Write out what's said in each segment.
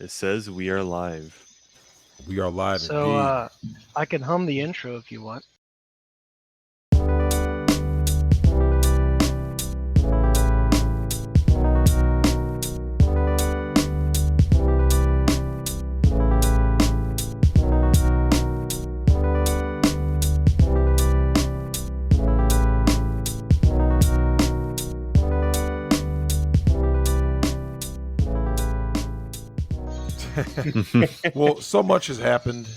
It says we are live. We are live So indeed. I can hum the intro if you want. Well, so much has happened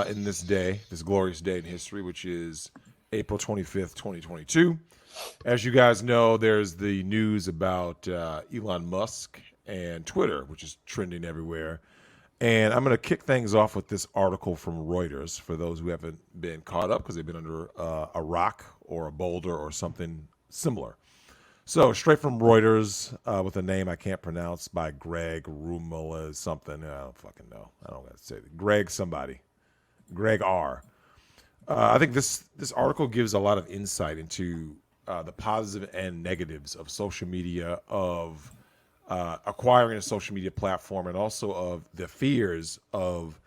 in this day, this glorious day in history, which is April 25th, 2022. As you guys know, there's the news about Elon Musk and Twitter, which is trending everywhere. And I'm going to kick things off with this article from Reuters for those who haven't been caught up because they've been under a rock or a boulder or something similar. So, straight from Reuters with a name I can't pronounce by Greg Rumela something. I don't fucking know. I don't got to say it. Greg somebody. Greg R. I think this article gives a lot of insight into the positive and negatives of social media, of acquiring a social media platform, and also of the fears of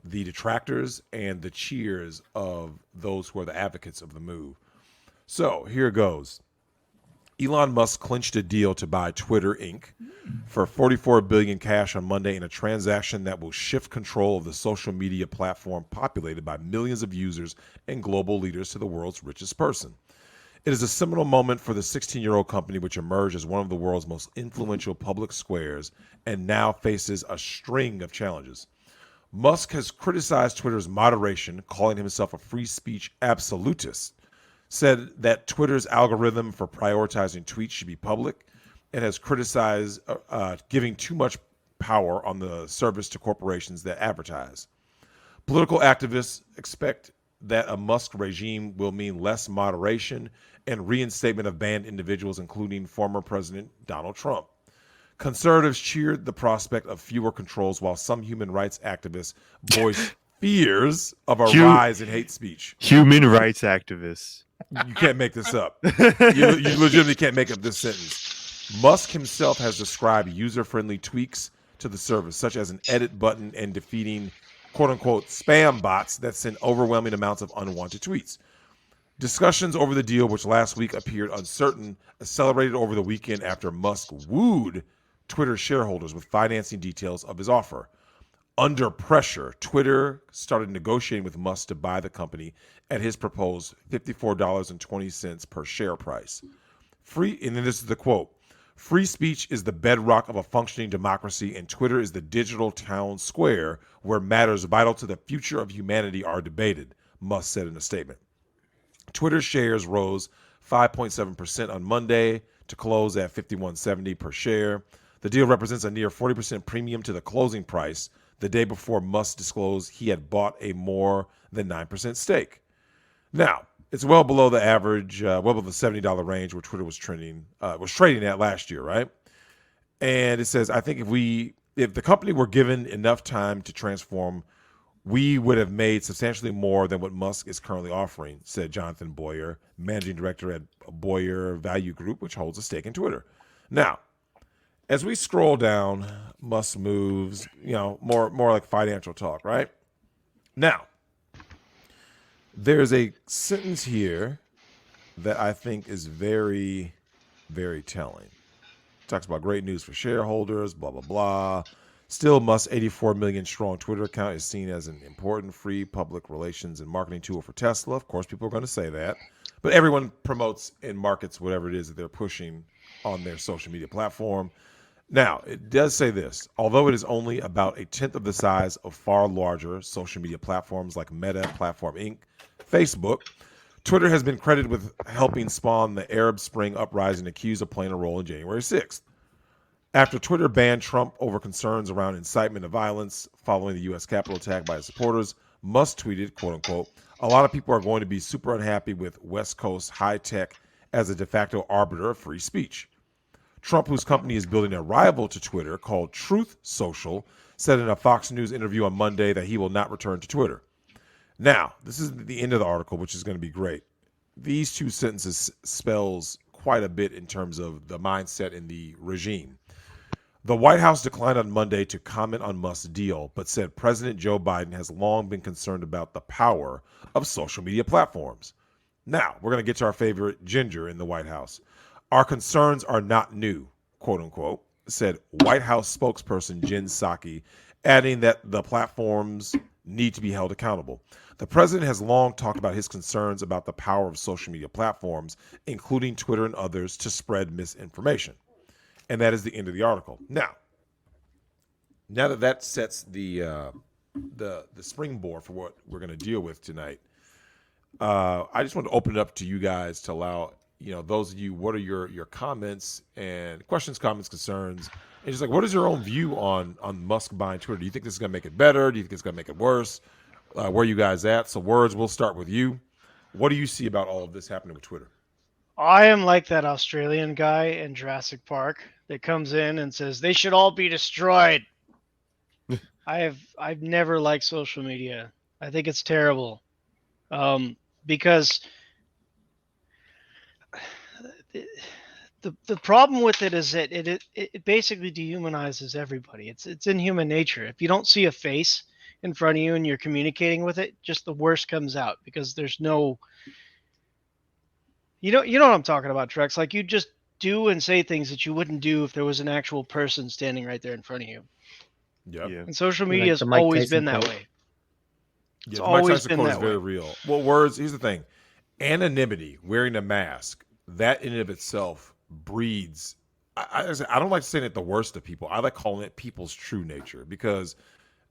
the detractors and the cheers of those who are the advocates of the move. So, here goes. Elon Musk clinched a deal to buy Twitter Inc. for $44 billion cash on Monday in a transaction that will shift control of the social media platform populated by millions of users and global leaders to the world's richest person. It is a seminal moment for the 16-year-old company, which emerged as one of the world's most influential public squares and now faces a string of challenges. Musk has criticized Twitter's moderation, calling himself a free speech absolutist, said that Twitter's algorithm for prioritizing tweets should be public, and has criticized giving too much power on the service to corporations that advertise. Political activists expect that a Musk regime will mean less moderation and reinstatement of banned individuals, including former President Donald Trump. Conservatives cheered the prospect of fewer controls, while some human rights activists voiced fears of a rise in hate speech. Human rights activists. You can't make this up. You legitimately can't make up this sentence. Musk himself has described user-friendly tweaks to the service, such as an edit button and defeating quote-unquote spam bots that send overwhelming amounts of unwanted tweets. Discussions over the deal, which last week appeared uncertain, accelerated over the weekend after Musk wooed Twitter shareholders with financing details of his offer. Under pressure, Twitter started negotiating with Musk to buy the company at his proposed $54.20 per share price. And then this is the quote, "Free speech is the bedrock of a functioning democracy, and Twitter is the digital town square where matters vital to the future of humanity are debated," Musk said in a statement. Twitter shares rose 5.7% on Monday to close at $51.70 per share. The deal represents a near 40% premium to the closing price the day before Musk disclosed he had bought a more than 9% stake. Now, it's well below the average, well below the $70 range where Twitter was trading at last year, right? And it says, I think if the company were given enough time to transform, we would have made substantially more than what Musk is currently offering, said Jonathan Boyer, managing director at Boyer Value Group, which holds a stake in Twitter. Now, as we scroll down Musk moves, more like financial talk, right? Now, there's a sentence here that I think is very, very telling. It talks about great news for shareholders, blah, blah, blah. Still, Musk's 84 million strong Twitter account is seen as an important free public relations and marketing tool for Tesla. Of course, people are going to say that. But everyone promotes and markets whatever it is that they're pushing on their social media platform. Now, it does say this. Although it is only about a tenth of the size of far larger social media platforms like Meta, Platform Inc., Facebook, Twitter has been credited with helping spawn the Arab Spring uprising accused of playing a role in January 6th. After Twitter banned Trump over concerns around incitement of violence following the U.S. Capitol attack by his supporters, Musk tweeted, quote unquote, "A lot of people are going to be super unhappy with West Coast high tech as a de facto arbiter of free speech." Trump, whose company is building a rival to Twitter called Truth Social, said in a Fox News interview on Monday that he will not return to Twitter. Now, this is the end of the article, which is going to be great. These two sentences spells quite a bit in terms of the mindset and the regime. The White House declined on Monday to comment on Musk's deal, but said President Joe Biden has long been concerned about the power of social media platforms. Now, we're going to get to our favorite ginger in the White House. Our concerns are not new, quote unquote, said White House spokesperson Jen Psaki, adding that the platforms need to be held accountable. The president has long talked about his concerns about the power of social media platforms, including Twitter and others, to spread misinformation. And that is the end of the article. Now that sets the springboard for what we're going to deal with tonight, I just want to open it up to you guys to allow those of you, what are your comments and questions, comments, concerns, and just like what is your own view on Musk buying Twitter? Do you think this is going to make it better? Do you think it's going to make it worse? Where are you guys at? So, Words, we'll start with you. What do you see about all of this happening with Twitter? I am like that Australian guy in Jurassic Park that comes in and says they should all be destroyed. I've never liked social media. I think it's terrible, because the problem with it is that it basically dehumanizes everybody. It's in human nature. If you don't see a face in front of you and you're communicating with it, just the worst comes out because there's no. You know what I'm talking about, Drex. Like you just do and say things that you wouldn't do if there was an actual person standing right there in front of you. Yep. Yeah. And social media Like has the Mike always Tyson been that quote. way. Yeah, the Mike always Tyson been quote is that very way. real. Well, Words, here's the thing. Anonymity, wearing a mask, that in and of itself breeds. I don't like saying it the worst of people. I like calling it people's true nature because,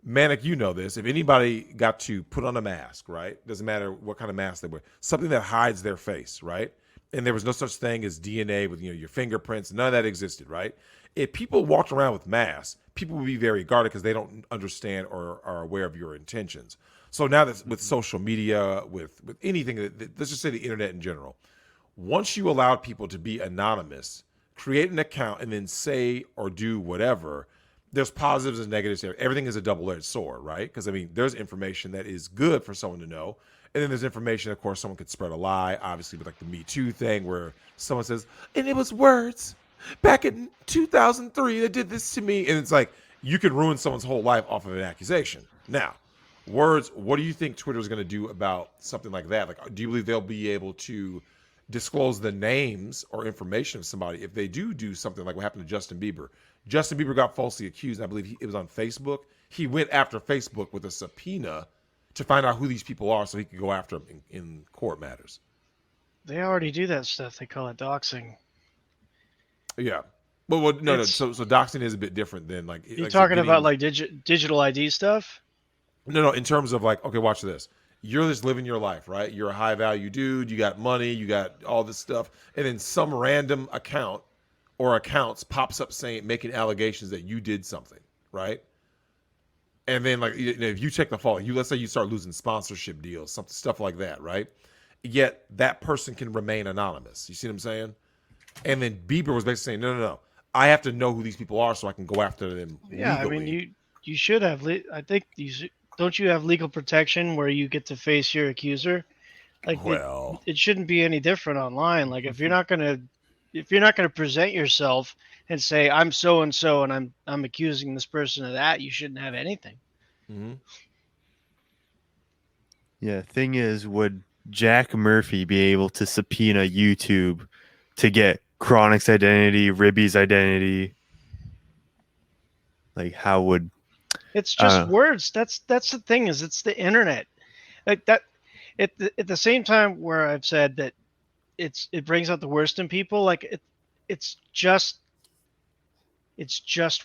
Manic, you know this. If anybody got to put on a mask, right? Doesn't matter what kind of mask they wear, something that hides their face, right? And there was no such thing as DNA with your fingerprints. None of that existed, right? If people walked around with masks, people would be very guarded because they don't understand or are aware of your intentions. So now that with social media, with anything, let's just say the internet in general, once you allowed people to be anonymous, create an account, and then say or do whatever, there's positives and negatives there. Everything is a double-edged sword, right? Because, I mean, there's information that is good for someone to know. And then there's information, of course, someone could spread a lie, obviously, with like the Me Too thing where someone says, and it was Words back in 2003 that did this to me. And it's like, you could ruin someone's whole life off of an accusation. Now, Words, what do you think Twitter is going to do about something like that? Like, do you believe they'll be able to disclose the names or information of somebody if they do something like what happened to Justin Bieber? Justin Bieber got falsely accused. I believe it was on Facebook. He went after Facebook with a subpoena to find out who these people are so he could go after them in court matters. They already do that stuff. They call it doxing. Yeah. Well, no. So doxing is a bit different than like. You're like talking getting, about like digital ID stuff? No. In terms of like, okay, watch this. You're just living your life, right? You're a high value dude. You got money. You got all this stuff, and then some random account or accounts pops up making allegations that you did something, right? And then like if you take the fall, let's say you start losing sponsorship deals, stuff like that, right? Yet that person can remain anonymous. You see what I'm saying? And then Bieber was basically saying, no. I have to know who these people are so I can go after them. Yeah, legally. I mean you should have. I think don't you have legal protection where you get to face your accuser? Like Well, it shouldn't be any different online. Like if you're not gonna present yourself and say I'm so and so and I'm accusing this person of that, you shouldn't have anything. mm-hmm. Yeah. Thing is, would Jack Murphy be able to subpoena YouTube to get Chronic's identity, Ribby's identity? Like, how would? It's just words. That's the thing is it's the internet. Like that. At the same time where I've said that it brings out the worst in people. Like it's just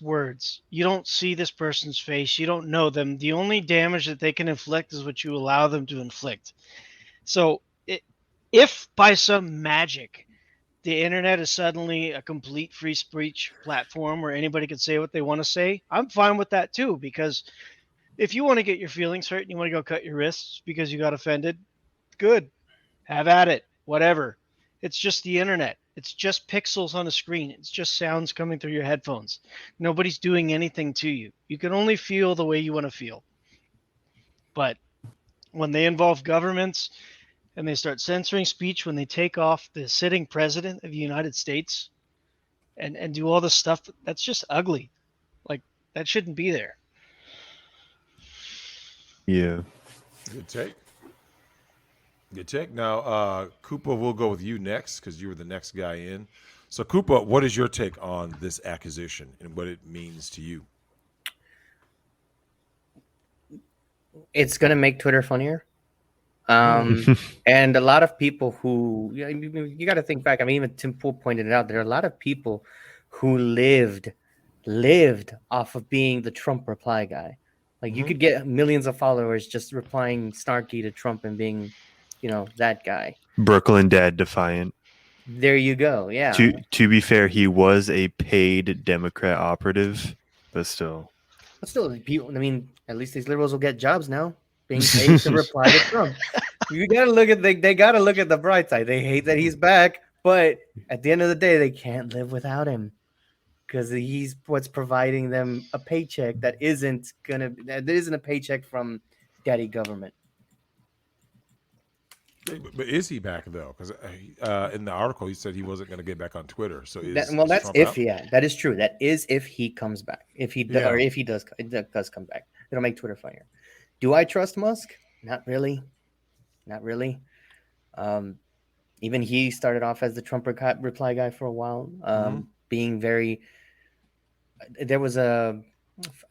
words. You don't see this person's face. You don't know them. The only damage that they can inflict is what you allow them to inflict. So if by some magic the internet is suddenly a complete free speech platform where anybody can say what they want to say, I'm fine with that too, because if you want to get your feelings hurt and you want to go cut your wrists because you got offended, good. Have at it. Whatever. It's just the internet. It's just pixels on a screen. It's just sounds coming through your headphones. Nobody's doing anything to you. You can only feel the way you want to feel. But when they involve governments and they start censoring speech, when they take off the sitting president of the United States and do all this stuff, that's just ugly. That shouldn't be there. Yeah. Good take. Good take. Now, Koopa, we'll go with you next because you were the next guy in. So, Koopa, what is your take on this accusation and what it means to you? It's gonna make Twitter funnier. And a lot of people who you got to think back. I mean, even Tim Pool pointed it out. There are a lot of people who lived off of being the Trump reply guy. Like you could get millions of followers just replying snarky to Trump and being, that guy. Brooklyn Dad defiant. There you go. Yeah. To be fair, he was a paid Democrat operative, but still. But still, people. I mean, at least these liberals will get jobs now, being paid to reply to Trump. You gotta look at they gotta look at the bright side. They hate that he's back, but at the end of the day, they can't live without him because he's what's providing them a paycheck that isn't a paycheck from daddy government. But is he back though? Because in the article he said he wasn't going to get back on Twitter. So That's Trump if out? that is true. That is if he comes back. If he does, or if he does come back, it'll make Twitter funnier. Do I trust Musk? Not really. Not really. Even he started off as the Trump reply guy for a while, being very. There was a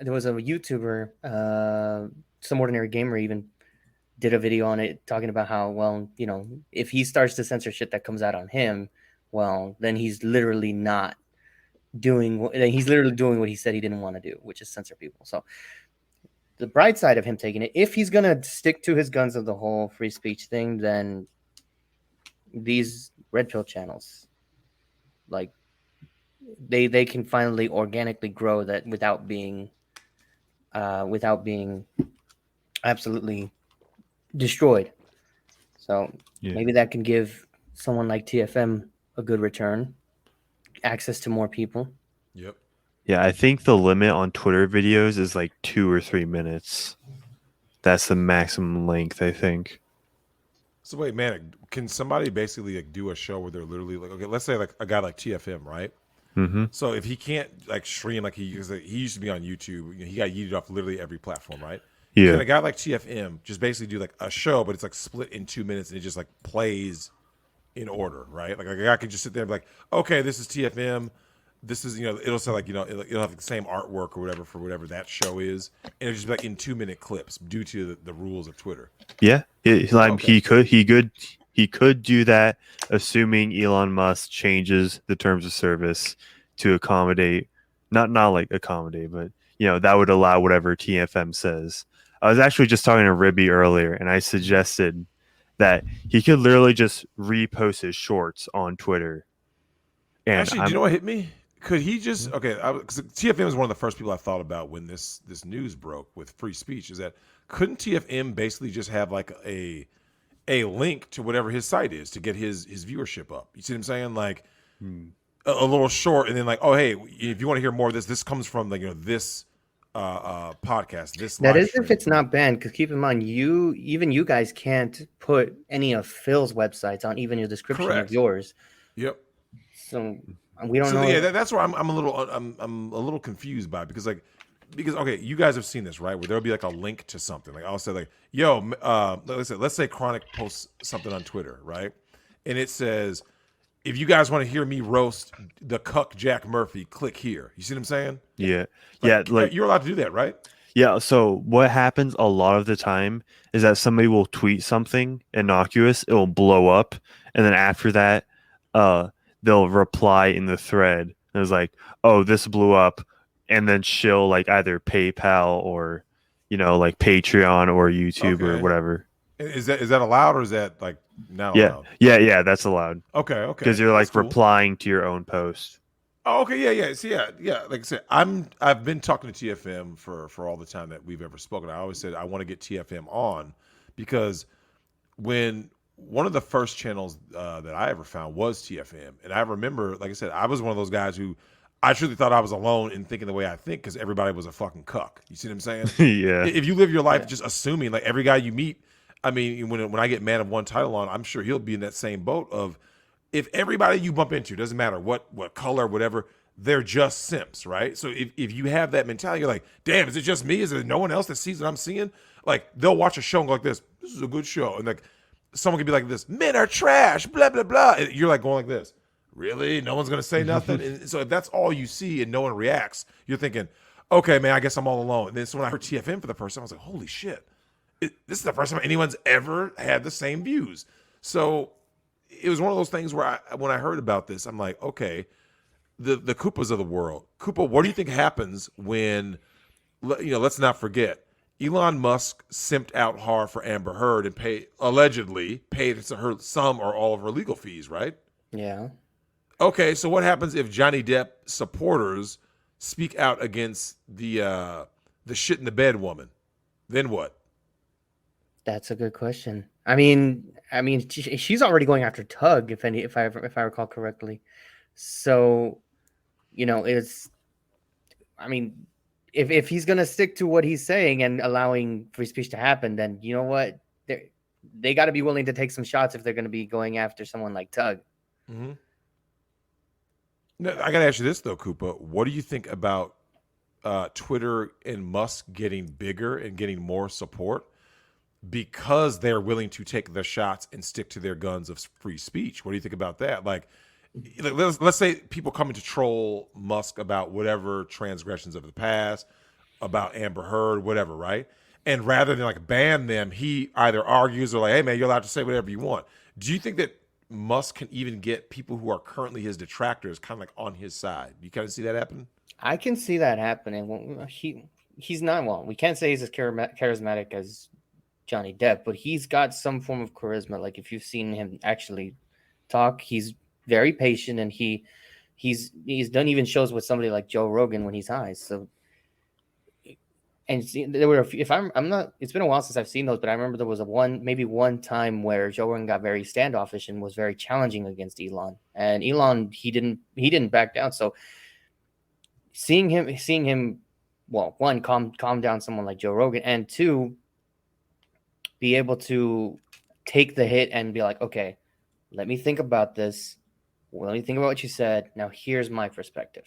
YouTuber, Some Ordinary Gamer, even did a video on it talking about how, if he starts to censor shit that comes out on him, then he's literally doing what he said he didn't want to do, which is censor people. So the bright side of him taking it, if he's going to stick to his guns of the whole free speech thing, then these red pill channels, like they can finally organically grow that without being absolutely destroyed. So maybe that can give someone like TFM a good return, access to more people. Yep. Yeah, I think the limit on Twitter videos is like 2 or 3 minutes. That's the maximum length, I think. So wait, man, can somebody basically like do a show where they're literally like, okay, let's say like a guy like TFM, right? Mm-hmm. So if he can't like stream like he used to be on YouTube, he got yeeted off literally every platform, right? Yeah. Can a guy like TFM just basically do like a show, but it's like split in 2 minutes and it just like plays in order, right? Like a guy can just sit there and be like, okay, this is TFM. This is, it'll say like, it'll have the same artwork or whatever for whatever that show is. And it'll just be like in 2-minute clips due to the rules of Twitter. Yeah. Okay. He could do that, assuming Elon Musk changes the terms of service to accommodate, not like accommodate, but, that would allow whatever TFM says. I was actually just talking to Ribby earlier, and I suggested that he could literally just repost his shorts on Twitter. And actually, do you know what hit me? Could he just because TFM was one of the first people I thought about when this news broke with free speech, is that couldn't TFM basically just have like a link to whatever his site is to get his viewership up? You see what I'm saying? Like a little short, and then like, oh hey, if you want to hear more of this comes from like this podcast. This that live is stream. If it's not banned, because keep in mind, you guys can't put any of Phil's websites on even your description Correct. of yours. Yep. So we don't know. Yeah, that's where I'm a little confused by, because okay, you guys have seen this, right? Where there'll be like a link to something. Like I'll say like, yo, let's say Chronic posts something on Twitter, right? And it says, if you guys want to hear me roast the cuck Jack Murphy, click here. You see what I'm saying? Yeah. Like you're allowed to do that, right? Yeah, so what happens a lot of the time is that somebody will tweet something innocuous, it will blow up, and then after that, they'll reply in the thread. And it's like, oh, this blew up, and then she'll like either PayPal or, like Patreon or YouTube or whatever. Is that allowed, or is that like not allowed? Yeah, that's allowed. Okay. Because you're like cool. replying to your own post. Oh, okay, yeah. See, yeah. Like I said, I've been talking to TFM for all the time that we've ever spoken. I always said I want to get TFM on, because when one of the first channels that I ever found was TFM, and I remember, like I said, I was one of those guys who I truly thought I was alone in thinking the way I think, because everybody was a fucking cuck. You see what I'm saying? Yeah. If you live your life just assuming like every guy you meet, I mean, when I get Man of One title on, I'm sure he'll be in that same boat of, if everybody you bump into, doesn't matter what color, whatever, they're just simps, right? So if you have that mentality, you're like, damn, is it just me? Is there no one else that sees what I'm seeing? Like, they'll watch a show and go like this is a good show. And like, someone could be like this, men are trash, blah, blah, blah. And you're like going like this, really? No one's going to say nothing? And so if that's all you see and no one reacts, you're thinking, okay, man, I guess I'm all alone. And then so when I heard TFM for the first time, I was like, holy shit. This is the first time anyone's ever had the same views. So it was one of those things where when I heard about this, I'm like, okay, the Koopas of the world. Koopa, what do you think happens when, let's not forget, Elon Musk simped out hard for Amber Heard and allegedly paid her some or all of her legal fees, right? Yeah. Okay, so what happens if Johnny Depp supporters speak out against the shit in the bed woman? Then what? That's a good question. I mean, she's already going after Tug, if I recall correctly. So, it's. I mean, if he's gonna stick to what he's saying and allowing free speech to happen, then you know what, they got to be willing to take some shots if they're going to be going after someone like Tug. Mm-hmm. Now, I got to ask you this though, Koopa. What do you think about Twitter and Musk getting bigger and getting more support because they're willing to take the shots and stick to their guns of free speech? What do you think about that? Like, let's say people coming to troll Musk about whatever transgressions of the past, about Amber Heard, whatever, right? And rather than like ban them, he either argues or like, hey man, you're allowed to say whatever you want. Do you think that Musk can even get people who are currently his detractors kind of like on his side? You kind of see that happen? I can see that happening. He's not, well, we can't say he's as charismatic as Johnny Depp, but he's got some form of charisma. Like if you've seen him actually talk, he's very patient, and he's done even shows with somebody like Joe Rogan when he's high. So, and there were a few, I'm not, it's been a while since I've seen those, but I remember there was maybe one time where Joe Rogan got very standoffish and was very challenging against Elon, and Elon, he didn't back down. So seeing him, well, one, calm down someone like Joe Rogan, and two, be able to take the hit and be like, okay, let me think about this. Let me think about what you said. Now here's my perspective.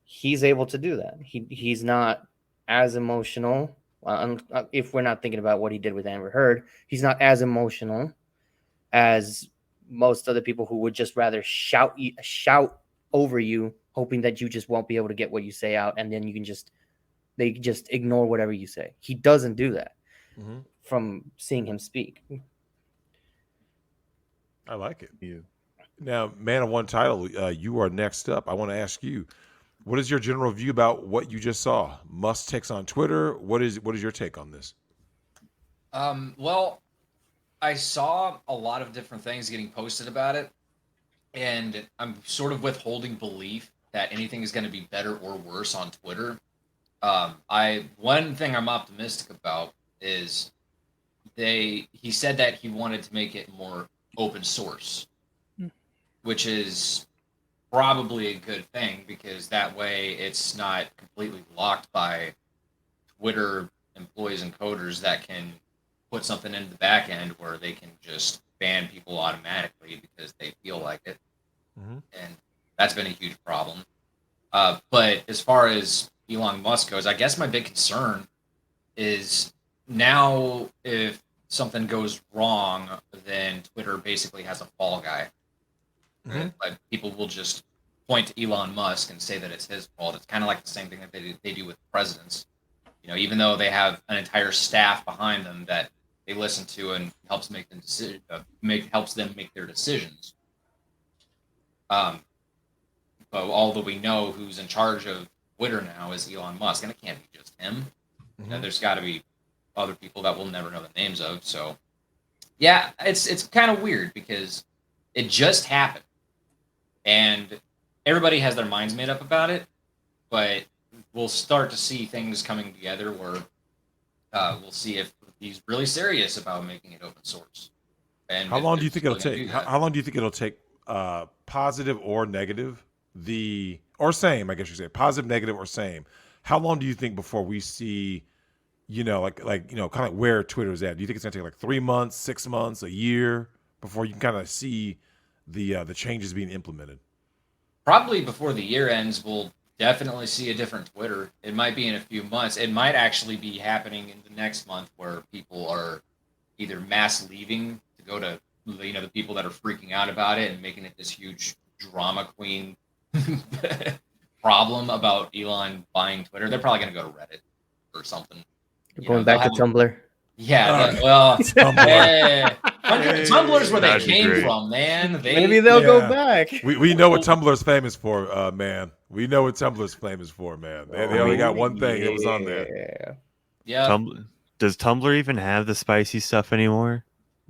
He's able to do that. He's not as emotional. If we're not thinking about what he did with Amber Heard, he's not as emotional as most other people who would just rather shout over you, hoping that you just won't be able to get what you say out, and then they just ignore whatever you say. He doesn't do that. Mm-hmm. From seeing him speak. I like it. Yeah. Now, man of one title, you are next up. I want to ask you, what is your general view about what you just saw? Musk takes on Twitter. What is your take on this? Well, I saw a lot of different things getting posted about it, and I'm sort of withholding belief that anything is going to be better or worse on Twitter. One thing I'm optimistic about is he said that he wanted to make it more open source, which is probably a good thing, because that way it's not completely blocked by Twitter employees and coders that can put something into the back end where they can just ban people automatically because they feel like it. Mm-hmm. And that's been a huge problem. But as far as Elon Musk goes, I guess my big concern is now if something goes wrong, then Twitter basically has a fall guy. Mm-hmm. But people will just point to Elon Musk and say that it's his fault. It's kind of like the same thing that they do with presidents. Even though they have an entire staff behind them that they listen to and helps them make their decisions. But although we know who's in charge of Twitter now is Elon Musk, and it can't be just him. Mm-hmm. There's got to be other people that we'll never know the names of. So, yeah, it's kind of weird because it just happened, and everybody has their minds made up about it. But we'll start to see things coming together where we'll see if he's really serious about making it open source. And how long do you think it'll take? How long do you think it'll take? Positive or negative? Or same, I guess you say positive, negative, or same. How long do you think before we see, kind of like where Twitter's at? Do you think it's gonna take like 3 months, 6 months, a year before you can kind of see the changes being implemented? probably before the year ends, we'll definitely see a different Twitter. It might be in a few months. It might actually be happening in the next month where people are either mass leaving to go to, the people that are freaking out about it and making it this huge drama queen problem about Elon buying Twitter. They're probably going to go to Reddit or something. Going back to Tumblr. Yeah, Tumblr. Yeah. Tumblr's where they That'd be came great. from, man. Maybe they'll go Yeah. back. We know what Tumblr's famous for, man. We know what Tumblr's famous for, man. They only got one thing that was on there. Yeah. Does Tumblr even have the spicy stuff anymore?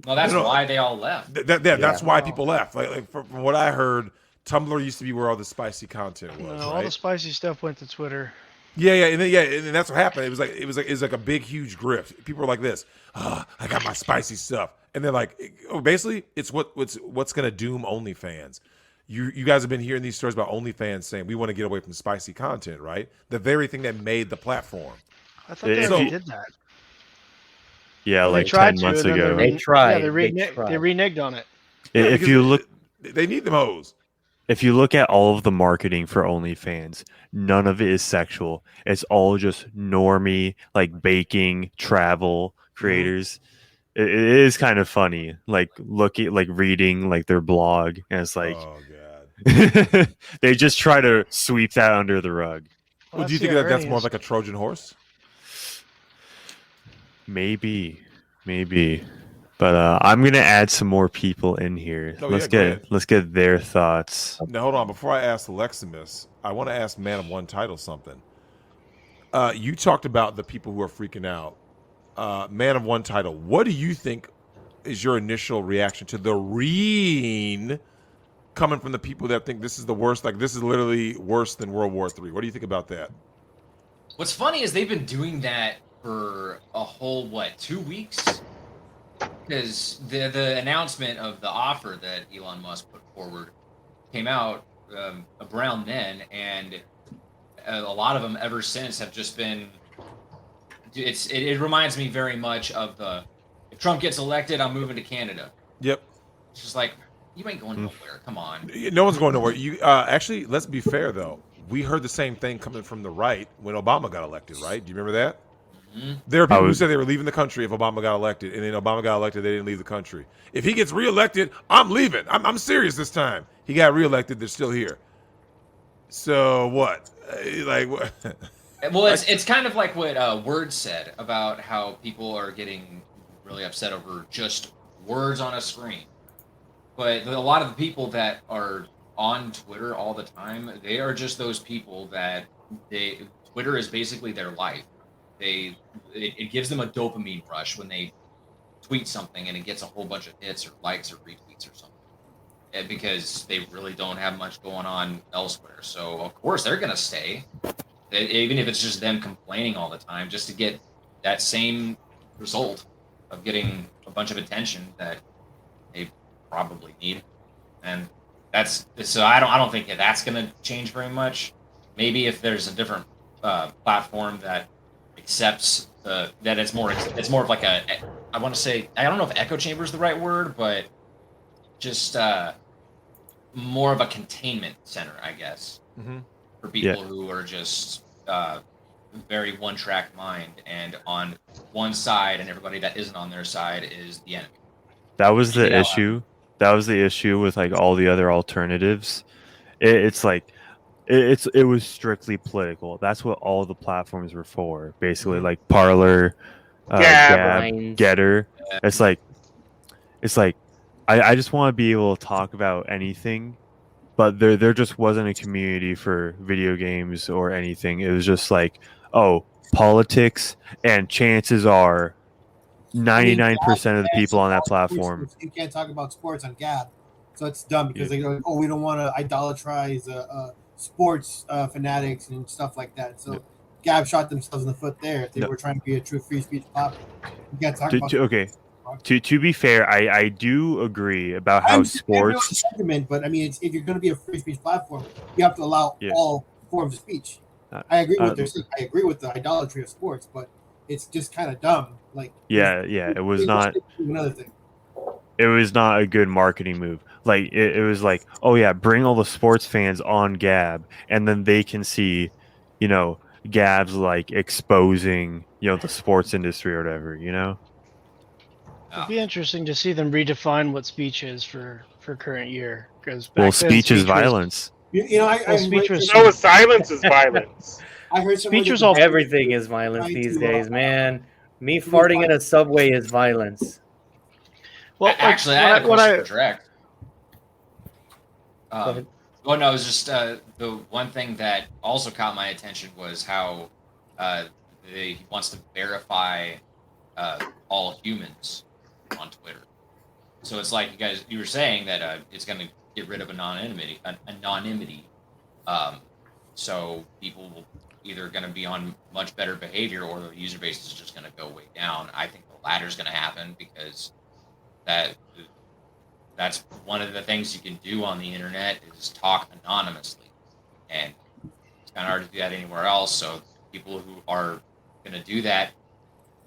No, that's No. why they all left. That's why people left. Like from what I heard, Tumblr used to be where all the spicy content was. No, right? all the spicy stuff went to Twitter. Yeah, and that's what happened. It was like a big, huge grift. People were like this. Oh, I got my spicy stuff, and they're like, basically, it's what's gonna doom OnlyFans. You guys have been hearing these stories about OnlyFans saying we want to get away from spicy content, right? The very thing that made the platform. I thought they If already you- did that. Yeah, They like tried 10 to, months and then ago. They tried. Yeah, They they tried. reneged on it. Yeah, If because you look they need them hoes. if you look at all of the marketing for OnlyFans, none of it is sexual. It's all just normie, like baking, travel creators. It is kind of funny, like reading like their blog, and it's like Oh god. they just try to sweep that under the rug. Well, do you that's think the that's more irony like a Trojan horse? Maybe, but I'm gonna add some more people in here. Oh, yeah, go ahead. Let's get their thoughts. Now hold on. Before I ask Aleximus, I want to ask Man of One Title something. You talked about the people who are freaking out. Man of One Title. What do you think is your initial reaction to the reign coming from the people that think this is the worst? Like this is literally worse than World War III. What do you think about that? What's funny is they've been doing that for a whole 2 weeks? Because the announcement of the offer that Elon Musk put forward came out around then, and a lot of them ever since have just been. It reminds me very much of if Trump gets elected, I'm moving to Canada. Yep. It's just like you ain't going nowhere. Come on. No one's going nowhere. You actually, let's be fair though. We heard the same thing coming from the right when Obama got elected, right? Do you remember that? Mm-hmm. There are people who said they were leaving the country if Obama got elected, and then Obama got elected, they didn't leave the country. If he gets reelected, I'm leaving. I'm serious this time. He got reelected, they're still here. So what? Like what? Well, it's kind of like what Word said about how people are getting really upset over just words on a screen. But a lot of the people that are on Twitter all the time, they are just those people that Twitter is basically their life. It gives them a dopamine rush when they tweet something and it gets a whole bunch of hits or likes or retweets or something. And because they really don't have much going on elsewhere. So of course they're gonna stay. Even if it's just them complaining all the time, just to get that same result of getting a bunch of attention that they probably need. And that's so I don't think that's gonna change very much. Maybe if there's a different platform that accepts that it's more of like I want to say, I don't know if echo chamber is the right word, but just more of a containment center, I guess, for people who are just very one-track mind, and on one side, and everybody that isn't on their side is the enemy. That was the issue. That was the issue with like all the other alternatives. It's like it was strictly political. That's what all the platforms were for. Basically, like Parler, Gab, Getter. It's like I just want to be able to talk about anything, but there just wasn't a community for video games or anything. It was just like, oh, politics, and chances are 99% of the people on that platform. You can't talk about sports on Gab, so it's dumb because they go, "Oh, we don't want to idolatrize sports fanatics and stuff like that." So Gab shot themselves in the foot there if they were trying to be a true free speech platform. You can't talk about okay. To be fair, I do agree about how sports sentiment, but I mean, if you're going to be a free speech platform, you have to allow all forms of speech. I agree with they're saying. I agree with the idolatry of sports, but it's just kind of dumb. Like it was not. Another thing. it was not a good marketing move. Like it was like, oh yeah, bring all the sports fans on Gab, and then they can see, you know, Gab's like exposing, the sports industry or whatever, It'd be interesting to see them redefine what speech is for current year, because Well, back then speech is was- violence. speech was No, silence is violence. I heard someone Speech was all- Everything is violence Trying these to, days, man. Me to farting in define- a subway is violence. well. Like, Actually, I had a what question for Drex. ahead. Well, no, it was just the one thing that also caught my attention was how he wants to verify all humans on Twitter. So it's like you were saying that it's going to get rid of anonymity. So people will either going to be on much better behavior, or the user base is just going to go way down. I think the latter is going to happen, because that's one of the things you can do on the internet is talk anonymously, and it's kind of hard to do that anywhere else. So people who are going to do that,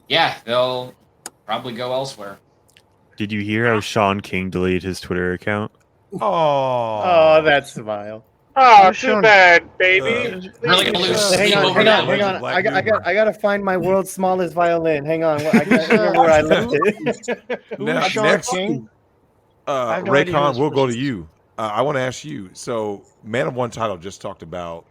yeah, they'll probably go elsewhere. Did you hear how Sean King deleted his Twitter account? Oh, that's vile. Oh, Who's too Sean- bad, baby. Really gonna lose Hang sleep Hang on, over hang that on, one. hang on. Black I gotta find my world's smallest violin. Hang on, I can't remember where I left it. Who Now, is Sean next- King? I have no idea who Raycon, this we'll go to person is. you. I want to ask you. So, Man of One Title just talked about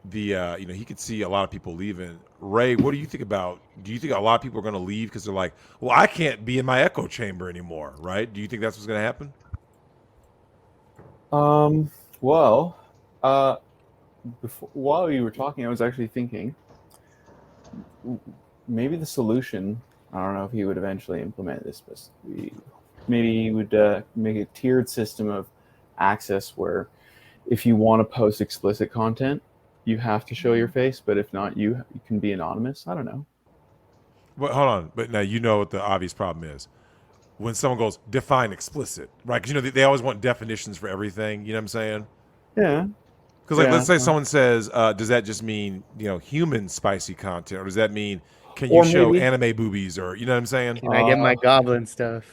the, he could see a lot of people leaving. Ray, what do you think about? Do you think a lot of people are going to leave because they're like, well, I can't be in my echo chamber anymore, right? Do you think that's what's going to happen? Well, while you were talking, I was actually thinking maybe the solution. I don't know if he would eventually implement this, but maybe he would make a tiered system of access where if you want to post explicit content, you have to show your face, but if not, you can be anonymous. I don't know. Well, hold on. But now you know what the obvious problem is. When someone goes, define explicit, right? Because, they always want definitions for everything. You know what I'm saying? Yeah. Because, like, Yeah. let's say someone says, does that just mean, human spicy content? Or does that mean, can you Or show maybe- anime boobies? Or, you know what I'm saying? Can I get my goblin stuff?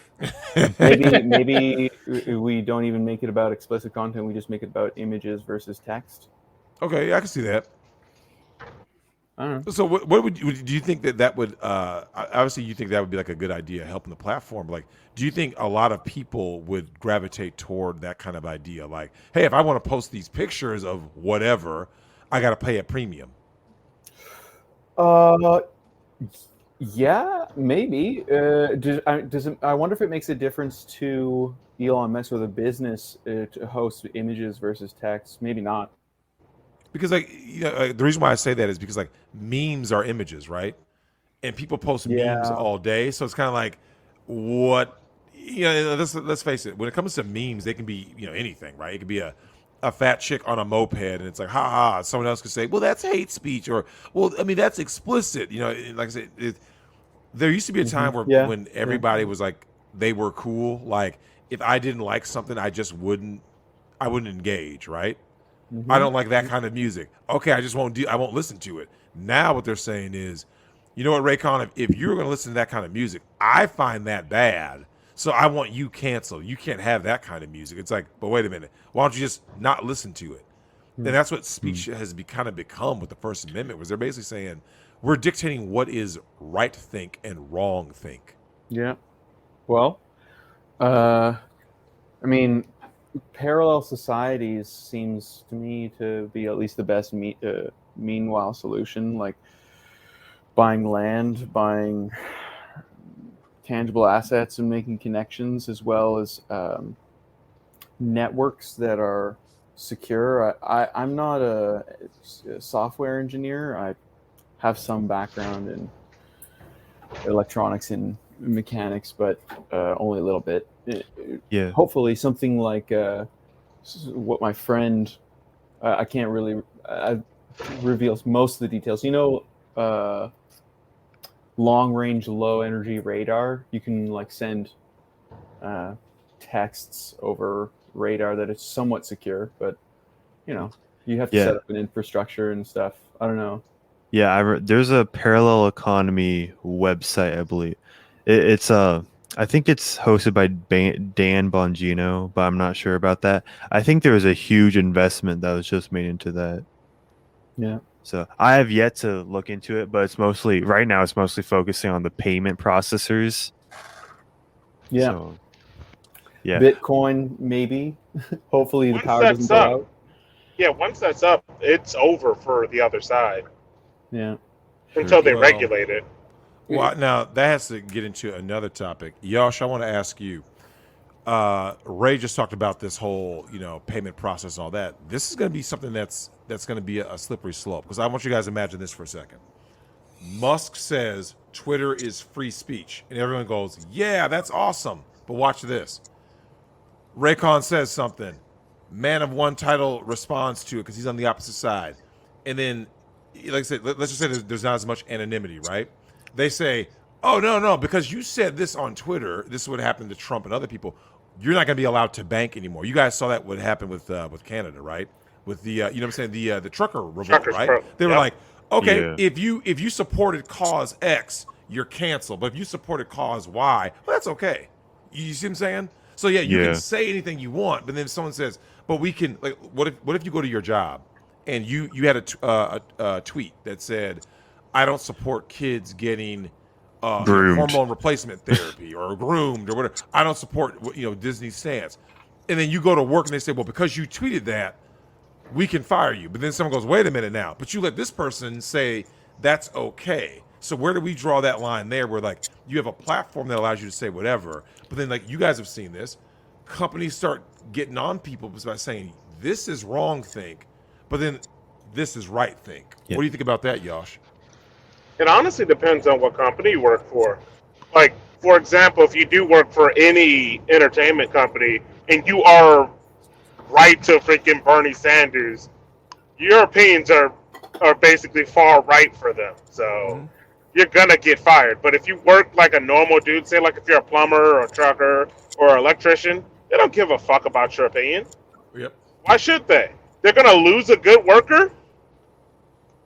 Maybe we don't even make it about explicit content. We just make it about images versus text. Okay, I can see that. I don't know. So what do you think that would obviously you think that would be like a good idea helping the platform, like do you think a lot of people would gravitate toward that kind of idea, like, hey, if I want to post these pictures of whatever, I got to pay a premium? Yeah, maybe. I wonder if it makes a difference to Elon Musk or the business to host images versus text. Maybe not. Because the reason why I say that is because like memes are images, right? And people post memes Yeah. all day, so it's kind of like what let's face it, when it comes to memes, they can be anything, right? It could be a fat chick on a moped, and it's like, ha ha. Someone else could say, well, that's hate speech, or, well, I mean, that's explicit. Like I said, there used to be a time where Yeah. when everybody was like, they were cool. Like, if I didn't like something, I wouldn't engage, right? I don't like that kind of music. Okay, I won't listen to it. Now what they're saying is, you know what, Raycon, if you're going to listen to that kind of music, I find that bad. So I want you canceled. You can't have that kind of music. It's like, but wait a minute. Why don't you just not listen to it? And that's what speech has kind of become with the First Amendment, was they're basically saying we're dictating what is right think and wrong think. Yeah. Well, I mean, parallel societies seems to me to be at least the best meanwhile solution, like buying land, buying tangible assets and making connections, as well as networks that are secure. I'm not a software engineer. I have some background in electronics and mechanics, but only a little bit. Yeah. Hopefully something like what my friend, I can't really reveal most of the details. Long range, low energy radar. You can like send texts over radar that is somewhat secure, but you have to Yeah. set up an infrastructure and stuff. I don't know. Yeah, there's a parallel economy website, I believe. It's I think it's hosted by Dan Bongino, but I'm not sure about that. I think there was a huge investment that was just made into that. Yeah. So I have yet to look into it, but it's mostly focusing on the payment processors. Yeah. So, yeah. Bitcoin, maybe. Hopefully the Once power doesn't that's go up, out. yeah, once that's up, it's over for the other side Yeah. until they Well, regulate it. Well, now that has to get into another topic. Yosh, I want to ask you. Ray just talked about this whole, payment process and all that. This is going to be something that's going to be a slippery slope, because I want you guys to imagine this for a second. Musk says Twitter is free speech, and everyone goes, "Yeah, that's awesome." But watch this. Raycon says something. Man of one title responds to it because he's on the opposite side, and then, like I said, let's just say there's not as much anonymity, right? They say, "Oh no, because you said this on Twitter, this is what happened to Trump and other people. You're not going to be allowed to bank anymore." You guys saw that what happened with Canada, right? With the you know what I'm saying, the trucker revolt, Truckers right? pro- They were yep. like, "Okay, Yeah. if you supported cause X, you're canceled. But if you supported cause Y, well, that's okay." You see what I'm saying? So yeah, you Yeah. can say anything you want, but then if someone says, "But we can," like, what if you go to your job and you had a tweet that said, "I don't support kids getting Groomed. hormone replacement therapy or groomed or whatever. I don't support Disney's stance." And then you go to work and they say, "Well, because you tweeted that, we can fire you." But then someone goes, "Wait a minute now, but you let this person say that's okay." So where do we draw that line there where, like, you have a platform that allows you to say whatever, but then, like, you guys have seen this, companies start getting on people by saying this is wrong, think, but then this is right, think. Yeah. What do you think about that, Yosh? It honestly depends on what company you work for. Like, for example, if you do work for any entertainment company and you are right to freaking Bernie Sanders, your opinions are basically far right for them. So you're gonna get fired. But if you work like a normal dude, say like if you're a plumber or a trucker or an electrician, they don't give a fuck about your opinion. Yep. Why should they? They're gonna lose a good worker?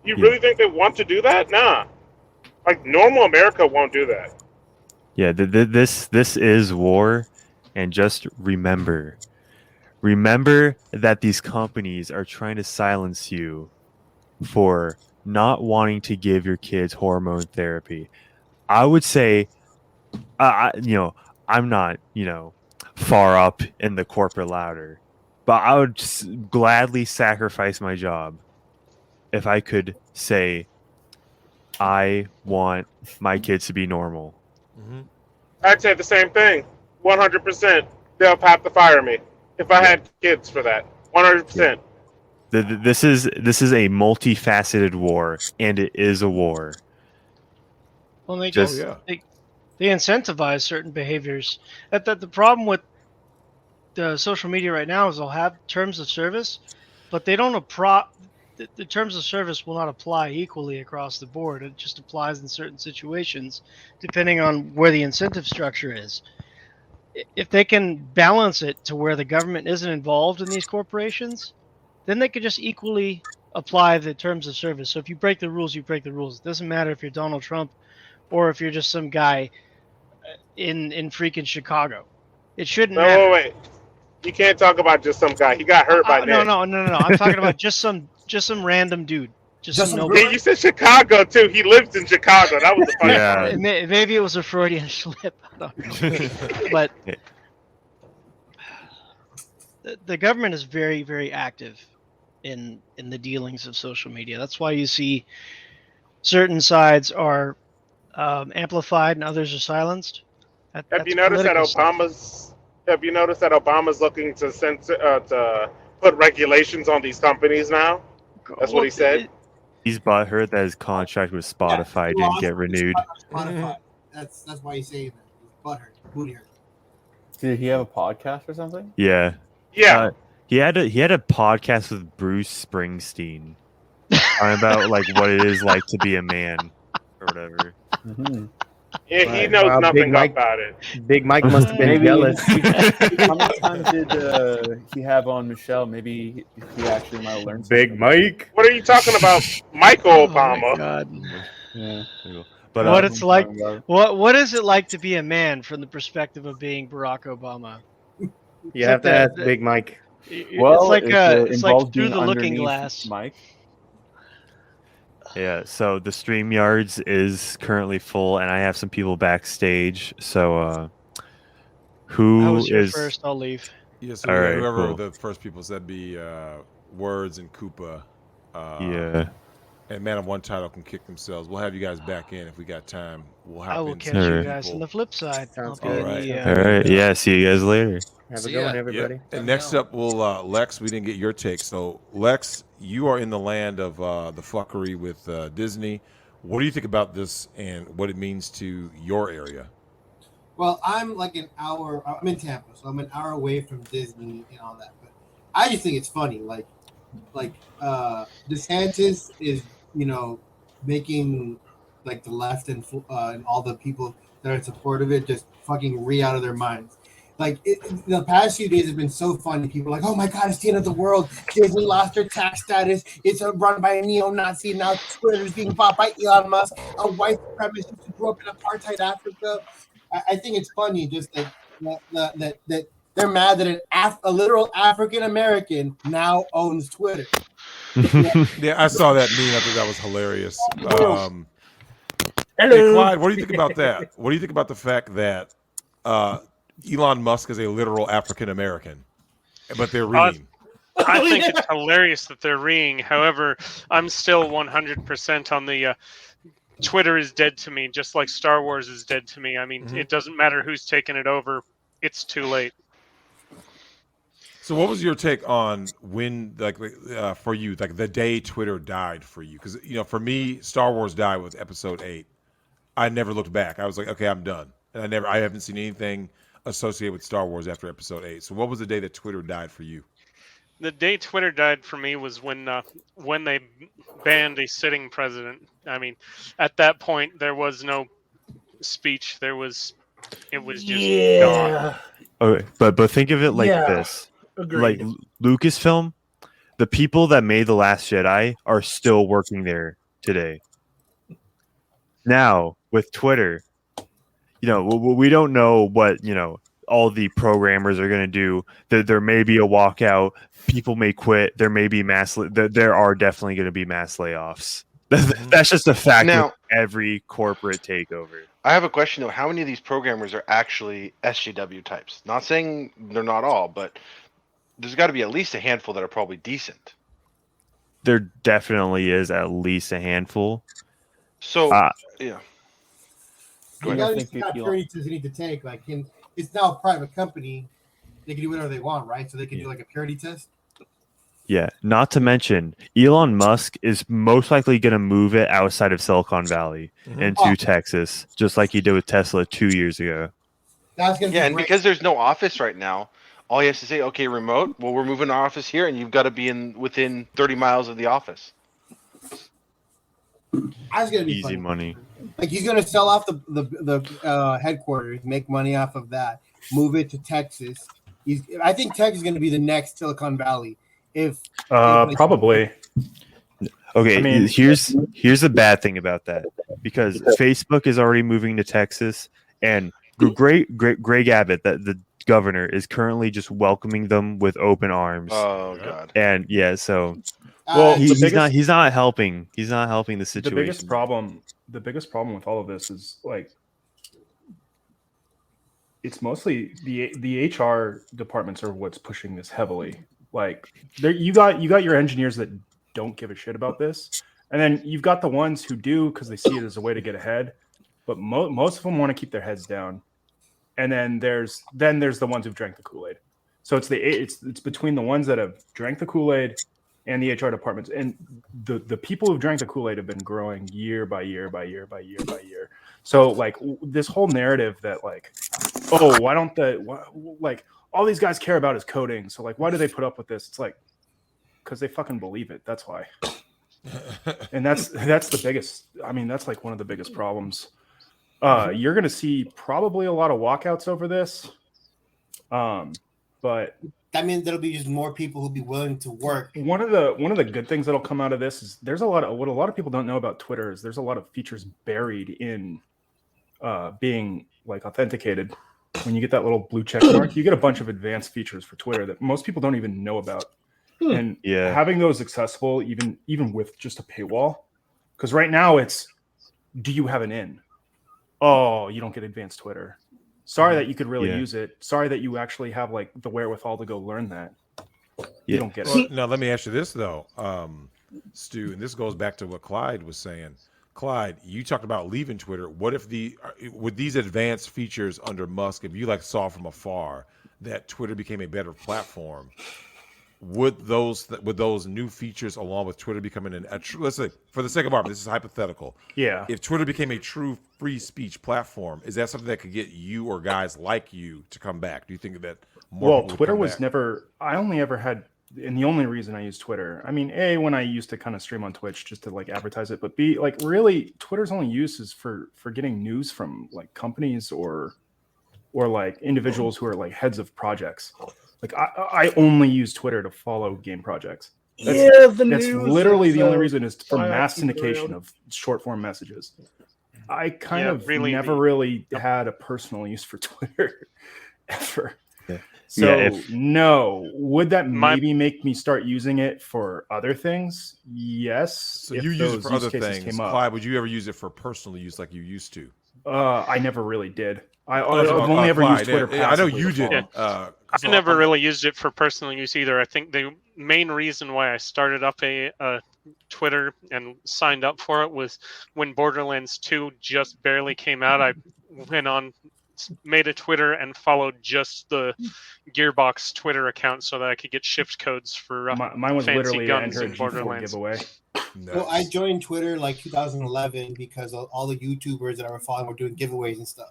You Yeah. really think they want to do that? Nah. Like, normal America won't do that. Yeah, this is war, and just remember that these companies are trying to silence you for not wanting to give your kids hormone therapy. I would say, I'm not, far up in the corporate ladder, but I would gladly sacrifice my job if I could say, I want my kids to be normal. I'd say the same thing. 100%. They'll have to fire me if I had kids for that. 100%. This is a multifaceted war, and it is a war. Well, they Just- just they incentivize certain behaviors. The problem with the social media right now is they'll have terms of service, but they don't the terms of service will not apply equally across the board. It just applies in certain situations, depending on where the incentive structure is. If they can balance it to where the government isn't involved in these corporations, then they could just equally apply the terms of service. So if you break the rules, you break the rules. It doesn't matter if you're Donald Trump or if you're just some guy in freaking Chicago. It shouldn't matter. Wait. You can't talk about just some guy. He got hurt by Nick. No. I'm talking about just some random dude. Just some nobody. Yeah, you said Chicago, too. He lives in Chicago. That was the funny Yeah. part. Maybe it was a Freudian slip. I don't know. But the government is very, very active in the dealings of social media. That's why you see certain sides are amplified and others are silenced. Have you noticed that Obama's looking to censor, to put regulations on these companies now? That's what he said. He's butthurt that his contract with Spotify didn't get renewed. Spotify. That's why he's saying that. He's butthurt. Booty hurt. Did he have a podcast or something? Yeah. Yeah. He had a podcast with Bruce Springsteen talking about like what it is like to be a man or whatever. Mm-hmm. Yeah, he Right. knows Wow, nothing Big Mike. about it. Big Mike must have been Maybe- jealous. How many times did he have on Michelle? Maybe he actually might have learned something. Mike. What are you talking about, Michael Oh my Obama? God. Yeah. But What Yeah, it's I'm like? talking about. What is it like to be a man from the perspective of being Barack Obama? You It's have like to ask Big Mike. Well, it's like involves through being the looking underneath glass. Mike. yeah, so the StreamYards is currently full, and I have some people backstage. So I who was here is first. I'll leave. Yeah, so all yeah, right? whoever Cool. the first people said be Words and Koopa. Yeah. And Man of One Title can kick themselves. We'll have you guys back in if we got time. We'll I hop will in catch some you Alright. guys on people. the flip side. Sounds I'll be good. in the. Alright. All right. Yeah. See you guys later. Have a See good ya. one, everybody. And Let me next know. up, we'll Lex. We didn't get your take, so Lex, you are in the land of the fuckery with Disney. What do you think about this and what it means to your area? Well, I'm like an hour. I'm in Tampa, so I'm an hour away from Disney and all that. But I just think it's funny. Like DeSantis is, making like the left and all the people that are in support of it just fucking out of their minds. Like the past few days have been so funny. People are like, "Oh my god, it's the end of the world. Disney lost their tax status. It's run by a neo-Nazi. Now Twitter is being bought by Elon Musk, a white supremacist who grew up in apartheid Africa." I think it's funny just that they're mad that a literal African American now owns Twitter. Yeah, I saw that meme. I thought that was hilarious. Hello. Hey, Clyde, what do you think about that? What do you think about the fact that Elon Musk is a literal African American, but they're reading? I think it's hilarious that they're reading. However, I'm still 100% on the Twitter is dead to me, just like Star Wars is dead to me. I mean, it doesn't matter who's taken it over. It's too late. So, what was your take on when, like, for you, like the day Twitter died for you? Because for me, Star Wars died with Episode 8. I never looked back. I was like, okay, I'm done, and I haven't seen anything associated with Star Wars after Episode 8. So, what was the day that Twitter died for you? The day Twitter died for me was when they banned a sitting president. I mean, at that point there was no speech. It was just gone. Okay, but think of it like this: like Lucasfilm, the people that made the Last Jedi are still working there today. Now with Twitter, we don't know what all the programmers are going to do. There may be a walkout. People may quit. There may be there are definitely going to be mass layoffs. That's just a fact Now- with every corporate takeover. I have a question though. How many of these programmers are actually SJW types? Not saying they're not all, but there's got to be at least a handful that are probably decent. There definitely is at least a handful. So yeah. Go You ahead. got think to have Elon- purity tests you need to take. It's now a private company. They can do whatever they want, right? So they can do like a purity test. Yeah, not to mention Elon Musk is most likely going to move it outside of Silicon Valley into Texas, just like he did with Tesla 2 years ago. That's gonna be Yeah, and great. because there's no office right now, all he has to say, okay, remote. Well, we're moving our office here, and you've got to be within 30 miles of the office. That's gonna be Easy funny. money. Like he's gonna sell off the headquarters, make money off of that, move it to Texas. I think Texas is gonna be the next Silicon Valley. Probably. Okay, I mean- here's the bad thing about that, because Facebook is already moving to Texas, and Greg Abbott, the governor, is currently just welcoming them with open arms. Oh God. And yeah, so Well, he's the biggest- he's not helping the situation. The biggest problem with all of this is like it's mostly the HR departments are what's pushing this heavily. Like you got your engineers that don't give a shit about this, and then you've got the ones who do because they see it as a way to get ahead. But most of them want to keep their heads down, and then there's the ones who've drank the Kool-Aid. So it's between the ones that have drank the Kool-Aid and the HR departments, and the people who've drank the Kool-Aid have been growing year by year by year by year by year. So like this whole narrative that like, oh, why don't like all these guys care about is coding, so like why do they put up with this? It's like because they fucking believe it. That's why. And that's the biggest. I mean, that's like one of the biggest problems. You're going to see probably a lot of walkouts over this. But that means there'll be just more people who'll be willing to work. One of the good things that'll come out of this is there's a lot of people don't know about Twitter is there's a lot of features buried in being like authenticated. When you get that little blue check mark, you get a bunch of advanced features for Twitter that most people don't even know about. And having those accessible, even with just a paywall, because right now it's, do you have an in? Oh, you don't get advanced Twitter. Sorry that you could really use it. Sorry that you actually have like the wherewithal to go learn that. You don't get it. Now let me ask you this though, Stu, and this goes back to what Clyde was saying. Clyde, you talked about leaving Twitter. What if with these advanced features under Musk, if you like saw from afar that Twitter became a better platform, would those new features along with Twitter becoming let's say, for the sake of argument, this is hypothetical. Yeah. If Twitter became a true free speech platform, is that something that could get you or guys like you to come back? Do you think that more people would Twitter come was back? never, I only ever had, and the only reason I use Twitter, I mean, A, when I used to kind of stream on Twitch just to like advertise it, but B, like really Twitter's only use is for getting news from like companies or like individuals who are like heads of projects. Like I only use Twitter to follow game projects. That's literally the only reason is for mass syndication of short form messages. I kind of never really had a personal use for Twitter ever. Yeah. So no, would that maybe make me start using it for other things? Yes. So you use it for other things. Clyde, would you ever use it for personal use like you used to? I never really did. I've only ever used Twitter. I know you did. I never really used it for personal use either. I think the main reason why I started up a Twitter and signed up for it was when Borderlands 2 just barely came out. I went on, made a Twitter and followed just the Gearbox Twitter account so that I could get shift codes for mine was fancy literally guns enter a in G4 Borderlands. giveaway. Nice. Well, I joined Twitter like 2011 because all the YouTubers that I were following were doing giveaways and stuff.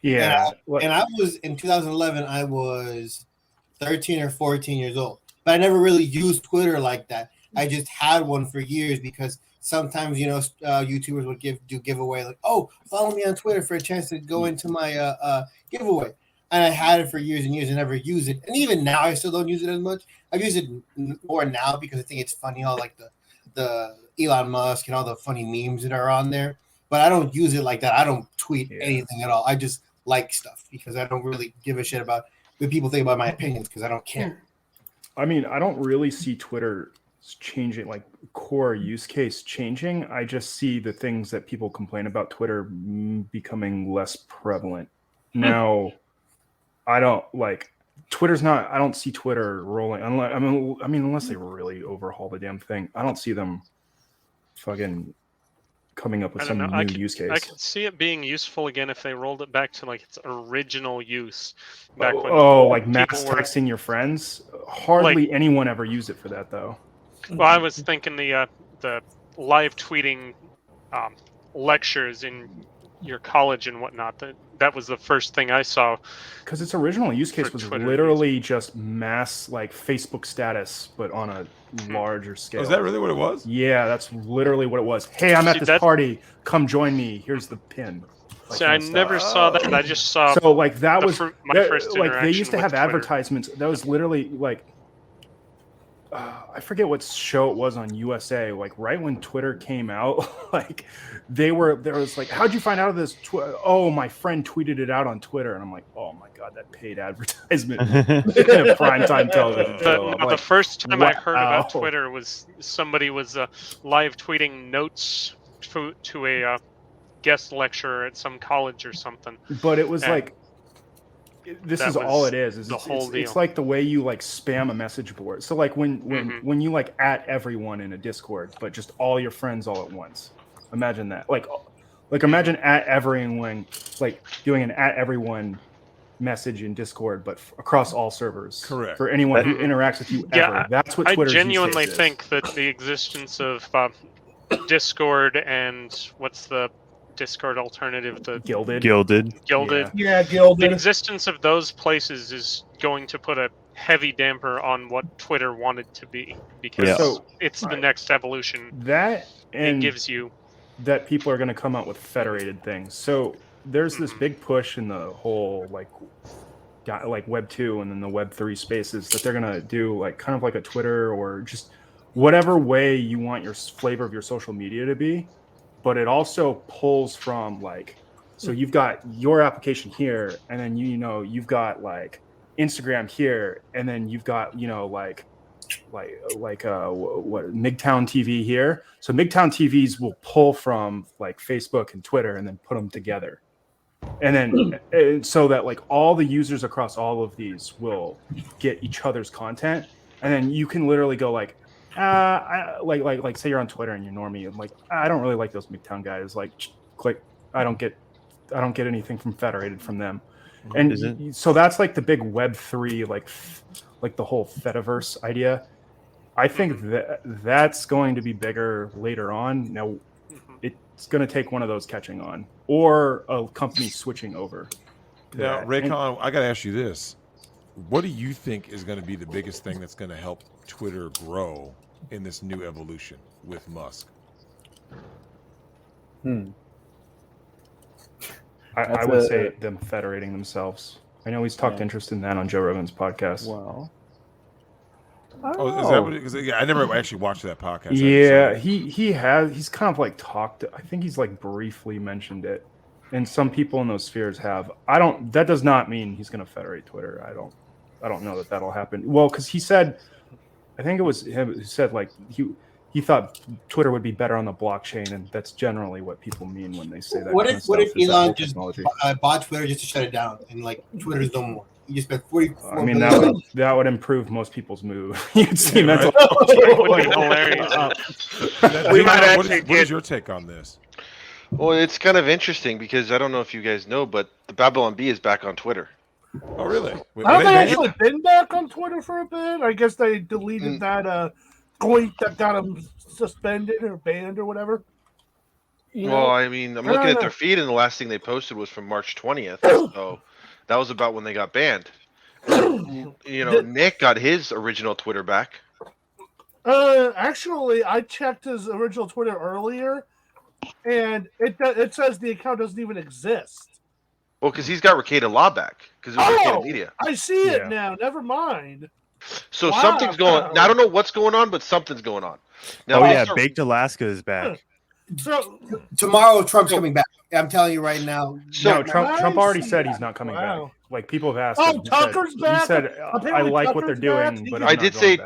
Yeah. And I was in 2011. I was 13 or 14 years old, but I never really used Twitter like that. I just had one for years because sometimes YouTubers would do giveaway like, oh, follow me on Twitter for a chance to go into my giveaway. And I had it for years and years and never used it. And even now, I still don't use it as much. I use it more now because I think it's funny all like the Elon Musk and all the funny memes that are on there. But I don't use it like that. I don't tweet anything at all. I just like stuff because I don't really give a shit about what people think about my opinions because I don't care. I mean, I don't really see Twitter changing, like core use case changing. I just see the things that people complain about Twitter becoming less prevalent. Now, I don't like Twitter's not. I don't see Twitter rolling. Unless they really overhaul the damn thing. I don't see them fucking coming up with some new use case. I could see it being useful again if they rolled it back to like its original use. Back when like mass texting your friends. Hardly anyone ever used it for that though. Well, I was thinking the live tweeting lectures in your college and whatnot. That was the first thing I saw. Because its original use case was Twitter literally just mass like Facebook status, but on a larger scale. Oh, is that really what it was? Yeah, that's literally what it was. Hey, I'm at this party. Come join me. Here's the pin. So I never saw that. I just saw. So like that was my first interaction. Like they used to have Twitter. advertisements. That was literally like. I forget what show it was on USA. Like right when Twitter came out, like there was like, how'd you find out of this? Oh, my friend tweeted it out on Twitter, and I'm like, oh my god, that paid advertisement in a primetime television show. The first time I heard about Twitter was somebody was live tweeting notes to a guest lecturer at some college or something. But it was like. This is all it is. It's like the way you like spam a message board. So like when you like at everyone in a Discord, but just all your friends all at once. Imagine that. Like imagine at everyone, like doing an at everyone message in Discord, but across all servers. Correct. For anyone who interacts with you ever. That's what Twitter's I genuinely use case think that the existence of Discord and what's the Discord alternative, the Gilded. Yeah, Gilded. The existence of those places is going to put a heavy damper on what Twitter wanted to be because it's the next evolution. That and it gives you that people are going to come out with federated things. So there's this big push in the whole like like Web 2 and then the Web 3 spaces, that they're gonna do like kind of like a Twitter or just whatever way you want your flavor of your social media to be. But it also pulls from like, so you've got your application here, and then you've got like Instagram here, and then you've got like what Migtown TV here. So Migtown TVs will pull from like Facebook and Twitter and then put them together, and then so that like all the users across all of these will get each other's content, and then you can literally go like, like say you're on Twitter and you're normie, and like I don't really like those Migtown guys. Like, click. I don't get anything from Federated from them, and so that's like the big Web3 like the whole Fediverse idea. I think that's going to be bigger later on. Now, it's going to take one of those catching on or a company switching over. Now, Raycon, I got to ask you this. What do you think is going to be the biggest thing that's going to help Twitter grow in this new evolution with Musk? I would say them federating themselves. I know he's talked interest in that on Joe Rogan's podcast. Well, is that what? Because I never actually watched that podcast. Yeah, he's kind of like talked. I think he's like briefly mentioned it, and some people in those spheres have. That does not mean he's going to federate Twitter. I don't know that that'll happen. Well, because he said, I think it was him who said like he thought Twitter would be better on the blockchain, and that's generally what people mean when they say that. What if Elon just bought Twitter just to shut it down and like Twitter's no more? You spent 44 I mean, that would improve most people's mood. You'd see mental. It would be hilarious. What is your take on this? Well, it's kind of interesting because I don't know if you guys know, but the Babylon Bee is back on Twitter. Oh, really? Have they actually been back on Twitter for a bit? I guess they deleted that that got them suspended or banned or whatever. Well, I mean, I'm looking at their feed, and the last thing they posted was from March 20th. So that was about when they got banned. Nick got his original Twitter back. Actually, I checked his original Twitter earlier, and it says the account doesn't even exist. Well, because he's got Ricada Law back, because it was Ricada Media. I see it now. Never mind. So something's going on. I don't know what's going on, but something's going on. Now, Baked Alaska is back. So tomorrow, Trump's coming back. I'm telling you right now. No, Trump already said he's not coming back. Like people have asked. Oh, Tucker's back. He said, "I like what they're doing," but I did see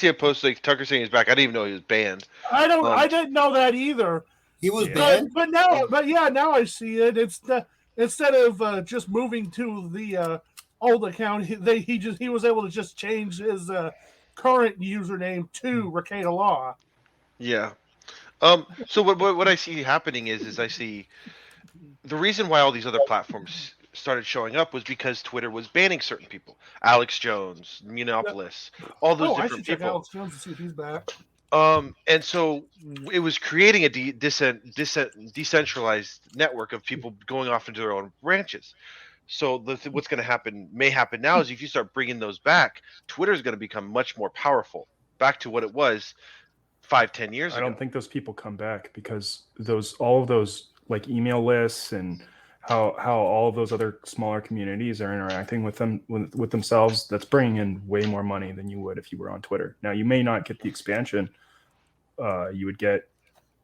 a post like Tucker saying he's back. I didn't even know he was banned. I didn't know that either. He was banned, but now I see it. It's instead of just moving to the old account, he was able to just change his current username to Ricada Law. Yeah. So what I see happening is I see the reason why all these other platforms started showing up was because Twitter was banning certain people. Alex Jones, Munopolis, all those different I should check people. Alex Jones to see if he's back. And so it was creating a decentralized network of people going off into their own branches. So what's going to may happen now is if you start bringing those back, Twitter is going to become much more powerful, back to what it was 5-10 years ago. I don't think those people come back because all of those like email lists and how all of those other smaller communities are interacting with them with themselves, that's bringing in way more money than you would if you were on Twitter. Now you may not get the expansion you would get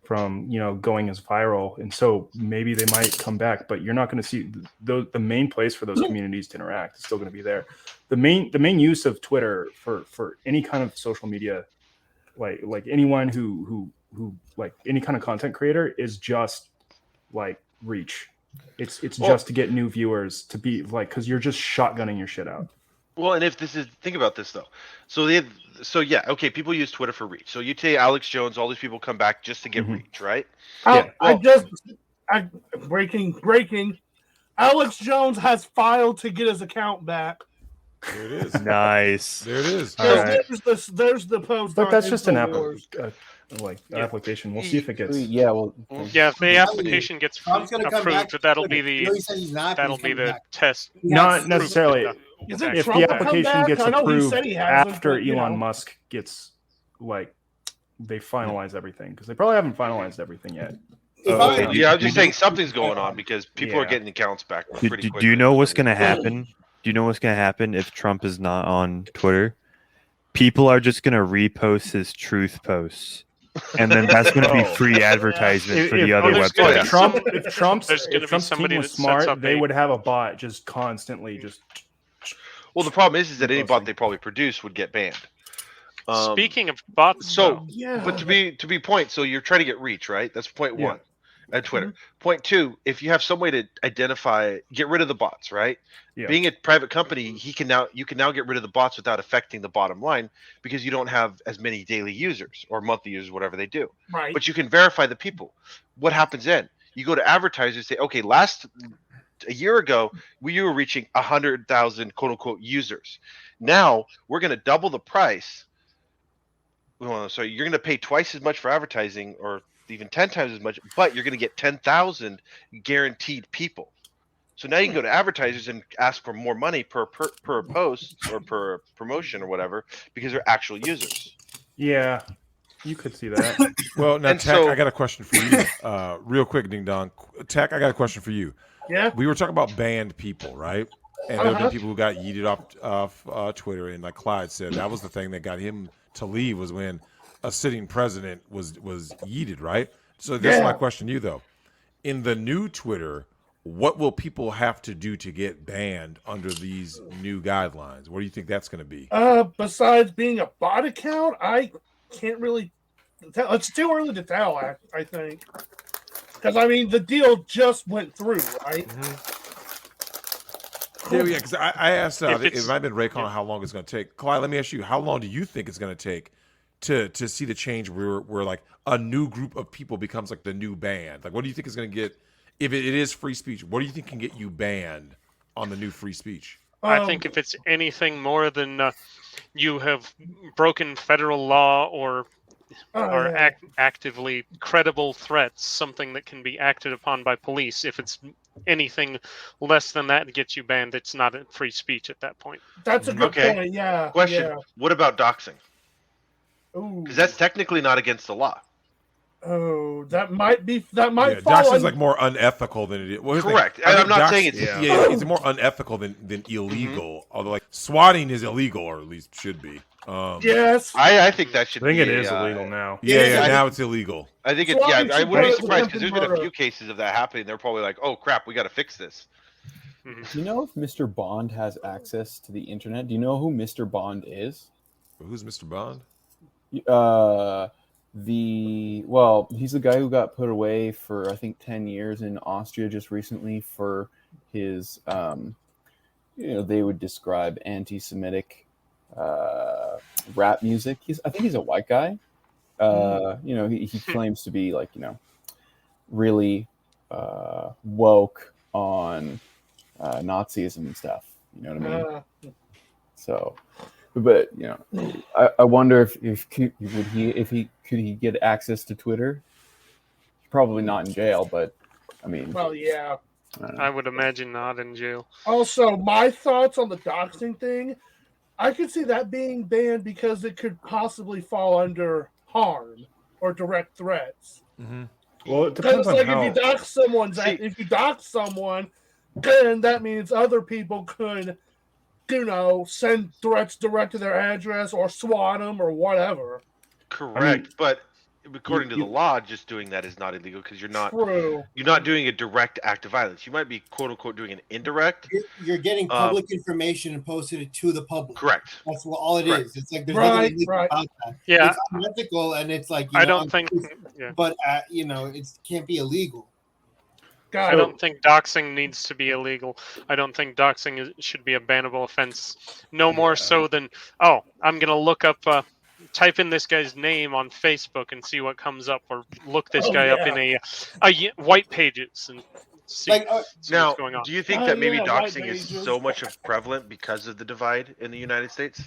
from going as viral, and so maybe they might come back, but you're not going to see the main place for those communities to interact is still going to be there. The main use of Twitter for any kind of social media, like anyone who like any kind of content creator, is just like reach. It's just to get new viewers, to be like, because you're just shotgunning your shit out. Well, and think about this though. People use Twitter for reach. So you take Alex Jones, all these people come back just to get reach, right? Breaking. Alex Jones has filed to get his account back. There it is. Nice. There it is. There's the post. But that's just an application. We'll see if it gets. If the application gets approved, that'll be the test. Not necessarily. If the application gets approved after Elon Musk gets they finalize everything, because they probably haven't finalized everything yet. I'm just saying something's going on because people are getting accounts back pretty quickly. Do you know what's going to happen Do you know what's going to happen if Trump is not on Twitter? People are just going to repost his truth posts. And then that's going to be Oh. free advertisement for the other there's gonna be websites. If Trump's there's gonna be Trump's team somebody was that sets smart, up they a- would have a bot just constantly just. Well, the problem is that any bot Reposting. they probably produce would get banned. Speaking of bots, So, though, Yeah. but to be point, so you're trying to get reach, right? That's point Yeah. one at Twitter. Point two, if you have some way to get rid of the bots, right? Yeah. Being a private company, you can now get rid of the bots without affecting the bottom line because you don't have as many daily users or monthly users, whatever they do. Right. But you can verify the people. What happens then? You go to advertisers, say, okay, a year ago, you were reaching 100,000 quote unquote users. Now we're going to double the price. Well, so you're going to pay twice as much for advertising, or even 10 times as much, but you're going to get 10,000 guaranteed people. So now you can go to advertisers and ask for more money per post or per promotion or whatever because they're actual users. Yeah, you could see that. Well, now, And Tech, so- I got a question for you. Real quick, Ding Dong. Tech, I got a question for you. Yeah. We were talking about banned people, right? And there have Uh-huh. been people who got yeeted off Twitter, and like Clyde said, that was the thing that got him to leave was when a sitting president was yeeted, right? So this is my Yeah. question to you, though. In the new Twitter, what will people have to do to get banned under these new guidelines? What do you think that's going to be? Besides being a bot account, I can't really tell. It's too early to tell, I think. Because, I mean, the deal just went through, right? Yeah, because I asked, If it it's- might have been Raycon how long it's going to take. Clyde, let me ask you, how long do you think it's going to take to see the change where like a new group of people becomes like the new band? Like, what do you think is going to get, if it is free speech, what do you think can get you banned on the new free speech? I think if it's anything more than you have broken federal law or are yeah. actively credible threats, something that can be acted upon by police. If it's anything less than that, it gets you banned. It's not free speech at that point. That's a good Okay. point, yeah. Question: Yeah. What about doxing? Ooh. Because that's technically not against the law. Oh, that might Yeah, fall doxing's under- like more unethical than it is. Well, here's the thing. Correct. I And think I'm not saying it's- yeah, it's more unethical than illegal. Although like swatting is illegal, or at least should be. Yes. I think that should. I think be it is a, illegal now. Yeah, I now think- it's illegal. I think Swatting I should wouldn't be be surprised because there's been a attempted few cases of that happening. They're probably like, "Oh crap, we got to fix this." Do you know if Mr. Bond has access to the internet? Do you know who Mr. Bond is? Who's Mr. Bond? He's the guy who got put away for I think 10 years in Austria just recently for his they would describe anti-Semitic rap music. I think he's a white guy. He claims to be like, really woke on Nazism and stuff. You know what I mean? So, but I wonder if could he get access to Twitter? Probably not in jail, but I mean, Well, yeah. I don't know. I would imagine not in jail. Also, my thoughts on the doxing thing, I could see that being banned because it could possibly fall under harm or direct threats. Well, it Because depends on like how. if you dox someone, then that means other people could, send threats direct to their address or swat them or whatever. Correct, but according to the law, just doing that is not illegal because you're not True. doing a direct act of violence. You might be quote unquote doing an indirect. You're getting public information and posted it to the public. Correct. That's all it Correct. is. It's like there's Right, nothing illegal right. about that. Yeah. It's unethical and it's like I don't think. Yeah. but it can't be illegal. Got I it. don't think doxing needs to be illegal. I don't think doxing should be a bannable offense. No more so than, I'm going to look up, type in this guy's name on Facebook and see what comes up, or look this guy up in a white pages and see, see Now, what's going on. do you think that maybe yeah, white doxing is pages. so much prevalent because of the divide in the United States?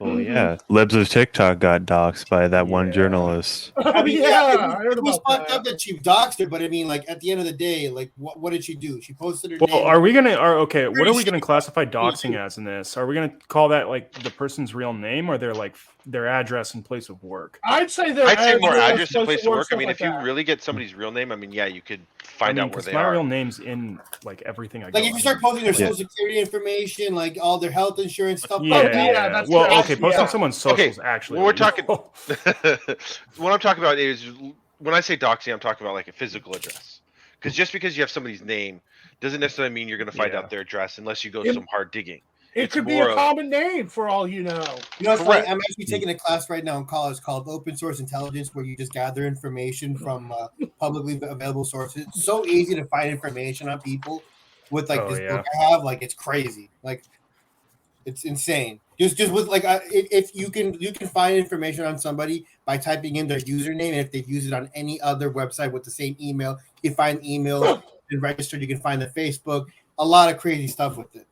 Well, yeah. Libs of TikTok got doxxed by that one Yeah. journalist. Oh, I mean, yeah, I heard it was about fucked that. up that she doxed her, but I mean, like at the end of the day, like what did she do? She posted her Well, name. are we gonna? Okay, what are we Pretty gonna classify doxing as in this? Are we gonna call that like the person's real name or their address and place of work? I'd say their I'd say more address and place place of work. I mean, stuff if you like that. really get somebody's real name, I mean, yeah, you could find out where because they my are. real name's in like everything I Like go if you on. start posting their Yeah. social security information, like all their health insurance stuff. Yeah, like that, yeah, that's well, true. okay, posting Yeah. someone's socials actually. when we're talking, illegal. what I'm talking about is when I say doxing, I'm talking about like a physical address. Because just because you have somebody's name doesn't necessarily mean you're going to find Yeah. out their address unless you go It- some hard digging. It It's could be more a of- common name for all you know. You know, it's Correct. funny, I'm actually taking a class right now in college called Open Source Intelligence, where you just gather information from publicly available sources. It's so easy to find information on people with like Oh, this yeah. book I have. Like it's crazy. Like it's insane. Just with like if you can find information on somebody by typing in their username, and if they've used it on any other website with the same email, you can find email and registered. You can find the Facebook. A lot of crazy stuff with it.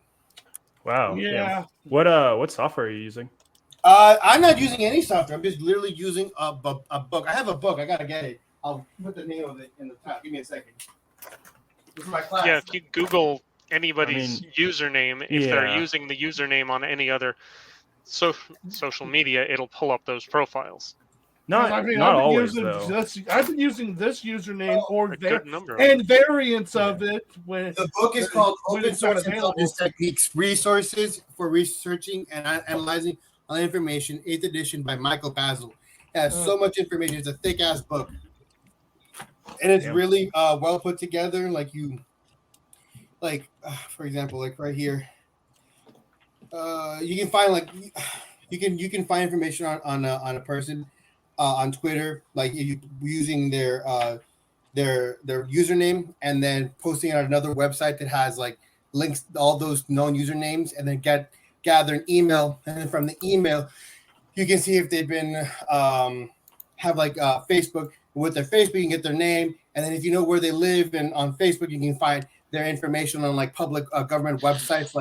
Wow. Yeah. What software are you using? I'm not using any software. I'm just literally using a book. I have a book. I gotta get it. I'll put the name of it in the top. Give me a second. This is my class. Yeah, if you Google anybody's username, if they're yeah. using the username on any other social media, it'll pull up those profiles. Not I've been always using though. I've been using this username or A good number of and variants of it. When The book is called when Open it's not Source available. Intelligence Techniques: Resources for Researching and Analyzing on Information, 8th edition by Michael Basil. It has so much information. It's a thick ass book, and it's Yeah. really well put together. Like for example, like right here, you can find like you can find information on a person on Twitter, like if you using their username and then posting it on another website that has like links to all those known usernames, and then gather an email, and then from the email you can see if they've been have like Facebook. With their Facebook you can get their name, and then if you know where they live and on Facebook you can find their information on like public government websites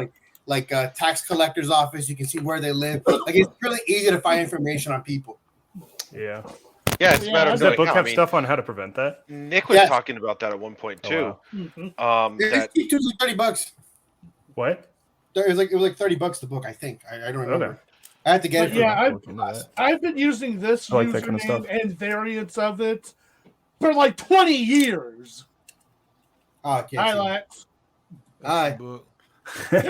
like tax collector's office. You can see where they live. Like it's really easy to find information on people. Yeah. Yeah, it's a matter of Does that knowing book how. have I mean, stuff on how to prevent that? Nick was Yes. talking about that at one point too. wow. That It was like $30. What? It was like $30 the book, I think. I don't remember. Okay. I had to get But it. From yeah, Look into that. I've been using this I like that kind of username stuff. and variants of it for like 20 years. I can't Hi, see. Lex. Hi. Book.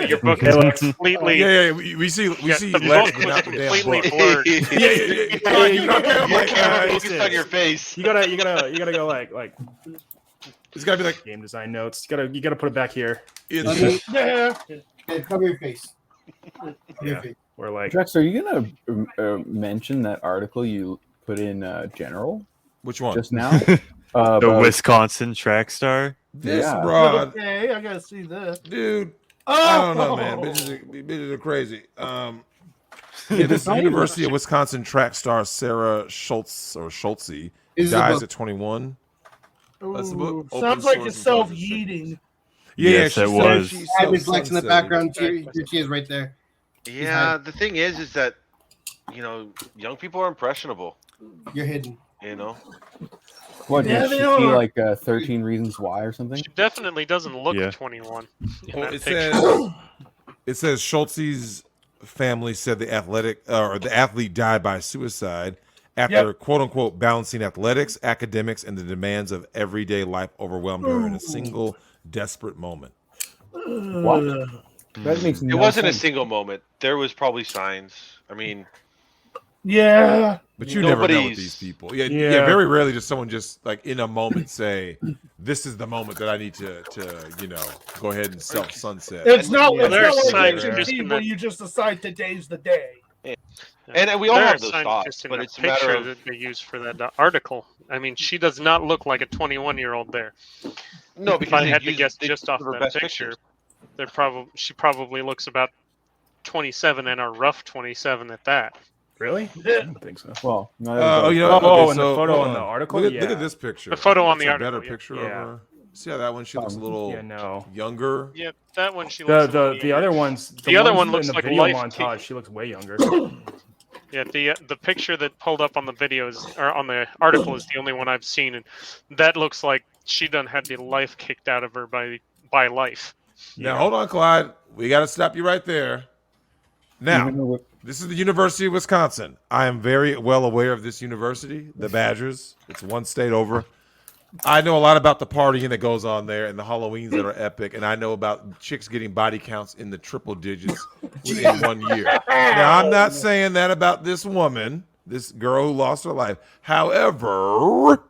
Your book Hey, is Lex. completely. Yeah, we see the Lex book getting was out the damn completely book. blurred. I'm your like, camera it's focused on your face. You gotta go like gotta be like game design notes. You gotta put it back here. Let me Yeah. cover your face. Cover your Yeah. face. Or like Drex, are you gonna mention that article you put in General which one? just now? The About- Wisconsin track star. This Yeah. broad, Okay, I gotta see this. dude. Oh, I don't know, man. Bitches are crazy. Yeah, this University of Wisconsin track star Sarah Schultze This is a dies book. at 21. That's the book. Ooh, Open sounds like source it's intelligence self-yeting. Yeah, Yes, she it said was. she I have his self-sunsetted. Lex in the background. Here she is right there. Yeah, the thing is that young people are impressionable. You're hidden. You know, What Yeah, did they she are. see like 13 Reasons Why or something? She definitely doesn't look Yeah. 21 in Well, that it picture. says Schultze's family said the athlete died by suicide after quote unquote balancing athletics, academics, and the demands of everyday life overwhelmed her in a single desperate moment. What? That makes it no wasn't sense. a single moment. There was probably signs. I mean, Yeah. But you never know with Nobody's- these people. Yeah, Yeah. very rarely does someone just like in a moment say, "This is the moment that I need to go ahead and self sunset." It's not, Yeah, it's there are not like signs H&T just in where that- you just decide today's the day. and we all There have are those signs thoughts, just in but the it's a matter picture of that they use for that article. I mean, she does not look like a 21-year-old there. no. If Because I they had to use- guess they just use off her that best picture, pictures. she probably looks about 27 and a rough 27 at that. really? I don't think so. Well, not Oh, everybody- Oh, and the so, photo hold on the article? Look Yeah. at this picture. The photo on the That's a article, better yeah. picture Yeah. of her. See how that one? She looks a little Yeah, no. younger. Yeah, that one she looks. The other ones. The other ones one in looks the like video life montage. key. She looks way younger. Yeah, the picture that pulled up on the videos or on the article is the only one I've seen, and that looks like she done had the life kicked out of her by life. Now, hold on, Clyde. We got to stop you right there. Now, Even though this is the University of Wisconsin. I am very well aware of this university, the Badgers. It's one state over. I know a lot about the partying that goes on there and the Halloweens that are epic, and I know about chicks getting body counts in the triple digits within 1 year. Now, I'm not saying that about this woman, this girl who lost her life. However,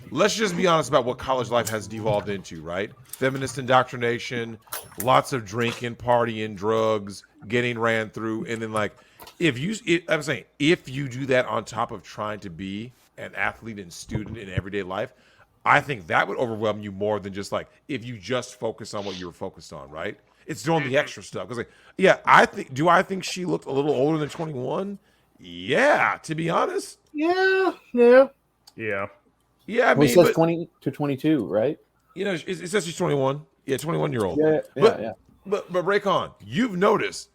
let's just be honest about what college life has devolved into, right? Feminist indoctrination, lots of drinking, partying, drugs, getting ran through, and then if you do that on top of trying to be an athlete and student in everyday life, I think that would overwhelm you more than just if you just focus on what you were focused on, right? It's doing the extra stuff. Because I think she looked a little older than 21? Yeah, to be honest. Yeah. Yeah, I mean, it says 20 to 22, right? It says she's 21. Yeah, 21-year-old. Yeah. But Raycon, you've noticed,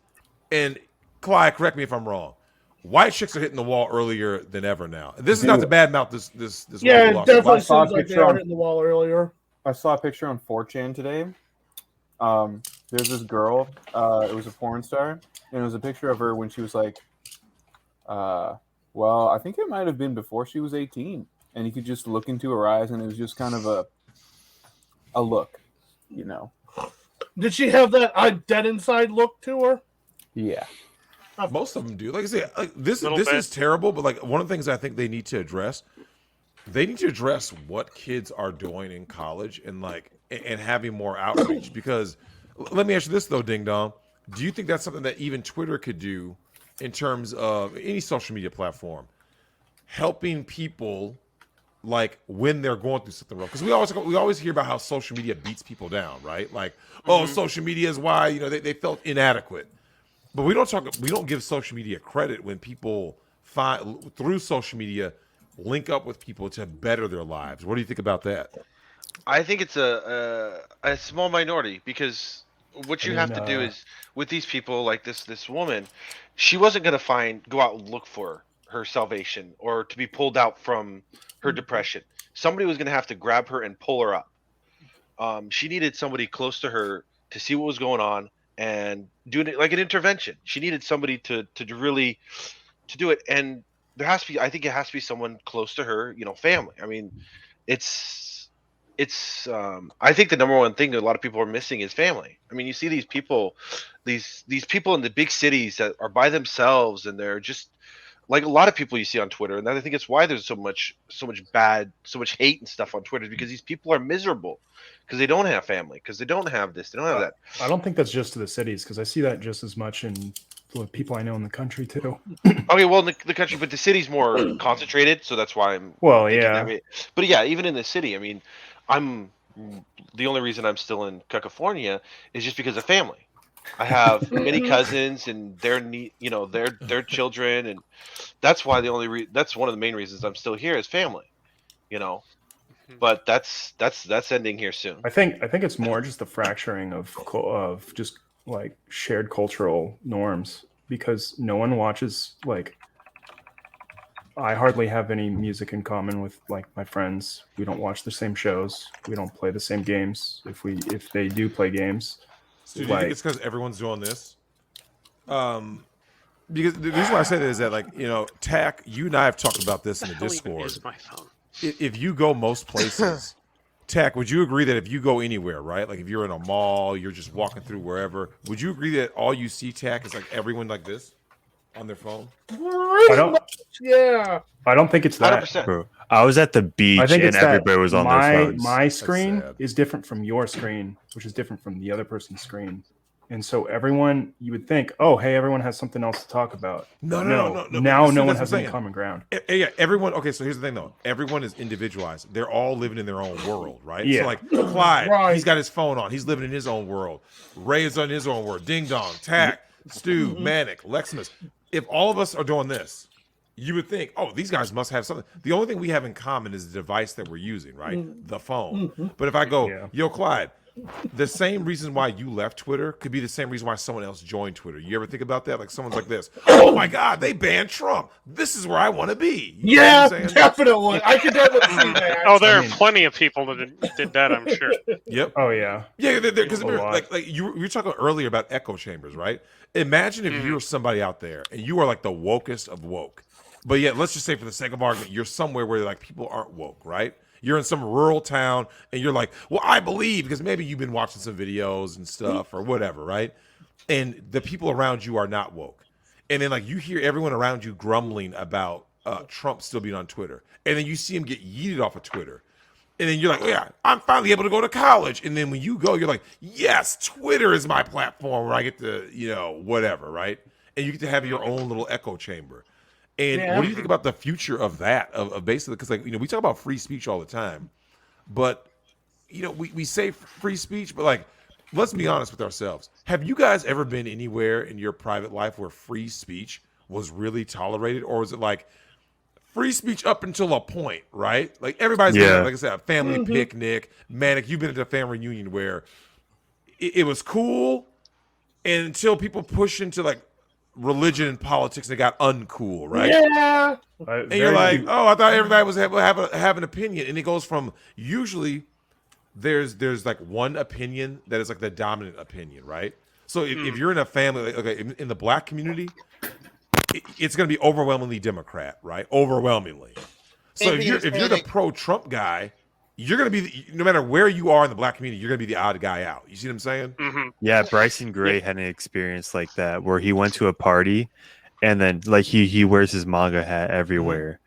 and Clyde, correct me if I'm wrong, white chicks are hitting the wall earlier than ever now. This is not to badmouth this. Yeah, it definitely saw a seems like they picture are on- hitting the wall earlier. I saw a picture on 4chan today. There's this girl. It was a porn star, and it was a picture of her when she was well, I think it might have been before she was 18, and you could just look into her eyes, and it was just kind of a look, Did she have that "I'm dead inside" look to her? Yeah. Most of them do. Like I say, this Little bit. is terrible. But one of the things I think they need to address, what kids are doing in college and and having more outreach. Because let me ask you this though, Ding Dong, do you think that's something that even Twitter could do in terms of any social media platform, helping people when they're going through something rough? Because we always hear about how social media beats people down, right? Social media is why they felt inadequate. But we don't give social media credit when people find through social media link up with people to better their lives. What do you think about that? I think it's a small minority, because what you have to do is with these people like this woman, she wasn't going to go out and look for her salvation or to be pulled out from her depression. Somebody was going to have to grab her and pull her up. She needed somebody close to her to see what was going on and do it like an intervention. She needed somebody to really to do it, and there has to be. I think it has to be someone close to her, family. I mean, it's. I think the number one thing that a lot of people are missing is family. I mean, you see these people, these people in the big cities that are by themselves, and they're just like a lot of people you see on Twitter. And I think it's why there's so much hate and stuff on Twitter, because these people are miserable because they don't have family, because they don't have this, they don't have that. I don't think that's just to the cities, because I see that just as much in the people I know in the country too. Okay, well, in the country, but the city's more concentrated, so that's why I'm. Well, thinking yeah. that way. But yeah, even in the city, I mean, the only reason I'm still in California is just because of family. I have many cousins and their children, and that's why that's one of the main reasons I'm still here is family, But that's ending here soon. I think it's more just the fracturing of just shared cultural norms, because no one watches I hardly have any music in common with my friends. We don't watch the same shows. We don't play the same games. If they do play games. So do you think it's because everyone's doing this? Because the reason why I say that is that Tack, you and I have talked about this in the Discord. Is my phone. If you go most places, Tack, would you agree that if you go anywhere, right? Like if you're in a mall, you're just walking through wherever, would you agree that all you see, Tack, is everyone like this on their phone? Yeah. I don't think it's that. 100%. Bro, I was at the beach I think and it's that everybody was on their phones. My screen sad. is different from your screen, which is different from the other person's screen. And so everyone, you would think, oh, hey, everyone has something else to talk about. No. Now See, no one that's has what I'm any saying. common ground. Yeah, everyone. Okay, so here's the thing, though. Everyone is individualized. They're all living in their own world, right? Yeah. So, Clyde, Right. he's got his phone on. He's living in his own world. Ray is on his own world. Ding Dong, Tack, Stu, Manic, Leximus. If all of us are doing this, you would think, oh, these guys must have something. The only thing we have in common is the device that we're using, right? The phone. But if I go, Yeah. yo, Clyde, the same reason why you left Twitter could be the same reason why someone else joined Twitter. You ever think about that? Like someone's like this. Oh my God, they banned Trump. This is where I want to be. You know Yeah, what I'm saying? definitely. I could definitely see that. Oh, there are plenty of people that did that, I'm sure. Yep. Oh yeah. Yeah, because A lot. like you were talking earlier about echo chambers, right? Imagine if you were somebody out there and you are like the wokest of woke, but yet let's just say for the sake of argument, you're somewhere where like people aren't woke, right? You're in some rural town and you're like, well, I believe because maybe you've been watching some videos and stuff or whatever, right? And the people around you are not woke, and then like you hear everyone around you grumbling about Trump still being on Twitter, and then you see him get yeeted off of Twitter. And then you're like, oh, yeah, I'm finally able to go to college. And then when you go, you're like, yes, Twitter is my platform where I get to, whatever, right? And you get to have your own little echo chamber. And what do you think about the future of that? Of basically, because like, we talk about free speech all the time, but we say free speech, but like, let's be honest with ourselves. Have you guys ever been anywhere in your private life where free speech was really tolerated, or was it like free speech up until a point, right? Like everybody's been, like I said, a family picnic. Manic, you've been at a family reunion where it was cool until people push into like religion and politics and it got uncool, right? Yeah. And you're like, oh, I thought everybody was have an opinion, and it goes from usually there's like one opinion that is like the dominant opinion, right? So if you're in a family, like, okay, in the black community, it's going to be overwhelmingly Democrat, right? Overwhelmingly. So if you're the pro-Trump guy, you're going to be no matter where you are in the black community, you're going to be the odd guy out. You see what I'm saying? Mm-hmm. Yeah, Bryson Gray had an experience like that where he went to a party, and then like he wears his MAGA hat everywhere,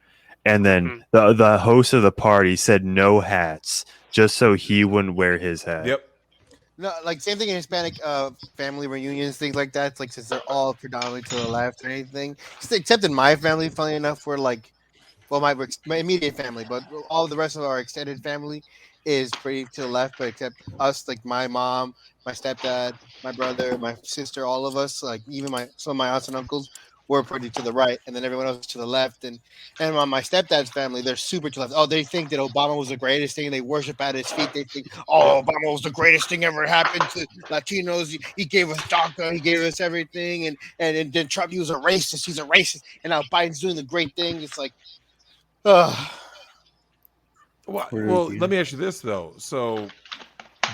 and then the host of the party said no hats just so he wouldn't wear his hat. Yep. No, like same thing in Hispanic family reunions, things like that. Like since they're all predominantly to the left or anything, except in my family, funny enough, we're like, well, my immediate family, but all the rest of our extended family is pretty to the left. But except us, like my mom, my stepdad, my brother, my sister, all of us, like even some of my aunts and uncles, were pretty to the right, and then everyone else to the left. And on my stepdad's family, they're super to left. Oh, they think that Obama was the greatest thing. They worship at his feet. They think, oh, Obama was the greatest thing ever happened to Latinos. He gave us DACA. He gave us everything. And then Trump, he was a racist. He's a racist. And now Biden's doing the great thing. It's like, well, let me ask you this though. So,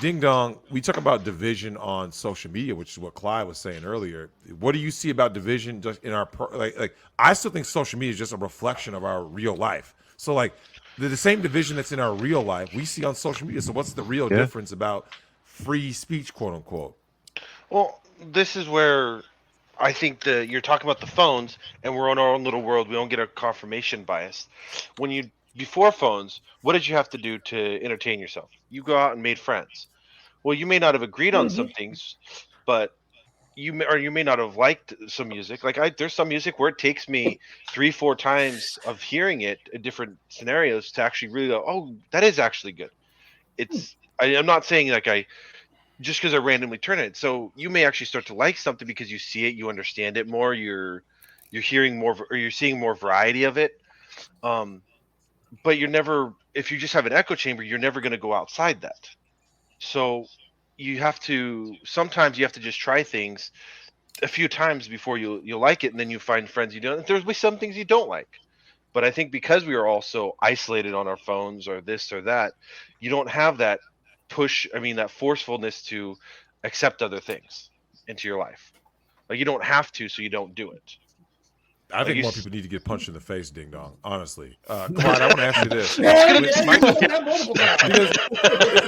Ding Dong, we talk about division on social media, which is what Clyde was saying earlier. What do you see about division just in our like? I still think social media is just a reflection of our real life. So, like the same division that's in our real life, we see on social media. So, what's the real difference about free speech, quote unquote? Well, this is where I think you're talking about the phones, and we're in our own little world. We don't get a confirmation bias. Before phones, what did you have to do to entertain yourself? You go out and made friends. Well, you may not have agreed on some things, but you may not have liked some music. Like there's some music where it takes me 3-4 times of hearing it in different scenarios to actually really go, oh, that is actually good. I'm not saying like just because I randomly turn it. So you may actually start to like something because you see it, you understand it more, you're hearing more, or you're seeing more variety of it. But if you just have an echo chamber, you're never going to go outside that. So sometimes you have to just try things a few times before you'll like it. And then you find friends you don't, there's some things you don't like. But I think because we are all so isolated on our phones or this or that, you don't have that that forcefulness to accept other things into your life. Like you don't have to, so you don't do it. I think more people need to get punched in the face, Ding Dong. Honestly, Clyde, I want to ask you this. Because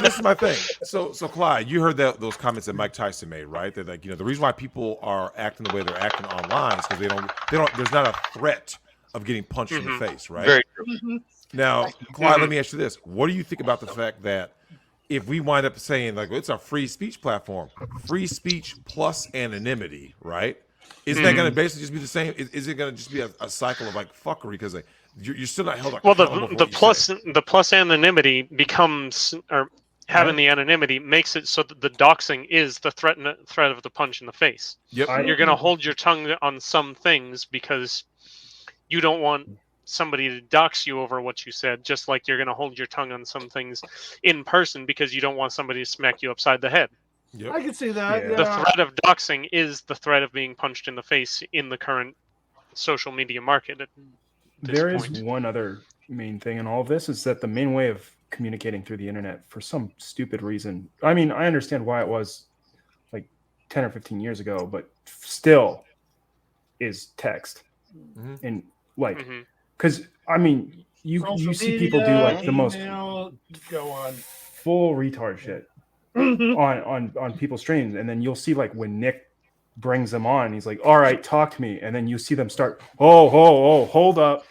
this is my thing. So Clyde, you heard those comments that Mike Tyson made, right? That like the reason why people are acting the way they're acting online is because they don't. There's not a threat of getting punched in the face, right? Very true. Now, Clyde, let me ask you this: what do you think about the fact that if we wind up saying like it's a free speech platform, free speech plus anonymity, right? Isn't that going to basically just be the same? Is it going to just be a cycle of like fuckery because like you're still not held accountable? Well, the plus anonymity becomes, or having the anonymity makes it so that the doxing is the threat of the punch in the face. Yep. You're going to hold your tongue on some things because you don't want somebody to dox you over what you said, just like you're going to hold your tongue on some things in person because you don't want somebody to smack you upside the head. Yep. I can see that. Yeah. Yeah. The threat of doxing is the threat of being punched in the face in the current social media market at this There is point. one other main thing in all of this is that the main way of communicating through the internet, for some stupid reason, I mean, I understand why it was like 10 or 15 years ago, but still is text. And like, Mhm. because I mean, you Social see people do media, like the most email, go on. full retard shit on people's streams, and then you'll see like when Nick brings them on, he's like, all right, talk to me, and then you see them start, hold up,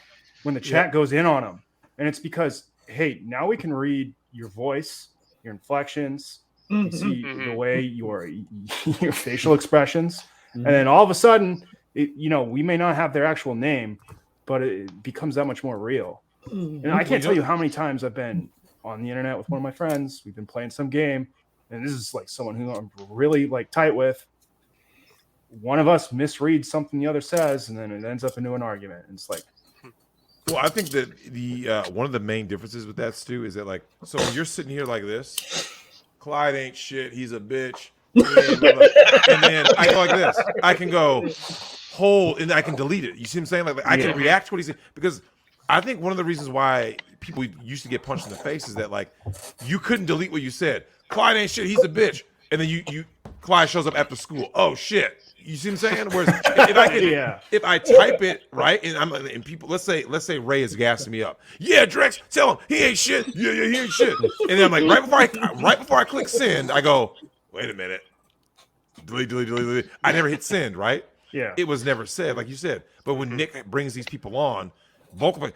when the chat goes in on them. And it's because, hey, now we can read your voice, your inflections, you see the way your facial expressions, and then all of a sudden, we may not have their actual name, but it becomes that much more real. And I can't tell you how many times I've been on the internet with one of my friends. We've been playing some game, and this is like someone who I'm really like tight with. One of us misreads something the other says, and then it ends up into an argument. And it's like, well, I think that the one of the main differences with that, Stu, is that like, so when you're sitting here like this, Clyde ain't shit, he's a bitch, and then I go like this. I can go hold, and I can delete it. You see what I'm saying? Like I can react to what he's saying, because I think one of the reasons why people used to get punched in the face is that like you couldn't delete what you said. Clyde ain't shit, he's a bitch, and then Clyde shows up after school. Oh shit. You see what I'm saying? Whereas if I type it right, and people, let's say Ray is gassing me up. Yeah, Drex, tell him he ain't shit. Yeah, he ain't shit. And then I'm like, right before I click send, I go, wait a minute, delete. I never hit send, right? Yeah. It was never said, like you said. But when Nick brings these people on,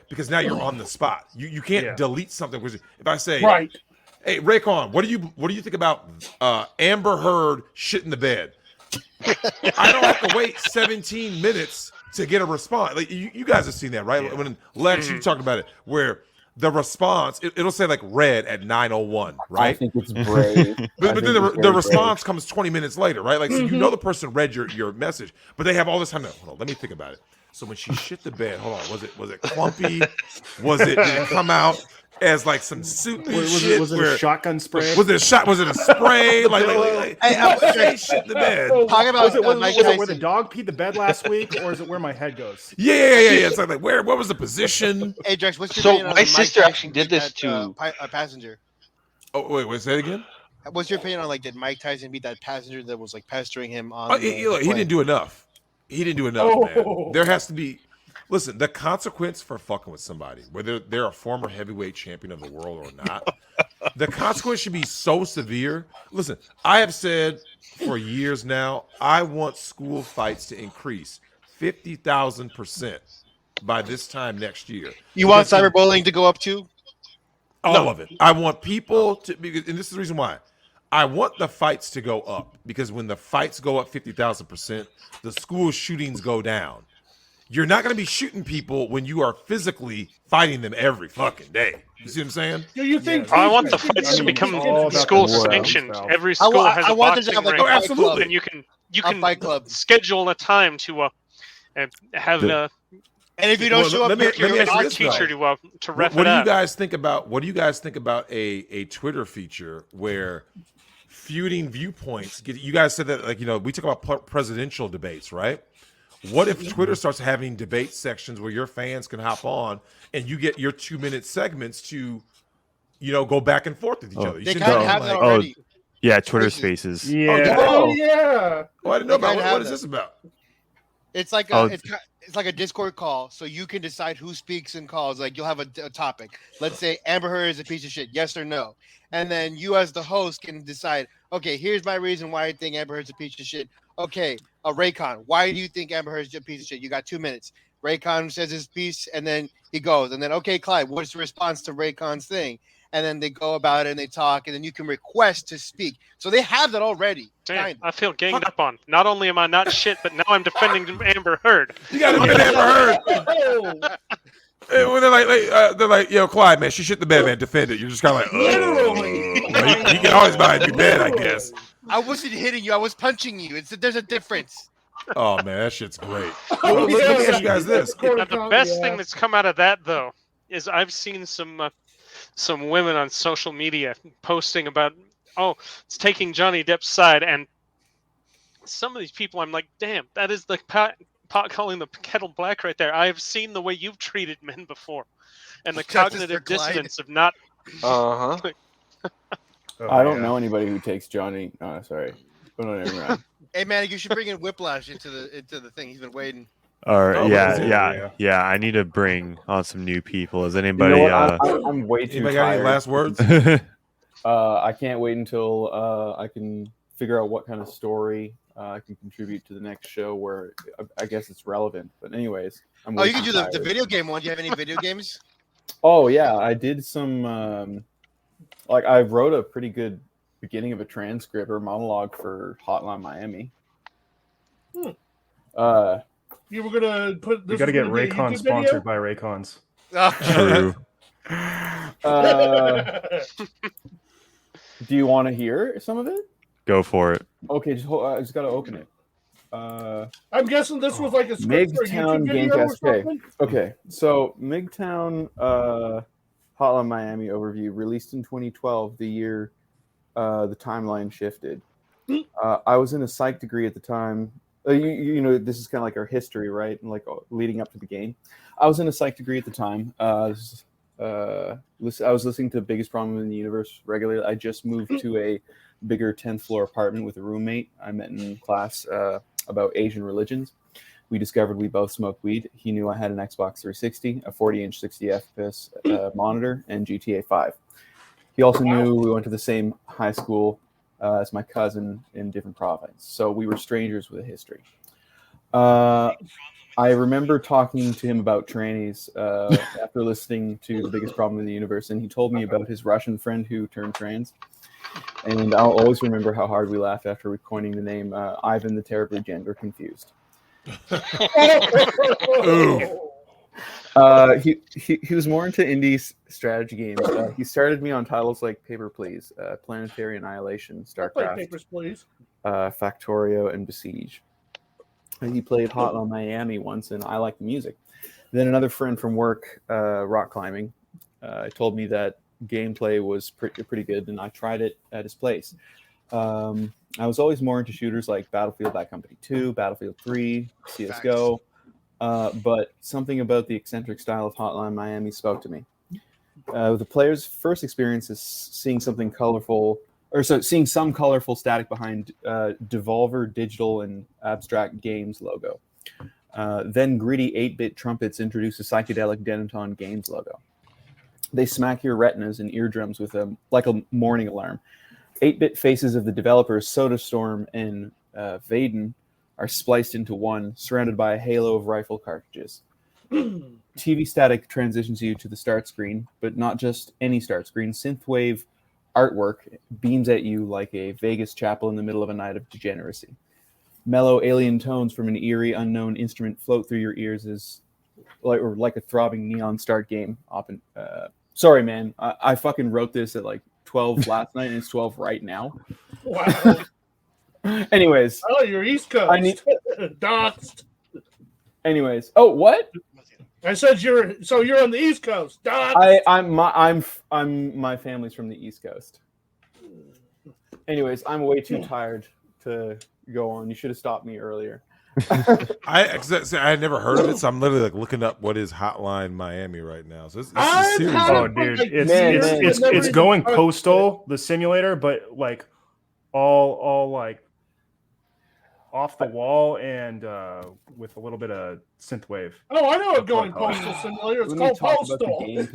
because now you're on the spot. You can't delete something. If I say, right, hey Raycon, what do you think about Amber Heard shit in the bed? I don't have to wait 17 minutes to get a response. Like you guys have seen that, right? Yeah. When Lex, you talked about it, where the response it'll say like red at 9:01, right? I think it's brave. but then the response comes 20 minutes later, right? Like so you know the person read your message, but they have all this time to hold on, let me think about it. So when she shit the bed, hold on, was it clumpy? Did it come out as like some soup shit? Was it a shotgun spray? Was it a shot? Was it a spray? Hey, shit the bed. Talking about was it where the dog peed the bed last week, or is it where my head goes? Yeah. It's like what was the position? Hey, Drex, what's your So opinion on my Mike sister Tyson actually did beat this that, to a passenger? Oh wait, say it again. What's your opinion on like did Mike Tyson beat that passenger that was like pestering him on? Oh, he didn't do enough. He didn't do enough, man. There has to be. Listen, the consequence for fucking with somebody, whether they're a former heavyweight champion of the world or not, the consequence should be so severe. Listen, I have said for years now, I want school fights to increase 50,000% by this time next year. You want cyberbullying to go up too? All of it. I want people to, and this is the reason why. I want the fights to go up, because when the fights go up 50,000%, the school shootings go down. You're not going to be shooting people when you are physically fighting them every fucking day. You see what I'm saying? Do you think? I want the fights to become school sanctioned. Every school has a boxing ring. Oh, absolutely. And you can Fight Club. schedule a time to have And if you don't show up, let me your ask you this, teacher though. to ref What it do you up. guys think about? What do you guys think about a Twitter feature where feuding viewpoints? You guys said that, like, we talk about presidential debates, right? What if Twitter starts having debate sections where your fans can hop on and you get your 2-minute segments to, go back and forth with each other? They kind of have that already. Yeah, Twitter Spaces. Yeah. Oh yeah. Oh, I didn't know about what is this about? It's like it's like a Discord call, so you can decide who speaks in calls. Like you'll have a topic. Let's say Amber Heard is a piece of shit, yes or no, and then you as the host can decide. Okay, here's my reason why I think Amber Heard's a piece of shit. Okay, Raycon, why do you think Amber Heard's a piece of shit? You got 2 minutes. Raycon says his piece, and then he goes, and then okay, Clyde, what's the response to Raycon's thing? And then they go about it and they talk, and then you can request to speak. So they have that already. Damn, I feel ganged up on. Not only am I not shit, but now I'm defending Amber Heard. You got to defend Amber Heard. When they're like, yo, Clyde, man, she shit the bed, man, defend it. You're just kind of like, you can always buy a new bed, I guess. I wasn't hitting you. I was punching you. There's a difference. Oh man, that shit's great. Oh, Let me ask you guys this. Now, the best thing that's come out of that, though, is I've seen some women on social media posting about, oh, it's taking Johnny Depp's side, and some of these people, I'm like, damn, that is the pot calling the kettle black right there. I have seen the way you've treated men before, and the Justice for cognitive Clyde. dissonance of not. Uh huh. I don't know anybody who takes Johnny. Oh, sorry. Oh, no, never mind. Hey man, you should bring in Whiplash into the thing. He's been waiting. Or Oh, yeah. I need to bring on some new people. Is You anybody? know what? I'm way too Anybody got tired. any last words? I can't wait until I can figure out what kind of story I can contribute to the next show where I guess it's relevant. But anyways, I'm Oh, way you can too do the tired. video game one. Do you have any video games? Oh yeah, I did some. Like I wrote a pretty good beginning of a transcript or monologue for Hotline Miami. You were gonna put. We This got to was get gonna be a Raycon YouTube sponsored video? by Raycons. True. Do you want to hear some of it? Go for it. Okay, I just got to open it. I'm guessing this was like a script for a Migtown YouTube video or Gamecast. something. Okay, so Migtown Hotline Miami overview released in 2012, the year the timeline shifted. I was in a psych degree at the time. You know, this is kind of like our history, right? And like leading up to the game. I was in a psych degree at the time. I was listening to Biggest Problem in the Universe regularly. I just moved to a bigger 10th floor apartment with a roommate I met in class about Asian religions. We discovered we both smoked weed. He knew I had an Xbox 360, a 40-inch 60 FPS monitor, and GTA 5. He also knew we went to the same high school as my cousin in different province. So we were strangers with a history. I remember talking to him about trannies after listening to The Biggest Problem in the Universe, and he told me about his Russian friend who turned trans. And I'll always remember how hard we laughed after coining the name Ivan the Terribly Gender Confused. He was more into indie strategy games. He started me on titles like Paper Please, Planetary Annihilation, StarCraft, Papers, please. Factorio, and Besiege. And he played Hotline Miami once, and I liked the music. Then another friend from work, rock climbing, told me that gameplay was pretty good, and I tried it at his place. I was always more into shooters like Battlefield Bad Company 2, Battlefield 3, CSGO, but something about the eccentric style of Hotline Miami spoke to me. The player's first experience is seeing some colorful static behind Devolver Digital and Abstract Games logo. Then gritty 8-bit trumpets introduce a psychedelic Denton Games logo. They smack your retinas and eardrums with like a morning alarm. 8-bit faces of the developers Sodarstorm and Vaden are spliced into one, surrounded by a halo of rifle cartridges. TV static transitions you to the start screen, but not just any start screen. Synthwave artwork beams at you like a Vegas chapel in the middle of a night of degeneracy. Mellow alien tones from an eerie unknown instrument float through your ears as like a throbbing neon start game. Sorry, man. I fucking wrote this at like 12 last night, and it's 12 right now. Wow. Anyways. Oh, you're East Coast. Doxed. Anyways. Oh, what? I said you're on the East Coast. Doxed. My family's from the East Coast. Anyways, I'm way too tired to go on. You should have stopped me earlier. I had never heard of it, so I'm literally like looking up what is Hotline Miami right now. So this is serious. Oh, dude, it's going postal, the simulator, but like all like off the wall and with a little bit of synthwave. Oh, I know a going postal simulator. It's called Postal.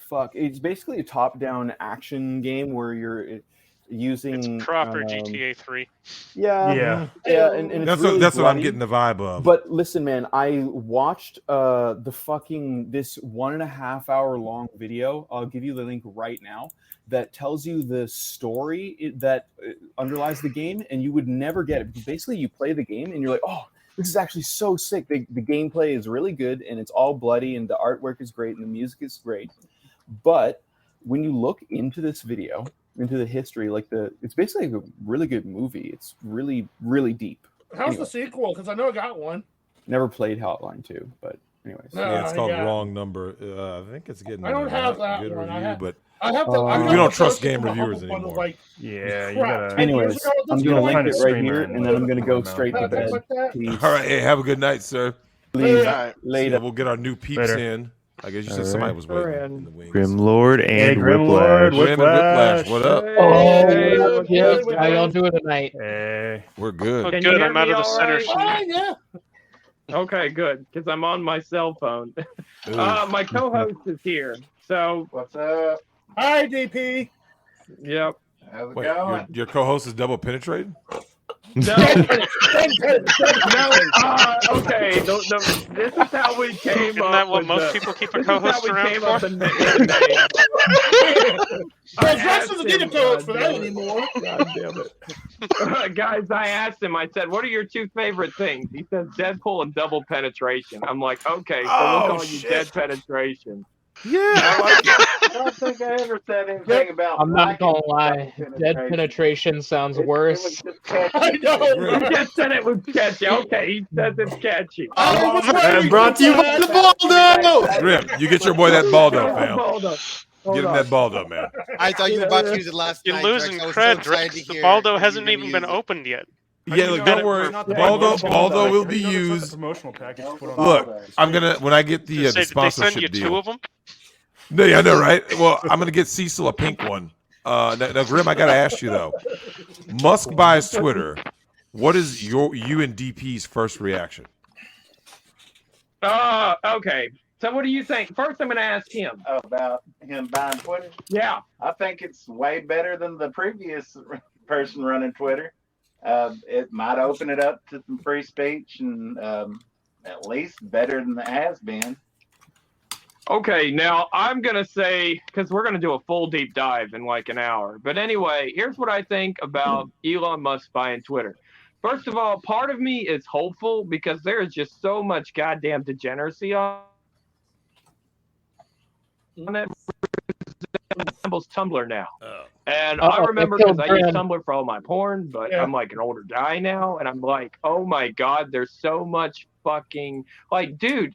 Fuck, it's basically a top-down action game where you're using proper GTA 3. Yeah, and it's that's really what I'm bloody. getting the vibe of. But listen, man, I watched this 1.5 hour long video. I'll give you the link right now that tells you the story that underlies the game, and you would never get it. Because basically, you play the game and you're like, oh, this is actually so sick. The gameplay is really good, and it's all bloody, and the artwork is great, and the music is great. But when you look into this video, into the history. Like it's basically a really good movie. It's really, really deep. How's Anyway. the sequel? Because I know I got one. Never played Hotline 2, but anyways. Yeah, it's called Wrong Number. I think it's getting I don't have that good one. review, but I have the, we don't trust game reviewers anymore. Like, Yeah, you crap, gotta. 10 years Anyways, ago, I'm this going to was link like- it right here, and then I'm going to go straight to bed. Please. All right, hey, have a good night, sir. Please. All right. Later. So we'll get our new peeps Later. in. I guess you said All somebody right. was waiting in the wings. Grimlord and Hey, Whiplash. Grimlord, Grim and Whiplash, what up? Oh, yeah. Hey, How y'all doing tonight? Hey. We're good. Oh, Can you good. hear I'm out me of the all center. right? sheet. Yeah. Okay, good, because I'm on my cell phone. Ooh. My co-host is here. So, What's up? Hi, DP. yep. How's it Wait, going? your co-host is double penetrated? No, no. Okay. This is how we came Isn't up. that what with most the- people keep a This is how co-host we around came for? up with the name. Well, Drexel doesn't need a coach for that anymore. God damn it. Guys, I asked him, I said, what are your two favorite things? He says Deadpool and double penetration. I'm like, okay, so we'll call you Dead Penetration. Yeah. I don't think I ever said anything about. I'm not liking gonna lie. Dead penetration sounds worse. I know. He just said it was catchy. Okay, he says it's catchy. And brought to you by the Baldo! Grim, you get your boy that Baldo, fam. Baldo. Get him that Baldo, man. I thought you were about to use it last You're night. losing Drex. I was so cred, excited Drex. to The hear Baldo you hasn't were even been gonna use it. opened yet. Yeah, look, don't worry. Baldo will be used. Promotional package put on Look, I'm gonna when I get the They send you sponsorship two deal. of them? No, yeah, I know, right? Well, I'm gonna get Cecil a pink one. Now, Grim, I gotta ask you though. Musk buys Twitter. What is you and DP's first reaction? Okay. So what do you think? First, I'm going to ask him. About him buying Twitter. Yeah. I think it's way better than the previous person running Twitter. It might open it up to some free speech, and at least better than it has been. Okay, now I'm going to say, because we're going to do a full deep dive in like an hour. But anyway, here's what I think about Elon Musk buying Twitter. First of all, part of me is hopeful because there is just so much goddamn degeneracy on it. It resembles Tumblr now. And I remember because I use Tumblr for all my porn, but I'm like an older guy now. And I'm like, oh my God, there's so much fucking, like, dude,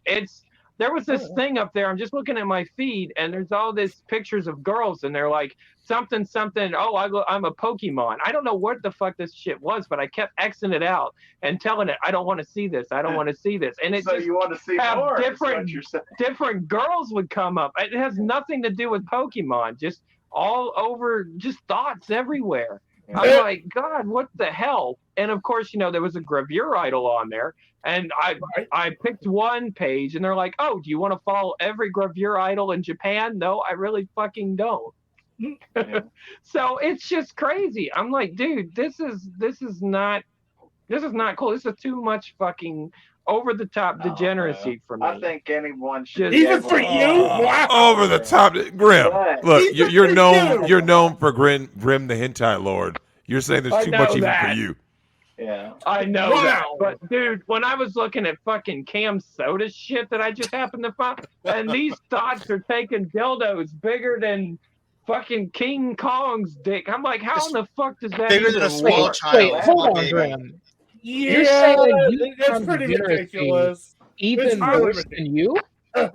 there was this thing up there. I'm just looking at my feed, and there's all these pictures of girls, and they're like something. Oh, I'm a Pokemon. I don't know what the fuck this shit was, but I kept Xing it out and telling it I don't want to see this. I don't want to see this. And it So just you want to see have more? is what you're saying. different girls would come up. It has nothing to do with Pokemon. Just all over, just thoughts everywhere. I'm like, God, what the hell? And of course, there was a gravure idol on there. And I picked one page, and they're like, oh, do you want to follow every gravure idol in Japan? No, I really fucking don't. So it's just crazy. I'm like, dude, this is not cool. This is too much fucking over the top degeneracy for me. I think anyone should. Even for you? Wow. Over the top, Grim. But- Look, Even you're for known. you. You're known for Grim the hentai lord. You're saying there's I too know much even that. for you. Yeah. I know Wow. that, but dude, when I was looking at fucking Cam Soda shit that I just happened to find, and these thoughts are taking dildos bigger than fucking King Kong's dick. I'm like, how in the fuck does that Bigger even than a small work? child. Wait, It's hold not on, big. Graham. Yeah, saying it's pretty ridiculous. Even It's really worse than you?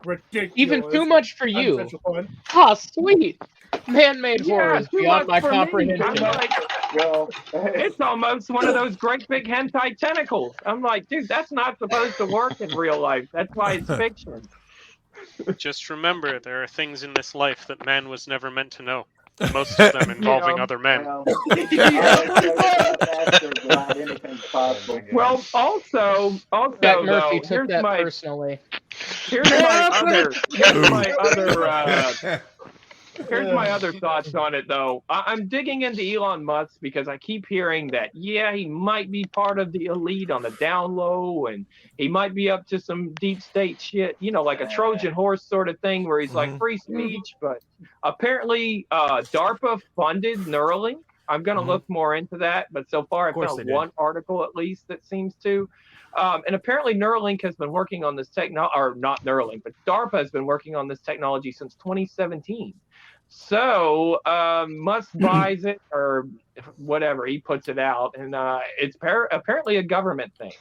Ridiculous. Even too much for you. I'm such a fun. Oh, sweet. Man-made horrors too beyond my much for me. comprehension. I'm like, well, It's almost one of those great big hentai tentacles. I'm like, dude, that's not supposed to work in real life. That's why it's fiction. Just remember, there are things in this life that man was never meant to know. Most of them involving other men. well, not anything's possible. Well, also, Jack Murphy though, took here's that my personally. here's my other thoughts on it, though. I'm digging into Elon Musk because I keep hearing that, he might be part of the elite on the down low, and he might be up to some deep state shit, like a Trojan horse sort of thing where he's like free speech. But apparently, DARPA funded Neuralink. I'm going to look more into that, but so far I've found one article at least that seems to. And apparently Neuralink has been working on this technology, or not Neuralink, but DARPA has been working on this technology since 2017. So Musk buys it or whatever, he puts it out, and it's apparently a government thing.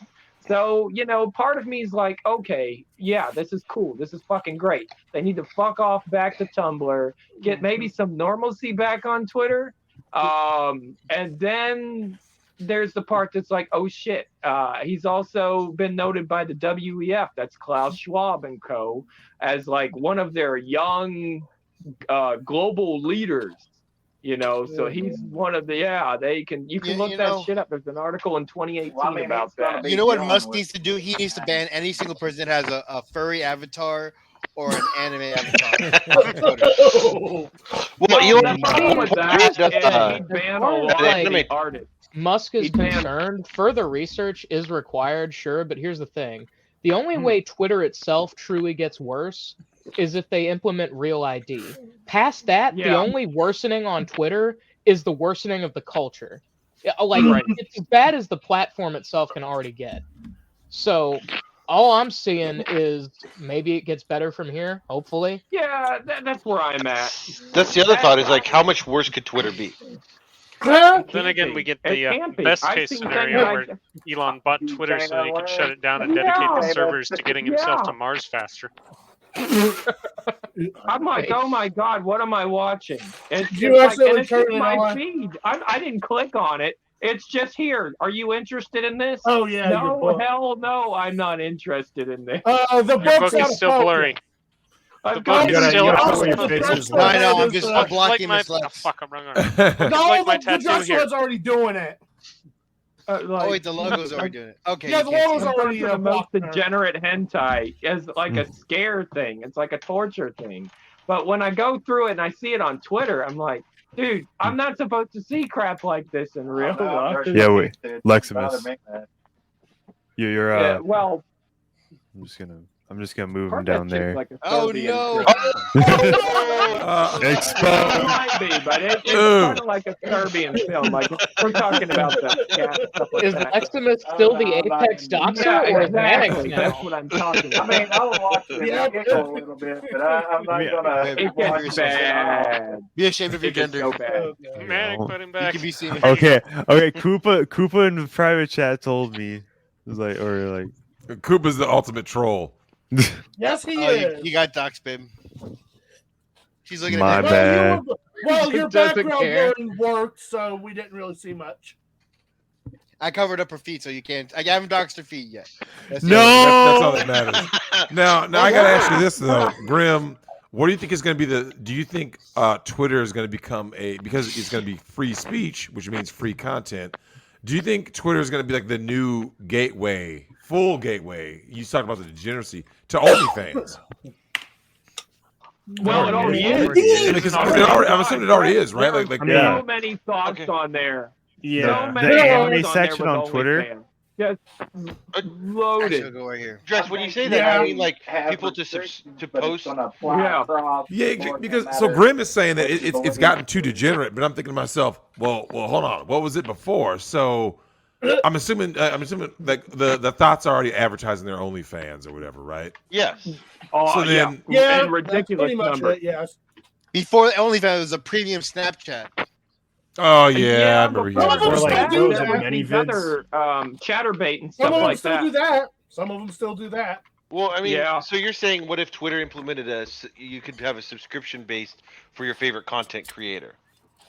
So, part of me is like, okay, yeah, this is cool. This is fucking great. They need to fuck off back to Tumblr, get maybe some normalcy back on Twitter. And then there's the part that's like, oh shit. He's also been noted by the WEF, that's Klaus Schwab and co, as like one of their young global leaders. So he's one of the you can look that shit up. There's an article in 2018 about that. You know what Musk needs to do? He needs to ban any single person that has a furry avatar or an anime avatar. Well, you know, he'd ban a lot of the artists. Musk is concerned. Further research is required, sure, but here's the thing. The only way Twitter itself truly gets worse is if they implement Real ID. Past that, the only worsening on Twitter is the worsening of the culture. It's as bad as the platform itself can already get. So all I'm seeing is maybe it gets better from here, hopefully. Yeah, that's where I'm at. That's the other thought is like, how much worse could Twitter be? Then again, we get the best case scenario where Elon bought Twitter so he could shut it down and dedicate the servers to getting himself to Mars faster. I'm like, oh my god, what am I watching? It's my feed. I didn't click on it. It's just here. Are you interested in this? Oh yeah. No, hell no, I'm not interested in this. The book is still blurry. The book is still. I know. I'm just blocking my flex. Fuck, I'm wrong. No, the Drexel's already doing it. Oh wait, the logo's already doing it. Okay. Yeah, the logo's already the most degenerate hentai as like a scare thing. It's like a torture thing. But when I go through it and I see it on Twitter, I'm like, dude, I'm not supposed to see crap like this in real life. Yeah, wait, Leximus. You're well, I'm just gonna move him down there. Like oh no! Exposed. Might be, but it's kind of like a Serbian film. Like we're talking about the stuff like is Leximus still the apex doxer or is exactly. now? That's what I'm talking about. I mean, I'll watch it a little bit, but I'm not gonna. It gets bad. Be ashamed of your gender. So bad. Manic, put him back. You can be seen. Okay. Koopa in the private chat told me, Koopa's the ultimate troll. Yes, he is. You got doxed, babe. She's looking My at me. bad. Well, your Doesn't background care. blurring worked, so we didn't really see much. I covered up her feet, so you can't. I haven't doxed her feet yet. That's all that matters. Now I gotta ask you this though, Grim. What do you think is going to be do you think Twitter is going to become because it's going to be free speech, which means free content? Do you think Twitter is going to be like the new gateway, full gateway? You talked about the degeneracy to OnlyFans. Well, it already is. Because I'm assuming it already is, right? So many thoughts on there. Yeah, so many the anime thoughts section there on with Twitter. OnlyFans. Just loaded. Go right here. Drex, when you say that, you mean like people to post? Yeah, because so Grim is saying that it's gotten too degenerate, but I'm thinking to myself, well, hold on, what was it before? So I'm assuming like the thoughts are already advertising their OnlyFans or whatever, right? Yes. So then, and ridiculous pretty much number. it, yes. Before OnlyFans was a premium Snapchat. Oh yeah, I remember Some of them still do There was that. these other chatterbait and Some stuff of them like still that. do that. Some of them still do that. Well, I mean, Yeah. so you're saying what if Twitter implemented you could have a subscription based for your favorite content creator,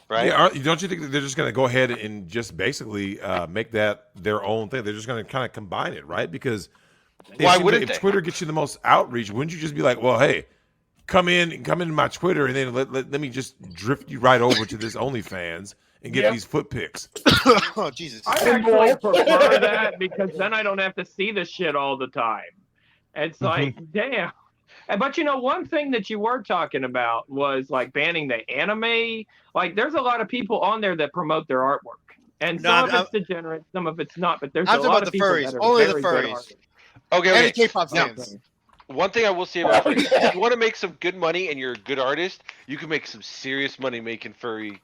right? Yeah, don't you think that they're just going to go ahead and just basically make that their own thing? They're just going to kind of combine it, right? Because Why wouldn't if they? Twitter gets you the most outreach, wouldn't you just be like, well, hey, come into my Twitter and then let me just drift you right over to this OnlyFans and get these foot pics. Oh Jesus! I actually prefer that because then I don't have to see the shit all the time. It's like, damn. But one thing that you were talking about was like banning the anime. Like, there's a lot of people on there that promote their artwork, and some of it's degenerate, some of it's not. But there's a lot of people that are only the very good furries. artists. Okay. And K-pop fans. One thing I will say about furry, if you want to make some good money and you're a good artist, you can make some serious money making furry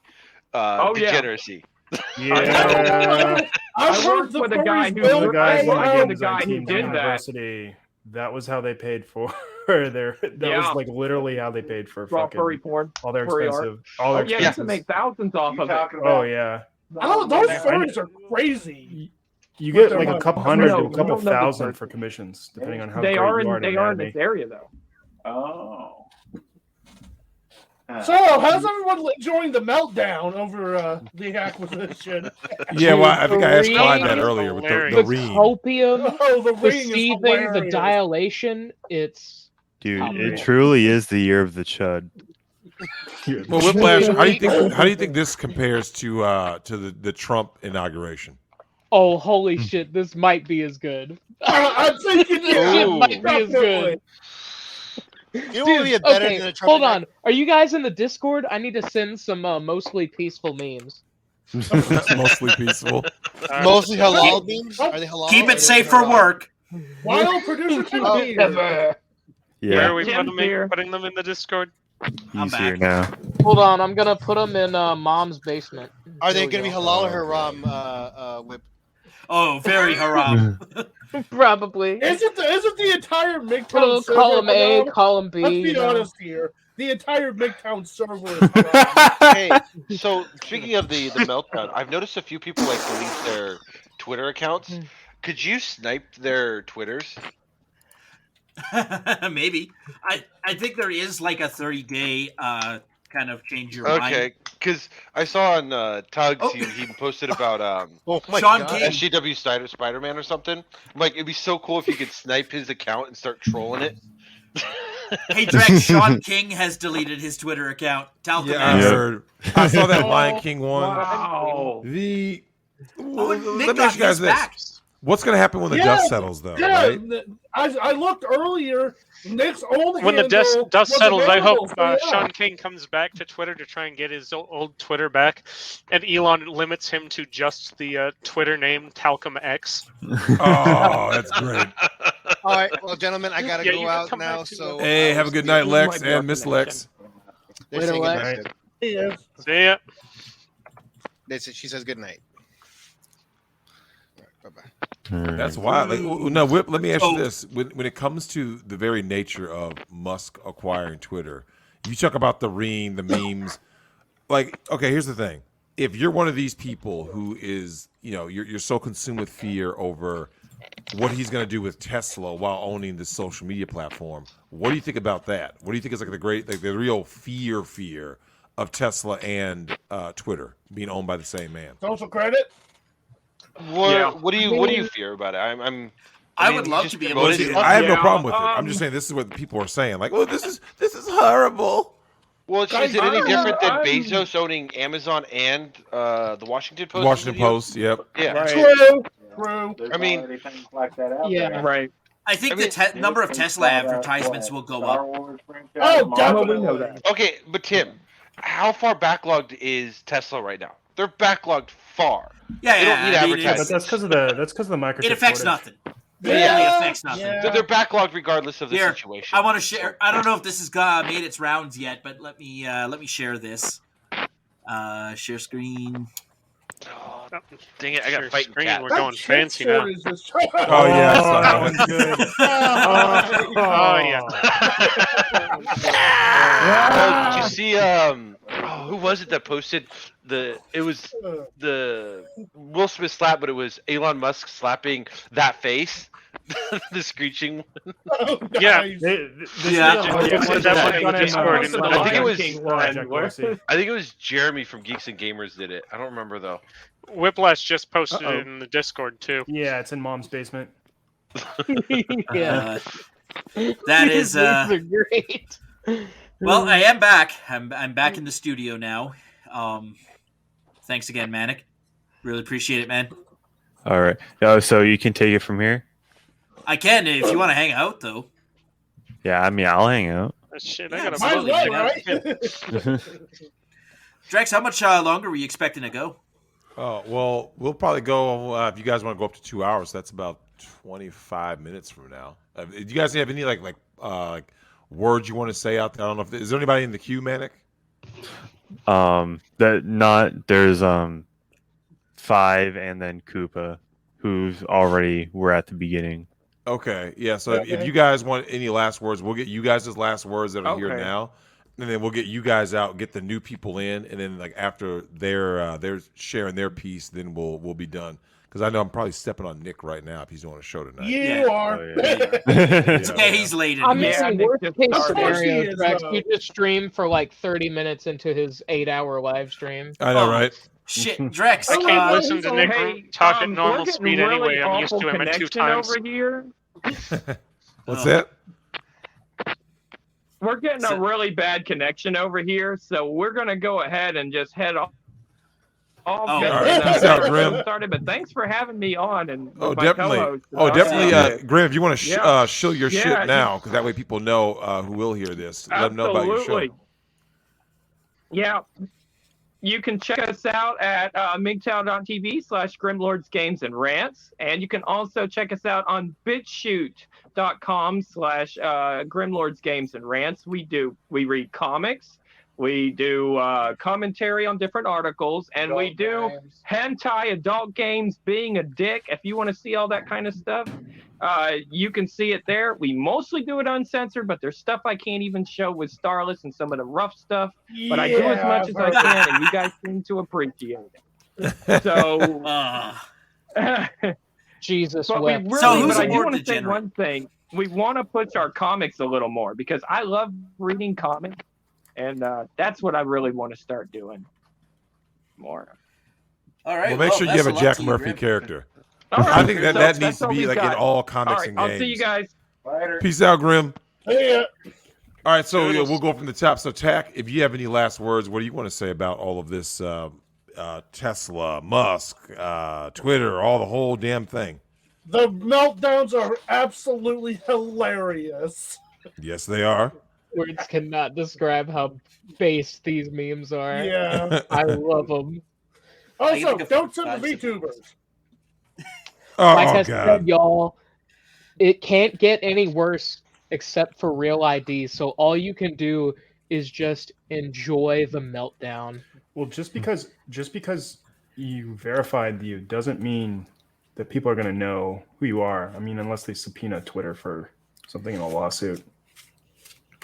degeneracy. Yeah. I worked with a guy who The guys when I the games guy on who Team did that. University, that was how they paid for. where that Yeah. was like literally how they paid for Raw fucking furry porn. all their Furry art. expensive, all their Oh yeah, you can expenses. make thousands off You of it. talking about? Oh yeah, Those furries are crazy. you With get their like a money. couple hundred No, to you a couple don't know this thousand person. for commissions, depending on how They great are you are in in they are in anatomy. this area though. Oh. So, how's everyone enjoying the meltdown over the acquisition? Yeah, well, I think I asked Ring Clyde that is earlier with the hilarious. The ream. copium, Oh, the the ring is seething, the hilarious. dilation. It's Dude, top it notch. truly is the year of the chud. Well, Whiplash, how do you think this compares to the Trump inauguration? Oh, holy shit! This might be as good. I'm thinking, This shit yeah, might be as definitely. good. You know what would be Dude, better okay, than a Trump? hold on. Are you guys in the Discord? I need to send some mostly peaceful memes. Mostly peaceful. Mostly halal memes? Are they halal? Keep or are it they safe for haram? work. Wild producer Tim here. Where Yeah, are we Tim's putting them in the Discord? I'm he's here back. now. Hold on, I'm gonna put them in mom's basement. Are they There we going to be go. halal or haram? Whip. Oh, very haram. Probably. Isn't the entire Put Migtown a server column A, haram? column B. Let's be you know. honest here. The entire Migtown server is haram. Hey, so speaking of the meltdown, I've noticed a few people like delete their Twitter accounts. Could you snipe their Twitters? Maybe. I think there is like a 30-day kind of change your Okay, mind. because I saw on Tugs Oh. he posted about Oh my Sean god. King. SGW Spider-Man or something. I'm like, it'd be so cool if you could snipe his account and start trolling it. Hey, Drex, Sean King has deleted his Twitter account. Talcum Yeah, I X. heard. I saw that Lion King one. Wow. The Oh, let Nick me ask you guys is this: back. what's going to happen when the dust settles, though? Yeah, Right? I looked earlier. Nick's old When the handle dust was settles, I hope available, so yeah. Sean King comes back to Twitter to try and get his old Twitter back, and Elon limits him to just the Twitter name Talcum X. Oh, that's great. All right, well, gentlemen, I gotta Yeah, you go can out come now. back to So Hey, have a good night, This Lex might be our and Miss connection. Lex. they're Later, saying Lex. good night. Yeah. See ya. She says good night. Bye bye. That's wild. Like, no, Whip. Let me ask you this: when it comes to the very nature of Musk acquiring Twitter, you talk about the ring, the memes. Like, okay, here's the thing: if you're one of these people who is, you're so consumed with fear over what he's going to do with Tesla while owning the social media platform, what do you think about that? What do you think is like the real fear of Tesla and Twitter being owned by the same man? Social credit. What do you fear about it? I would love to be able promoted to. it. I have no Yeah, problem with it. I'm just saying this is what people are saying. Like, oh, this is horrible. Well, is it any different than Bezos owning Amazon and the Washington Post? Washington Post. Yep. Yeah. Right. True. There's I mean- already things like that out Yeah. there. Right. I think the number of Tesla advertisements will go Star up. Wars franchise, Oh, Marvel. Well, we know that. Okay, but Tim, how far backlogged is Tesla right now? They're backlogged far. Yeah, They don't need I mean, advertising. But that's because of the microchip. it affects shortage. nothing. It really affects nothing. Yeah. They're backlogged regardless of the Here, situation. I want to share. I don't know if this has made its rounds yet, but let me share this. Share screen. Oh, dang it! I got Sure, fighting screen, cat. we're going fancy now. Oh yeah, I saw that that. one's good. Oh yeah. Oh, did you see? Who was it that posted it was the Will Smith slap, but it was Elon Musk slapping that face, the screeching one. Oh, Yeah. nice. Yeah. I think it was Jack Dorsey. I think it was Jeremy from Geeks and Gamers did it. I don't remember though. Whiplash just posted Uh-oh. it in the Discord too. Yeah, it's in mom's basement. Yeah. That is. These are great. Well, I am back. I'm back in the studio now. Thanks again, Manic. Really appreciate it, man. All right. Oh, so you can take it from here? I can if you want to hang out, though. Yeah, I mean, I'll hang out. Shit, I got Might as well, a right? Drex, how much longer were you expecting to go? Oh well, we'll probably go if you guys want to go up to 2 hours. That's about 25 minutes from now. Do you guys have any like words you want to say out there? I don't know if is there anybody in the queue, Manic? There's 5 and then Koopa, who's already were at the beginning. Okay, yeah. So if you guys want any last words, we'll get you guys' last words that are here Okay. now, and then we'll get you guys out, get the new people in, and then like after they're sharing their piece, then we'll be done. Because I know I'm probably stepping on Nick right now if he's doing a show tonight. You are. It's okay, he's late. I mean, Yeah, Nick worst just case started. Of course he scenario, is, Drex, though. you just stream for like 30 minutes into his 8-hour live stream. I know, right? Shit, Drex. I can't listen to Nick Hey, talk at we're normal getting speed really anyway. I'm used awful to him at 2 connection times. over here. What's that? We're getting a really bad connection over here, so we're gonna go ahead and just head off. All right, peace out, Grim. Started, but thanks for having me on and with my Definitely. co-host. Grim, if you want to show your Yeah, shit now, because that way people know who will hear this. Let them know about your show. Absolutely. Yeah. You can check us out at migtown.tv/Grimlords Games and Rants. And you can also check us out on bitshoot.com/Grimlords Games and Rants. We read comics. We do commentary on different articles. And we do hentai, adult games, being a dick. If you want to see all that kind of stuff, you can see it there. We mostly do it uncensored, but there's stuff I can't even show with Starless and some of the rough stuff. But I do as much as I can, and you guys seem to appreciate it. So, Jesus but wept. but I do want to say one thing. We want to push our comics a little more because I love reading comics, and that's what I really want to start doing more. All right. Well, make sure you have a Jack Murphy character. I think that needs to be like in all comics and games. I'll see you guys later. Peace out, Grim. Yeah. All right, so we'll go from the top. So, Tack, if you have any last words, what do you want to say about all of this Tesla, Musk, Twitter, all the whole damn thing? The meltdowns are absolutely hilarious. Yes, they are. Words cannot describe how base these memes are. Yeah. I love them. Also, don't send the VTubers. Like I said, y'all, it can't get any worse except for real ID. So all you can do is just enjoy the meltdown. Well, just because you verified you doesn't mean that people are going to know who you are. I mean, unless they subpoena Twitter for something in a lawsuit.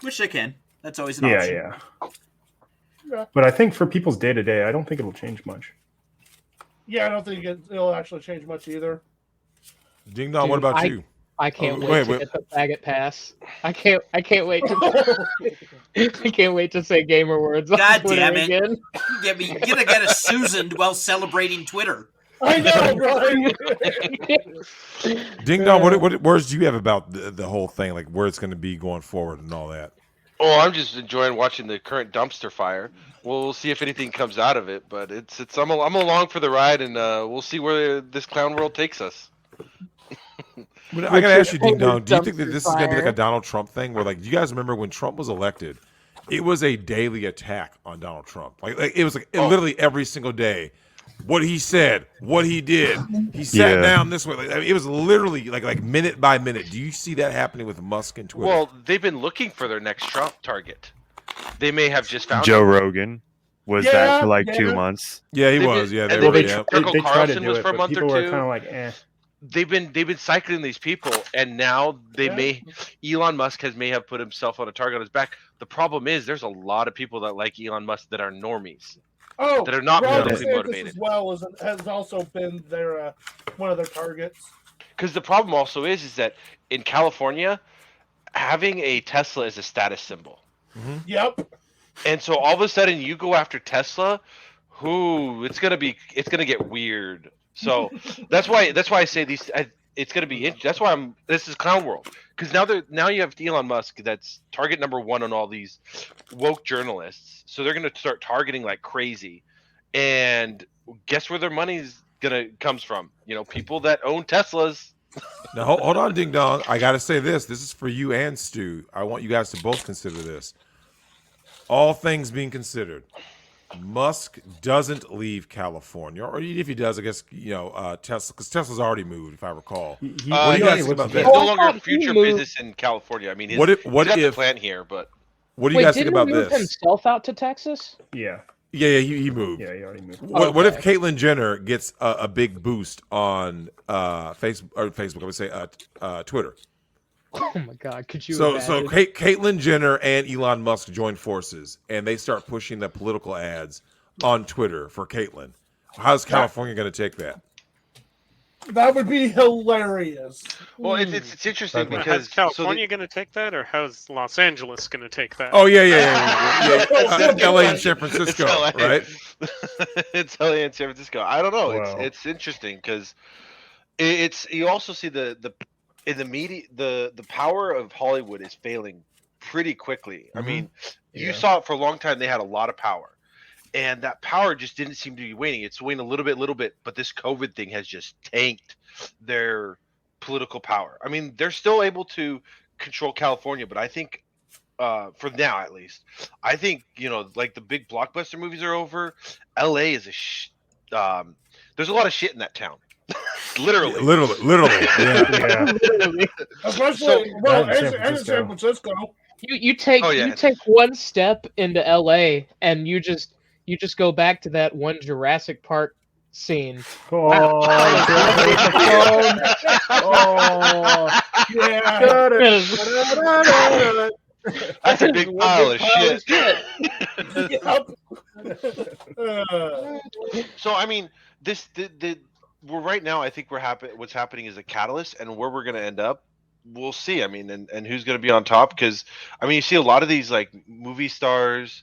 Which they can. That's always an option. Yeah. But I think for people's day-to-day, I don't think it'll change much. Yeah, I don't think it'll actually change much either. Ding Dong, what about you? I can't wait to get the faggot pass. I can't wait to I can't wait to say gamer words on God Twitter damn it. again. You're gonna get us Susan while celebrating Twitter. I know, right? Ding Dong, what words do you have about the whole thing, like where it's going to be going forward and all that? Oh, I'm just enjoying watching the current dumpster fire. We'll see if anything comes out of it, but I'm along for the ride, and we'll see where this clown world takes us. I gotta ask you, Ding Dong, do you think that this is gonna be like a Donald Trump thing, where like, do you guys remember when Trump was elected? It was a daily attack on Donald Trump. Like it was like literally every single day. What he said, what he did, he sat down this way. Like, I mean, it was literally like minute by minute. Do you see that happening with Musk and Twitter? Well, they've been looking for their next Trump target. They may have just found Joe him. Rogan was that for like 2 months. Yeah, he was. Yeah, and they Tucker Carlson was for a month or people two. were kind of like, eh. They've been cycling these people, and now Elon Musk may have put himself on a target on his back. The problem is there's a lot of people that like Elon Musk that are normies. Oh, that are not Ron politically DeSantis motivated. as well has also been their one of their targets. Because the problem also is that in California, having a Tesla is a status symbol. Mm-hmm. Yep. And so all of a sudden you go after Tesla, it's gonna get weird. So that's why I say it's gonna be. That's why this is clown world, because now you have Elon Musk that's target number one on all these woke journalists. So they're gonna start targeting like crazy, and guess where their money's comes from? People that own Teslas. Now hold on, Ding Dong. I gotta say this. This is for you and Stu. I want you guys to both consider this. All things being considered, Musk doesn't leave California, or if he does, I guess Tesla, because Tesla's already moved, if I recall. What do you guys think about He's that? no longer future business in California. I mean, what if he's got the plant here, but what do you guys think about didn't he move this? himself out to Texas? Yeah. Yeah, he moved. Yeah, he already moved. What if Caitlyn Jenner gets a big boost on Facebook? I would say Twitter. Oh my God, could you So imagine? Caitlyn Jenner and Elon Musk join forces, and they start pushing the political ads on Twitter for Caitlyn. How's California going to take that? That would be hilarious. Well, it's interesting because how's California going to take that, or how's Los Angeles going to take that? Oh yeah. LA and San Francisco, it's LA. right? It's LA and San Francisco. I don't know. Wow. It's interesting because you also see the in the media the power of Hollywood is failing pretty quickly. I mean, you saw it for a long time. They had a lot of power. And that power just didn't seem to be waning. It's waning a little bit, but this COVID thing has just tanked their political power. I mean, they're still able to control California, but I think, for now at least, I think, like the big blockbuster movies are over. LA is there's a lot of shit in that town. Literally. Yeah. Especially, and in San Francisco. You take one step into LA and you just go back to that one Jurassic Park scene. Oh, yeah. That's a big pile of shit. So I mean, we're right now. I think what's happening is a catalyst, and where we're going to end up, we'll see. I mean, and who's going to be on top? Because I mean, you see a lot of these like movie stars.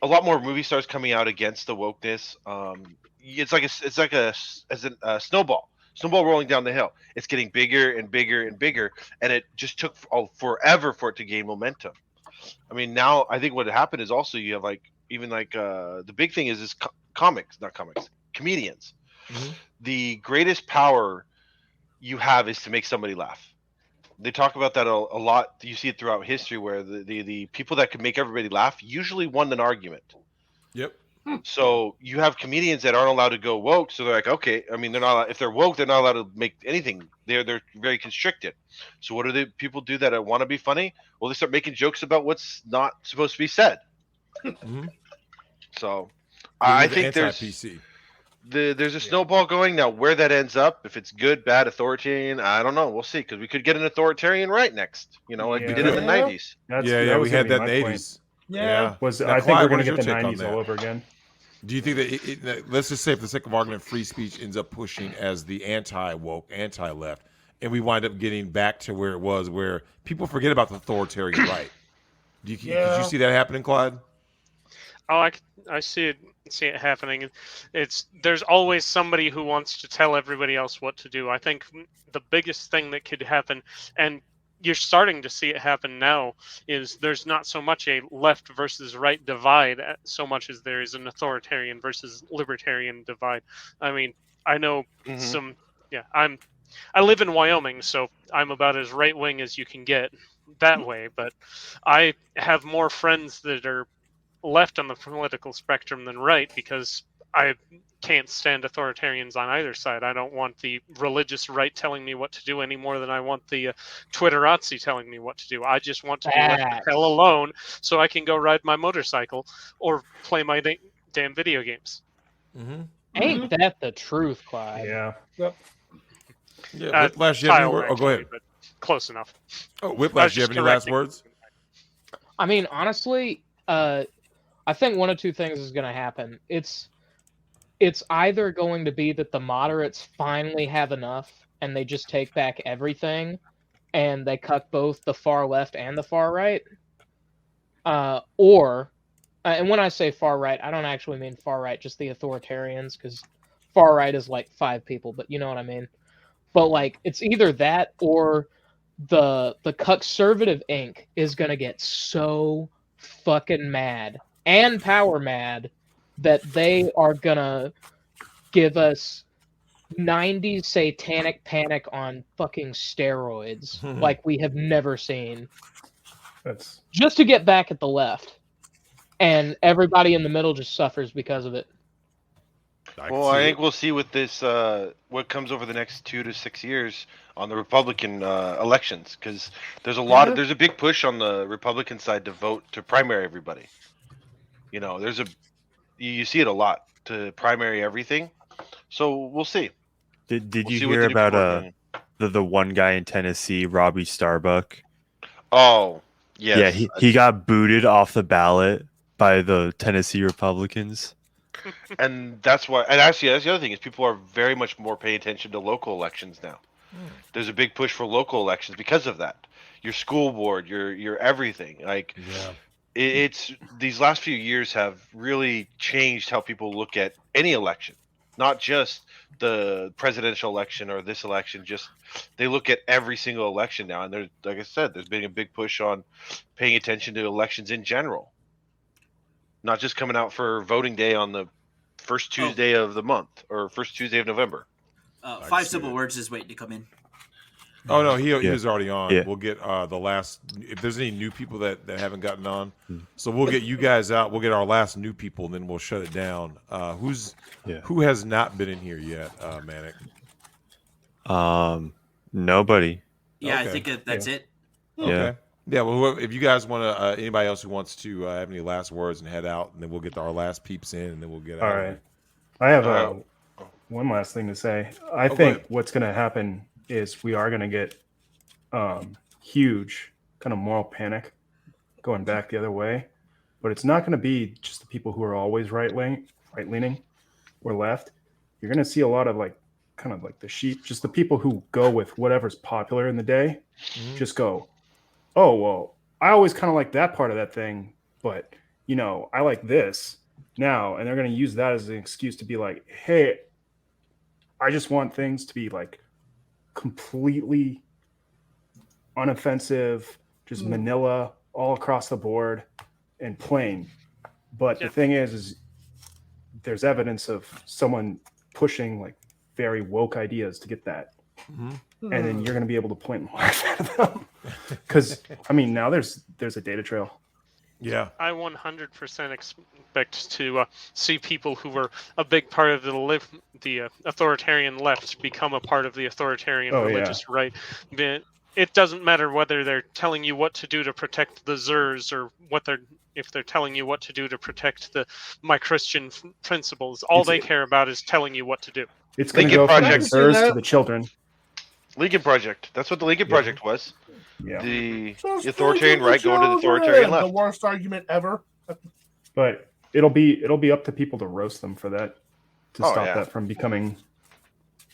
A lot more movie stars coming out against the wokeness. It's like a snowball rolling down the hill. It's getting bigger and bigger and bigger, and it just took forever for it to gain momentum. I mean, now I think what happened is also you have the big thing is comedians. Mm-hmm. The greatest power you have is to make somebody laugh. They talk about that a lot. You see it throughout history where the people that could make everybody laugh usually won an argument. Yep. So you have comedians that aren't allowed to go woke. So they're like, okay, I mean, they're not. If they're woke, they're not allowed to make anything. They're very constricted. So what do the people do that want to be funny? Well, they start making jokes about what's not supposed to be said. Mm-hmm. So I think there's a snowball going now. Where that ends up, if it's good, bad, authoritarian, I don't know. We'll see, because we could get an authoritarian right next. Like we did in the 90s. We had that in the 80s. Yeah. I think we're going to get the 90s all over again. Do you think that let's just say, for the sake of argument, free speech ends up pushing as the anti-woke, anti-left, and we wind up getting back to where it was, where people forget about the authoritarian right? Could you see that happening, Clyde? Oh, I see it happening. There's always somebody who wants to tell everybody else what to do. I think the biggest thing that could happen, and you're starting to see it happen now, is there's not so much a left versus right divide so much as there is an authoritarian versus libertarian divide. I mean, I know I live in Wyoming, so I'm about as right wing as you can get that way, but I have more friends that are left on the political spectrum than right, because I can't stand authoritarians on either side. I don't want the religious right telling me what to do any more than I want the Twitterazzi telling me what to do. I just want to be left the hell alone so I can go ride my motorcycle or play my damn video games. Mm-hmm. Ain't that the truth, Clyde? Yeah. Yep. Yeah. Whiplash, you have any words? Go ahead. But close enough. Oh, Whiplash, do you have any last words? I mean, honestly, I think one of two things is going to happen. It's either going to be that the moderates finally have enough and they just take back everything and they cut both the far left and the far right. Or, and when I say far right, I don't actually mean far right, just the authoritarians, because far right is like 5 people, but you know what I mean. But like, it's either that or the conservative Inc. is going to get so fucking mad and power mad that they are gonna give us 90s satanic panic on fucking steroids like we have never seen. That's just to get back at the left. And everybody in the middle just suffers because of it. I think we'll see with this what comes over the next 2 to 6 years on the Republican elections, because there's a big push on the Republican side to vote to primary everybody. There's You see it a lot to primary everything. So we'll see. Did We'll you see what hear the new about people are doing. the one guy in Tennessee, Robbie Starbuck? Oh, yes. Yeah, he got booted off the ballot by the Tennessee Republicans. And that's why. And actually, that's the other thing is people are very much more paying attention to local elections now. There's a big push for local elections because of that. Your school board, your everything. Like, it's these last few years have really changed how people look at any election, not just the presidential election or this election. Just they look at every single election now, and there's, like I said, there's been a big push on paying attention to elections in general, not just coming out for voting day on the first Tuesday of the month or first Tuesday of November. 5 Simple Words is waiting to come in. Oh no, he was already on. Yeah. We'll get the last. If there's any new people that haven't gotten on, so we'll get you guys out. We'll get our last new people, and then we'll shut it down. Who has not been in here yet, Manic? Nobody. Yeah, Okay. I think that's it. Okay. Yeah. Well, if you guys want to, anybody else who wants to have any last words and head out, and then we'll get our last peeps in, and then we'll get out. All of right. here. I have one last thing to say. I go think ahead. what's going to happen is we are going to get huge kind of moral panic going back the other way, but it's not going to be just the people who are always right leaning or left. You're going to see a lot of kind of like the sheep, just the people who go with whatever's popular in the day. Just go, oh well, I always kind of like that part of that thing, but I like this now, and they're going to use that as an excuse to be like, hey, I just want things to be like completely unoffensive, just manila all across the board and plain. But the thing is there's evidence of someone pushing like very woke ideas to get that. And then you're going to be able to point and laugh at them. Because, now there's a data trail. Yeah. I 100% expect to see people who were a big part of the authoritarian left become a part of the authoritarian religious right. It doesn't matter whether they're telling you what to do to protect the Zers or if they're telling you what to do to protect my Christian principles. All they care about is telling you what to do. It's going to go from the Zers to the children. Lincoln Project. That's what the Lincoln Project was. Yeah. The Just authoritarian freaking right going to the children! authoritarian left. The worst argument ever. But it'll be up to people to roast them for that, to Oh, stop yeah. that from becoming.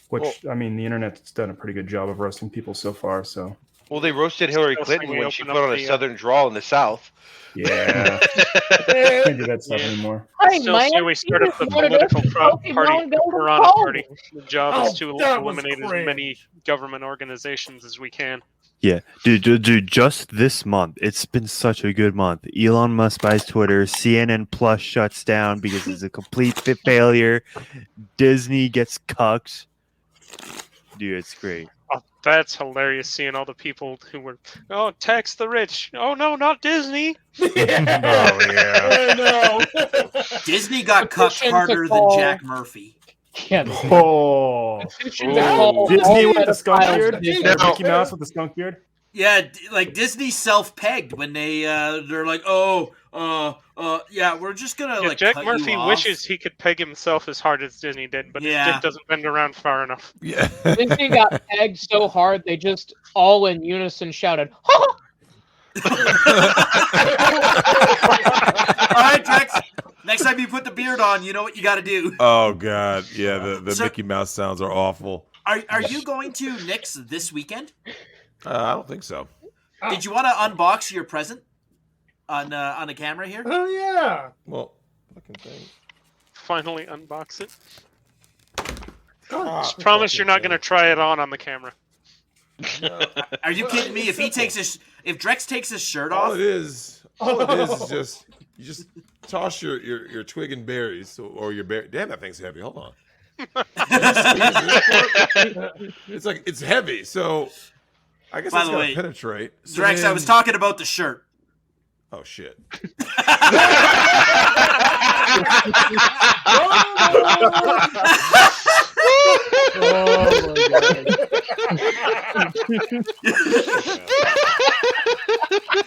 Which the internet's done a pretty good job of roasting people so far. So. Well, they roasted Hillary Still Clinton saying we when she open put up on a the, southern drawl in the South. Yeah. Can't do that stuff anymore. Still say we start up the political party, the Piranha Party. The job is to eliminate as many government organizations as we can. Yeah, dude, just this month, it's been such a good month. Elon Musk buys Twitter, CNN Plus shuts down because it's a complete failure. Disney gets cucked. Dude, it's great. Oh, that's hilarious, seeing all the people who were, tax the rich. Oh, no, not Disney. I know. Disney got cucked harder than Jack Murphy. Yeah. Oh. Disney with the skunk beard? Mickey Mouse with the skunk beard? Yeah, like Disney self-pegged when they're like, yeah, we're just gonna Jack cut Murphy you off. wishes he could peg himself as hard as Disney did, but his dick doesn't bend around far enough. Yeah. Disney got pegged so hard they just all in unison shouted, "Ha!" All right, Drex. Next time you put the beard on, you know what you got to do. Oh God, yeah. The Mickey Mouse sounds are awful. Are you going to Nick's this weekend? I don't think so. Did you want to unbox your present on the camera here? Oh yeah. Well, fucking thing. Finally unbox it. Just promise you're not going to try it on the camera. Are you kidding me? If Drex takes his shirt off, All it is just you just toss your twig and berries or your berry. Damn, that thing's heavy. Hold on. It's heavy, so I guess By it's the gonna way, penetrate. So Drex, I was talking about the shirt. Oh shit. Oh my god.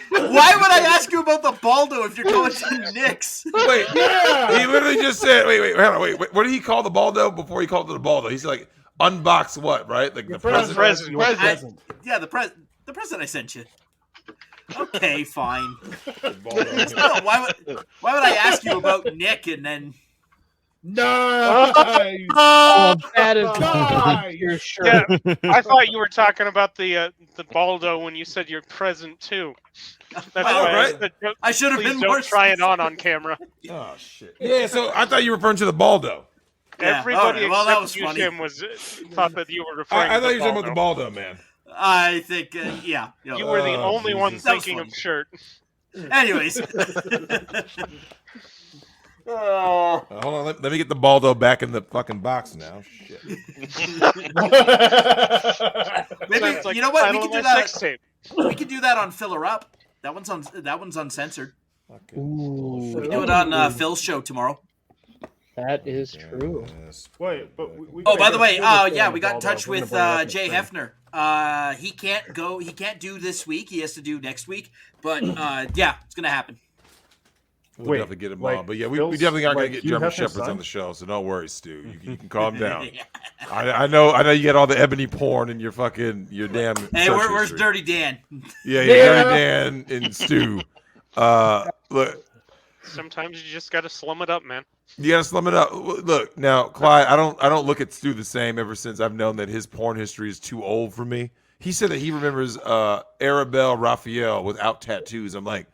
Why would I ask you about the Baldo if you're going to Nick's? Wait, Yeah. he literally just said, wait, hold on, wait. What did he call the Baldo before he called it the Baldo? He's like, unbox what, right? Like the president. Your present. Yeah, the present I sent you. Okay, fine. The Baldo. Still, why would I ask you about Nick and then? Nice. Oh, that is Nice. your shirt. Yeah, I thought you were talking about the Baldo when you said you're present too. That's Well, why right. I said, I should have please been don't more try it on camera. Oh shit. Yeah, so I thought you were referring to the Baldo. Yeah, Everybody alright, well, that was except you, funny. Tim, thought that you were referring I to thought you the were talking about the Baldo. Baldo, man. I think, yeah. You were the only one Jesus. That was thinking funny. of shirt. Anyways. Hold on, let me get the Baldo back in the fucking box now. Shit. Maybe Sounds like you know what? We title can of do my that. sex tape. We can do that on Filler Up. That one's uncensored. Ooh, We can do it on Phil's show tomorrow. that is true. Wait, but we Oh, gotta by the get way, a full yeah, report we got in on touch Baldo. with We're gonna bring it up Jay next time. Hefner. He can't go. He can't do this week. He has to do next week. But yeah, it's gonna happen. We'll Wait, definitely get him like, on. But yeah, we Phil's- definitely aren't like going to get Hugh German Hefner's Shepherds son? on the show, so don't worry, Stu. You can calm down. I know you got all the ebony porn in your damn. Hey, search where's history. Dirty Dan? Yeah, Yeah. Dirty Dan and Stu. Look, Sometimes you just got to slum it up, man. you gotta slum it up. Look now, Clyde. I don't look at Stu the same ever since I've known that his porn history is too old for me. He said that he remembers Arabelle Raphael without tattoos. I'm like,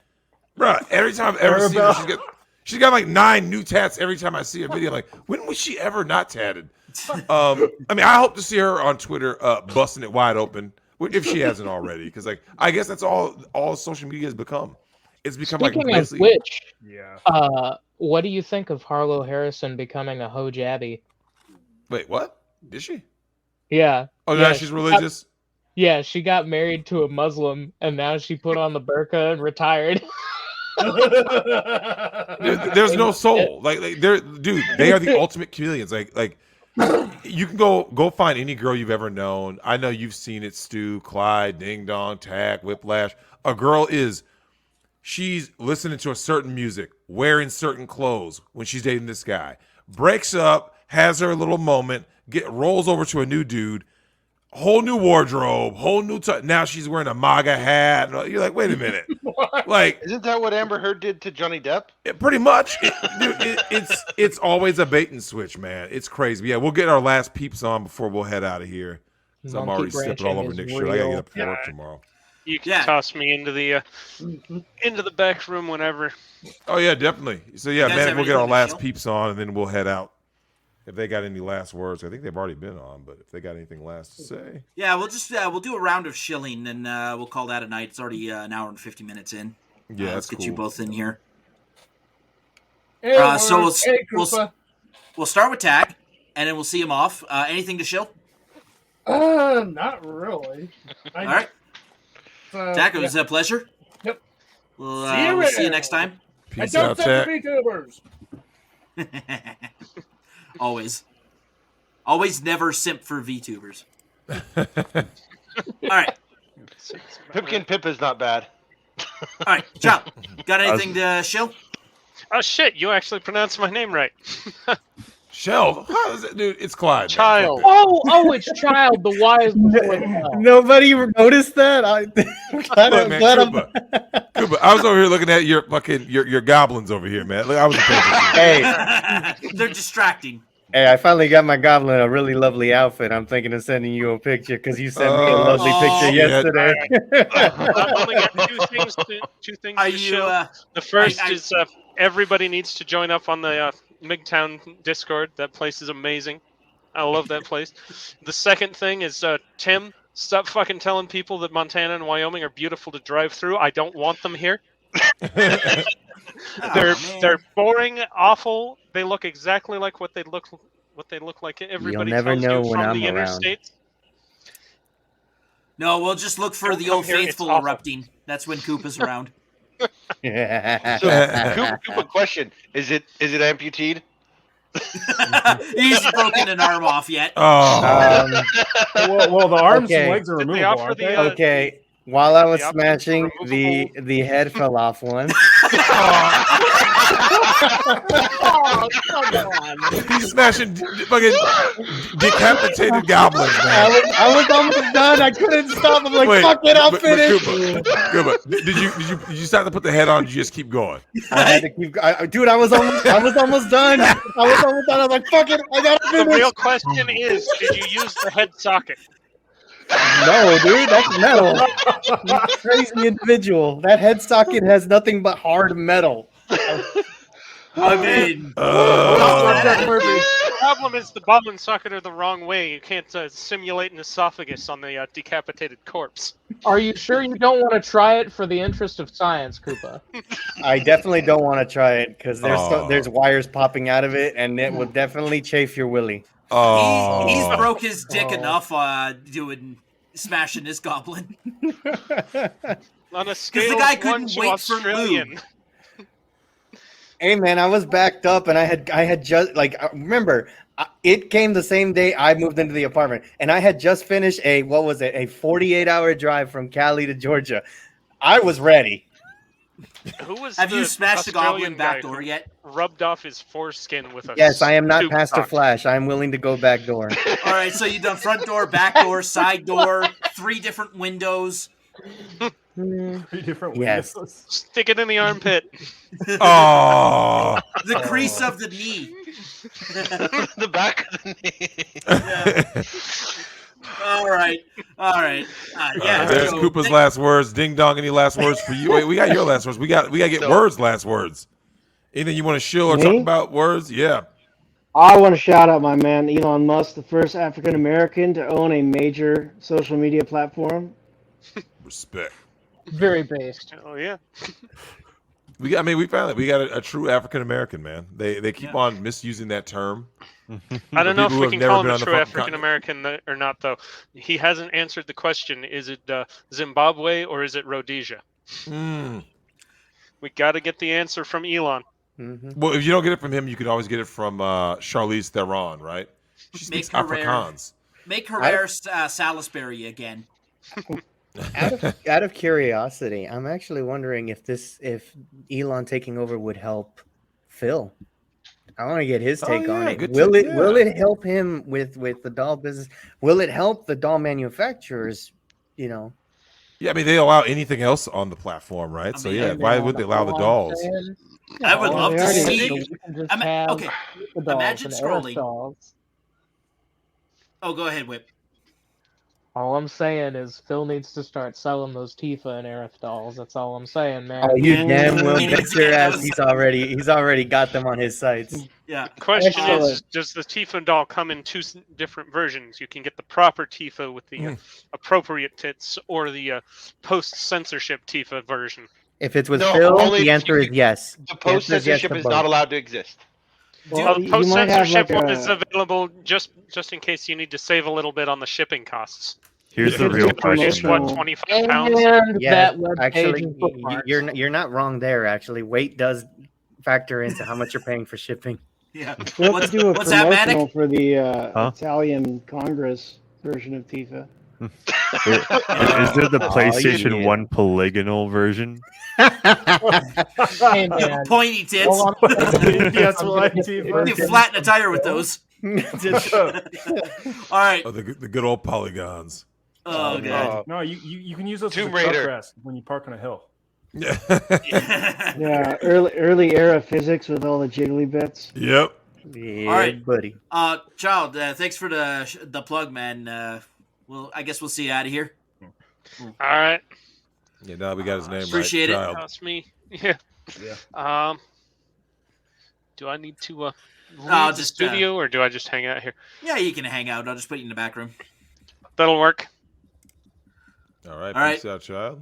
bruh, every time I've ever seen her, she's got like 9 new tats every time I see a video. I'm like, when was she ever not tatted? I mean, I hope to see her on Twitter busting it wide open if she hasn't already, because like I guess that's all social media has become. It's become Speaking like of which, Yeah. what do you think of Harlow Harrison becoming a hojabby? Wait, what? Is she? Yeah. Oh, yeah, now she's religious. She got married to a Muslim, and now she put on the burqa and retired. There's no soul. Like they're dude, they are the ultimate chameleons. Like you can go find any girl you've ever known. I know you've seen it, Stu, Clyde, Ding Dong, Tack, Whiplash. A girl she's listening to a certain music, wearing certain clothes when she's dating this guy. Breaks up, has her little moment, rolls over to a new dude, whole new wardrobe, whole new now she's wearing a MAGA hat. You're like, wait a minute. Like, isn't that what Amber Heard did to Johnny Depp? Pretty much. It's always a bait and switch, man. It's crazy. But yeah, we'll get our last peeps on before we'll head out of here. So I'm already sipping all over Nick's shirt. I gotta get up for work tomorrow. You can toss me into the back room whenever. Oh yeah, definitely. So yeah, You guys man, have we'll get our anything to last show? peeps on, and then we'll head out. If they got any last words, I think they've already been on. But if they got anything last to say, Yeah, we'll just we'll do a round of shilling, and we'll call that a night. It's already an hour and 50 minutes in. yeah, Let's that's get cool. you both in here. Hey, So Mark. Hey, we'll Koopa. we'll start with Tack, and then we'll see him off. Anything to shill? Not really. All right, Tack, it was a pleasure. Yep. We'll See you we'll see you later. next time. I don't send the VTubers. Always never simp for VTubers. All right. Pipkin Pip is not bad. All right, Chop, got anything to shill? Oh shit! You actually pronounced my name right. Shell, how is it, dude? It's Clyde. Child. It's Child, the Y is before the L. Nobody noticed that. Look, man, Koopa, I was over here looking at your fucking your goblins over here, man. Look, I was Hey, They're distracting. hey, I finally got my goblin a really lovely outfit. I'm thinking of sending you a picture because you sent me a lovely picture shit. yesterday. I've only got two things Are to you, show. The first I- is everybody needs to join up on the Migtown Discord. That place is amazing. I love that place. The second thing is Tim, stop fucking telling people that Montana and Wyoming are beautiful to drive through. I don't want them here. They're boring, awful. They look exactly like what they look like. Everybody never tells know you when from I'm the around. interstates. No, we'll just look for Don't the come old here, it's faithful awful. erupting. That's when Koopa's around. So, Koopa, question: Is it amputated? He's broken an arm off yet. Oh, Well, the arms Okay. and legs are Did they removable, offer aren't the, they? uh, Okay. While I was The option for smashing, removable- the head fell off one. Oh, come on. He's smashing fucking decapitated goblins, man. I was almost done. I couldn't stop. I'm like, Wait, fuck it, I'll but finish. Koopa, did you start to put the head on? Or did you just keep going? I had to keep. Dude, I was almost done. I was like, fuck it, I gotta The finish. real question is, did you use the head socket? No, dude, that's metal. You crazy individual. That head socket has nothing but hard metal. I mean, The problem is the ball and socket are the wrong way. You can't simulate an esophagus on the decapitated corpse. Are you sure you don't want to try it for the interest of science, Koopa? I definitely don't want to try it because Oh. there's wires popping out of it, and it will definitely chafe your willy. Oh, he's broke his dick enough smashing this goblin. On a scale the guy of 1 couldn't to wait for Australian. Hey man, I was backed up, and I had just remember. It came the same day I moved into the apartment, and I had just finished a 48-hour drive from Cali to Georgia. I was ready. Who was Have you the smashed the Australian goblin back guy door who yet? Rubbed off his foreskin with a Yes, I am not tube Pastor sock? Flash. I am willing to go back door. All right, so you've done front door, back door, side door, 3 different windows. 3 different Yes. windows. Stick it in the armpit. Oh. The crease of the knee. The back of the knee. All right. Yeah. There's so Koopa's last words. Ding dong. Any last words for you? Wait, we got your last words. We got to get words. Last words. Anything you want to shill or Me? talk about? Words? Yeah. I want to shout out my man Elon Musk, the first African American to own a major social media platform. Respect. Very based. Oh yeah. We got a true African American, man. They keep on misusing that term. I don't know if People we who can have call never him been a on the true fucking African American or not, though. He hasn't answered the question: is it Zimbabwe or is it Rhodesia? Mm. We got to get the answer from Elon. Well, if you don't get it from him, you could always get it from Charlize Theron, right? She speaks Afrikaans. Make her rare Salisbury again. Out of curiosity, I'm actually wondering if Elon taking over would help Phil. I want to get his take on it. Will it help him with the doll business? Will it help the doll manufacturers? You know. Yeah, I mean they allow anything else on the platform, right? So yeah, why would they allow the dolls? I would love to see. Okay, imagine and scrolling. dolls. Oh, go ahead, Whip. All I'm saying is Phil needs to start selling those Tifa and Aerith dolls. That's all I'm saying, man. Oh, you damn well bet your ass he's already got them on his sites. Yeah. Question is, does the Tifa doll come in 2 different versions? You can get the proper Tifa with the appropriate tits, or the post-censorship Tifa version. If it's with No, Phil, only the answer is yes. The post censorship is not allowed to exist. Well, the you post might have censorship like one a- is available just in case you need to save a little bit on the shipping costs. Here's the real question. It's what, though. 25 pounds? And Yeah, that web actually, page and bookmarks. you're not wrong there. Actually, weight does factor into how much you're paying for shipping. Yeah. We have to do a what's that, promotional Manic? for the Huh? Italian Congress version of Tifa. Is there the PlayStation yeah. 1 polygonal version? Hey, man. Pointy tits. All I'm saying is Yes, I'm well, gonna I get see. the You flatten a tire with those. All right. Oh, the good old polygons. Oh, God. No, you can use those Tomb as a truck Raider. rest when you park on a hill. Yeah. Yeah, early era physics with all the jiggly bits. Yep. Yeah, All right. buddy. Child, thanks for the plug, man. Well, I guess we'll see you out of here. All right. Yeah, now we got his name Appreciate right. it. Child. That's me. Yeah. Yeah. Do I need to leave I'll the just, studio, or do I just hang out here? Yeah, you can hang out. I'll just put you in the back room. That'll work. All right. All right. Peace out, child.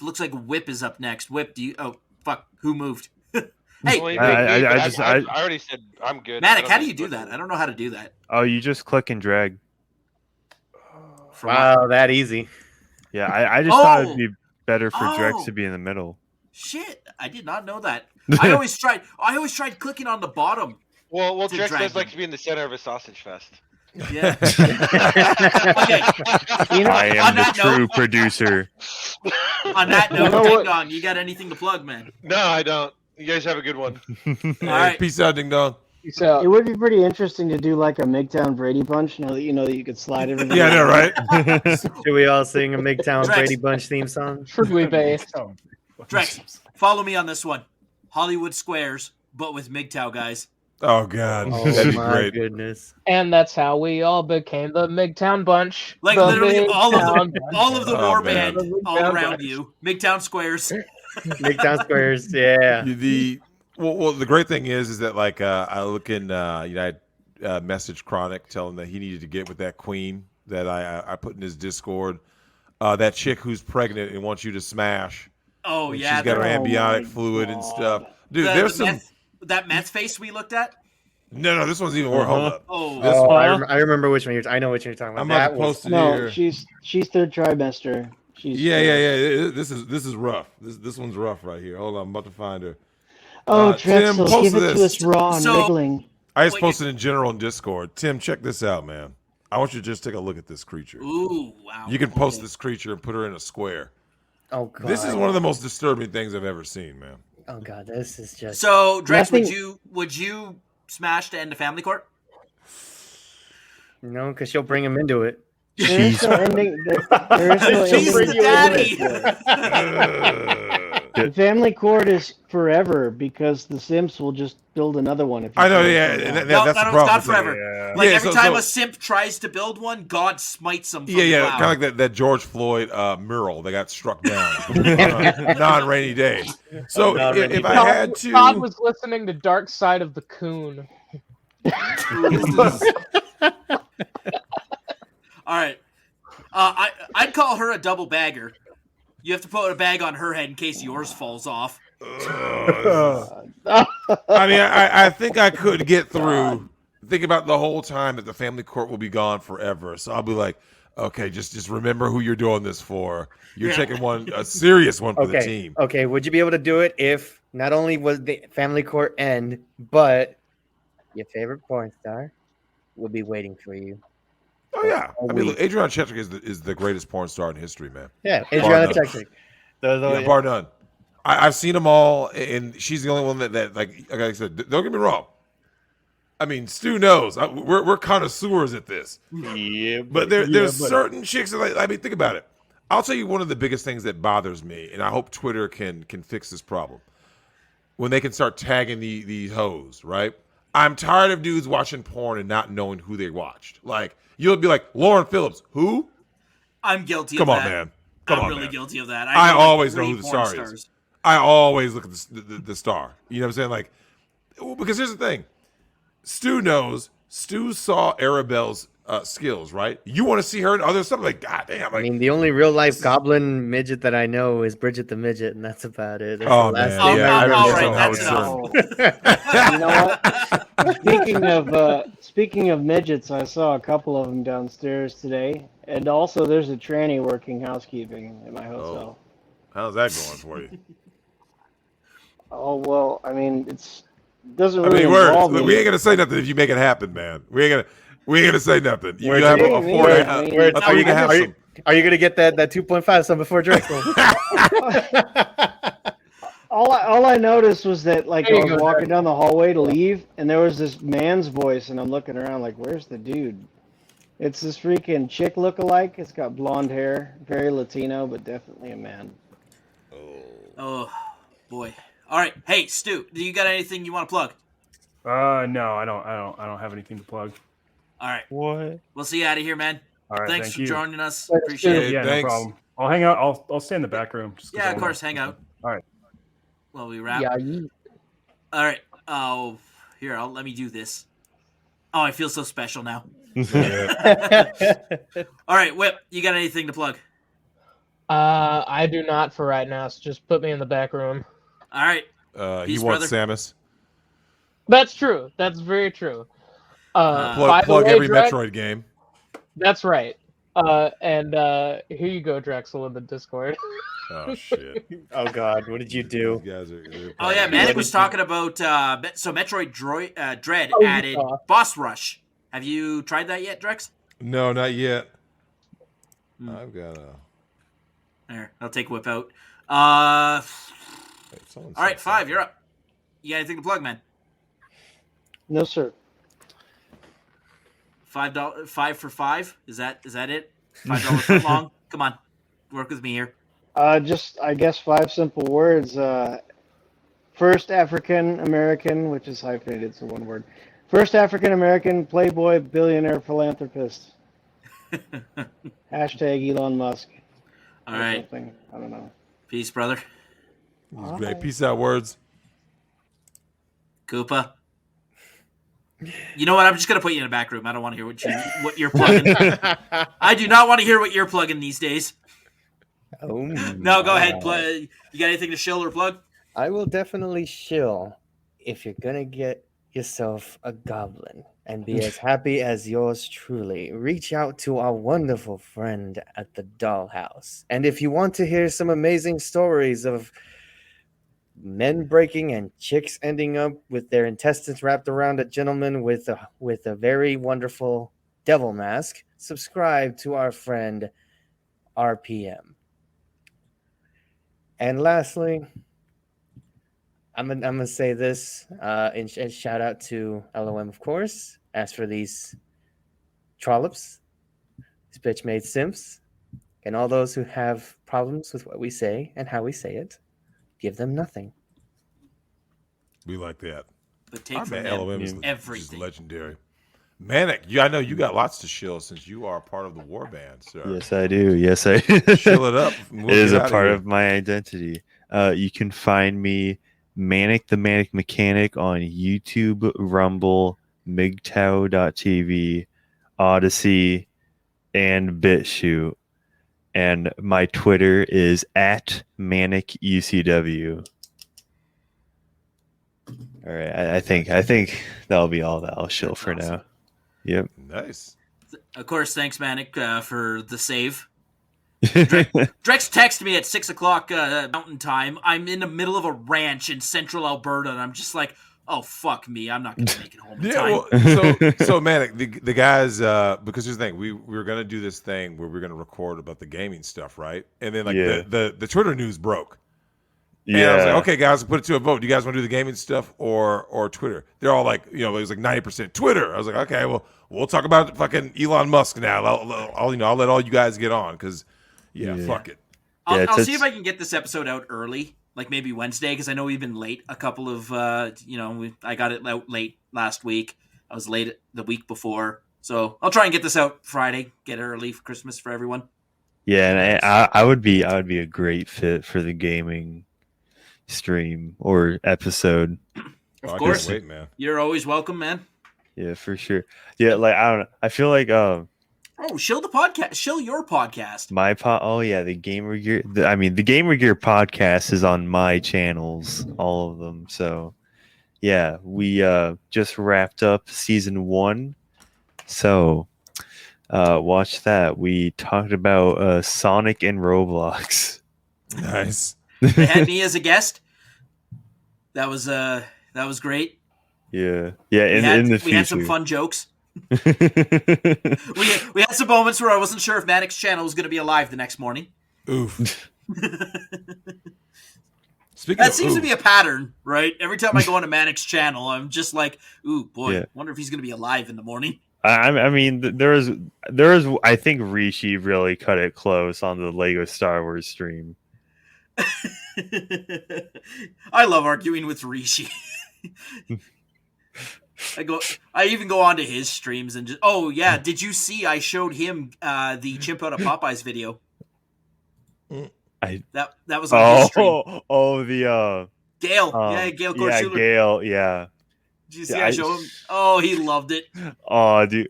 Looks like Whip is up next. Whip, do you? Oh, fuck. Who moved? Hey, Wait, I I already said I'm good. Manic, I how don't do you need do to- that? I don't know how to do that. Oh, you just click and drag. Wow, that easy. Yeah, I just thought Oh! it'd be better for Drex Oh! to be in the middle. Shit, I did not know that. I always tried clicking on the bottom. Well, to Drex drag does like them. to be in the center of a sausage fest. Yeah. Okay. I am on the that true note, producer. on that note, know Ding what? Dong, you got anything to plug, man? No, I don't. You guys have a good one. All right. Peace out, Ding Dong. It would be pretty interesting to do like a Migtown Brady Bunch. Now that you know that you could slide everybody. Yeah, I know, right? Should we all sing a Migtown Drex. Brady Bunch theme song? Truly based. Drex, follow me on this one. Hollywood Squares, but with MGTOW guys. Oh God, Oh that'd be my great. goodness! And that's how we all became the Migtown Bunch. Like The literally all Migtown of the Oh, war man. band all around you. MGTOwn Squares. Migtown Squares, yeah. Well, the great thing is that like I look in I messaged Chronic telling him that he needed to get with that queen that I put in his Discord. That chick who's pregnant and wants you to smash. Oh And yeah, she's got her the- amniotic fluid and stuff. Dude, the there's some. that meth face we looked at. No, this one's even worse. Hold up. Oh, This Oh, one. I remember which one you're. I know which one you're talking about. I'm about That to was- post it No, here. she's third trimester. She's Yeah. This is rough. This one's rough right here. Hold on, I'm about to find her. Oh, Tim, Drexel, post give it this. to us raw and wriggling. I just posted in general in Discord. Tim, check this out, man. I want you to just take a look at this creature. Ooh, wow. You can post this creature and put her in a square. Oh God! This is one of the most disturbing things I've ever seen, man. Oh God, this is just. So, Drex, Nothing- would you smash to end the family court? No, because she'll bring him into it. There is no ending. There is no She's ending. daddy. The family court is forever because the Sims will just build another one. If you I know, put it yeah, down. and No, that's the it's problem. not It's like- forever. Like Yeah, every so- time so- a simp tries to build one, God smites them. From Yeah, the yeah, cloud. kind of like that George Floyd mural that got struck down on a non-rainy day. So if I had to, God was listening to Dark Side of the Coon. All right, I'd call her a double bagger. You have to put a bag on her head in case yours falls off. I mean, I think I could get through. Think about the whole time that the family court will be gone forever. So I'll be like, okay, just remember who you're doing this for. You're taking a serious one for the team. Okay, would you be able to do it if not only was the family court end, but your favorite porn star would be waiting for you? Oh yeah, I mean, look, Adriana Chechik is the greatest porn star in history, man. Yeah, Bar Adriana none. Chechik. Yeah, bar none. I've seen them all, and she's the only one that like I said. Don't get me wrong. I mean, Stu knows we're connoisseurs at this. Yeah, but there's certain chicks that like. I mean, think about it. I'll tell you one of the biggest things that bothers me, and I hope Twitter can fix this problem. When they can start tagging these hoes, right? I'm tired of dudes watching porn and not knowing who they watched. Like you'll be like Lauren Phillips, who? I'm guilty. Come of on, that. man. Come I'm on, really man. guilty of that. I know, like, always know 3 who the porn star stars. is. I always look at the star. You know what I'm saying? Like, because here's the thing. Stu knows. Stu saw Arabelle's skills, right? You want to see her in other stuff? Like, goddamn. I Like, mean, the only real life goblin midget that I know is Bridget the midget, and that's about it. That's Oh, the last man, thing yeah, I I remember. remember that's You know what? Speaking of midgets, I saw a couple of them downstairs today, and also there's a tranny working housekeeping in my hotel. how's that going for you? Oh well, I mean it doesn't I really mean, involve look, me. we ain't gonna say nothing if you make it happen, man. We ain't gonna say nothing. You Where's have it? a 4 Are you gonna get that 2.5 some before Drexel? All I noticed was that like There I you was go, walking down the hallway to leave, and there was this man's voice, and I'm looking around like, where's the dude? It's this freaking chick lookalike. It's got blonde hair, very Latino, but definitely a man. Oh boy. All right. Hey, Stu, do you got anything you want to plug? No, I don't have anything to plug. All right. What? We'll see you out of here, man. All right, Thanks thank for you. joining us. Thanks, Appreciate it. Yeah, no problem. I'll hang out. I'll stay in the back room. Just 'cause Yeah, I of wanna- course. Hang out. All right. While we wrap. Yeah, All right. Oh, here. Let me do this. Oh, I feel so special now. All right, Whip. You got anything to plug? I do not for right now. So just put me in the back room. All right. He Peace, wants brother. Samus. That's true. That's very true. By the Plug way, every Drex, Metroid game. That's right. And here you go, Drexel, in the Discord. Oh shit! Oh God, what did you do? These guys are Oh yeah, Manic was talking about so Metroid Dread Oh, added yeah. boss rush. Have you tried that yet, Drex? No, not yet. Hmm. I've got a. There, I'll take whip out. All Someone right, said 5, you're up. You got anything to plug, man? No, sir. $5 for 5. Is that it? $5 foot long. Come on, work with me here. Just, I guess, 5 simple words. First African American, which is hyphenated, so one word. First African American playboy billionaire philanthropist. Hashtag Elon Musk. All Or right. something. I don't know. Peace, brother. Great. Peace out words. Koopa. You know what? I'm just gonna put you in a back room. I don't want to hear what you're plugging. I do not want to hear what you're plugging these days. Oh, No, go ahead. You got anything to shill or plug? I will definitely shill if you're gonna get yourself a goblin and be as happy as yours truly. Reach out to our wonderful friend at the Dollhouse. And if you want to hear some amazing stories of men breaking and chicks ending up with their intestines wrapped around a gentleman with a very wonderful devil mask, subscribe to our friend RPM. And lastly, I'm gonna say this and shout out to LOM, of course. As for these trollops, these bitch made simps, and all those who have problems with what we say and how we say it, give them nothing. We like that. But take Our from man them LOM is everything. just legendary. Manic, I know you got lots to shill since you are part of the war band, sir. Yes, I do. Yes, I Shill it up. We'll It is get a outta part here. of my identity. You can find me, Manic the Manic Mechanic, on YouTube, Rumble, Migtown.tv, Odyssey, and BitChute. And my Twitter is at ManicUCW. All right, I think that'll be all that I'll shill for now. Yep. Nice. Of course, thanks, Manic, for the save. Drex texted me at 6 o'clock Mountain Time. I'm in the middle of a ranch in central Alberta, and I'm just like, oh, fuck me. I'm not going to make it home in time. Well, so Manic, the guys, because here's the thing, we were gonna do this thing where we're gonna record about the gaming stuff, right? And then Yeah. the Twitter news broke. And I Yeah. was like, okay, guys, put it to a vote. Do you guys want to do the gaming stuff or Twitter? They're all like, it was like 90% Twitter. I was like, okay, well, we'll talk about fucking Elon Musk now. I'll let all you guys get on because, fuck it. I'll see if I can get this episode out early, like maybe Wednesday, because I know we've been late a couple of, I got it out late last week. I was late the week before. So I'll try and get this out Friday, get it early for Christmas for everyone. Yeah, and I would be a great fit for the gaming stream or episode. Of course. Wait, man. You're always welcome, man. Yeah, for sure. Yeah, like I don't know. I feel like Oh, shill the podcast. Shill your podcast. my oh yeah, the Gamer Gear. The Gamer Gear podcast is on my channels, all of them. So yeah, we just wrapped up season 1. So watch that. We talked about Sonic and Roblox. Nice. They had me as a guest. That was great. Yeah. We In the future, we had some fun jokes. we had some moments where I wasn't sure if Manic's channel was going to be alive the next morning. Oof. That seems to be a pattern, right? Every time I go on a Manic's channel, I'm just like, ooh, boy, Yeah. wonder if he's going to be alive in the morning. I mean, there is. I think Rishi really cut it close on the Lego Star Wars stream. I love arguing with Rishi. I even go onto his streams and just, oh yeah, did you see I showed him the chimp out of Popeyes video? That was on his stream. The Gail. Gail Kortschuler. Gail, yeah. Did you see I show him? Oh, he loved it. Oh, dude.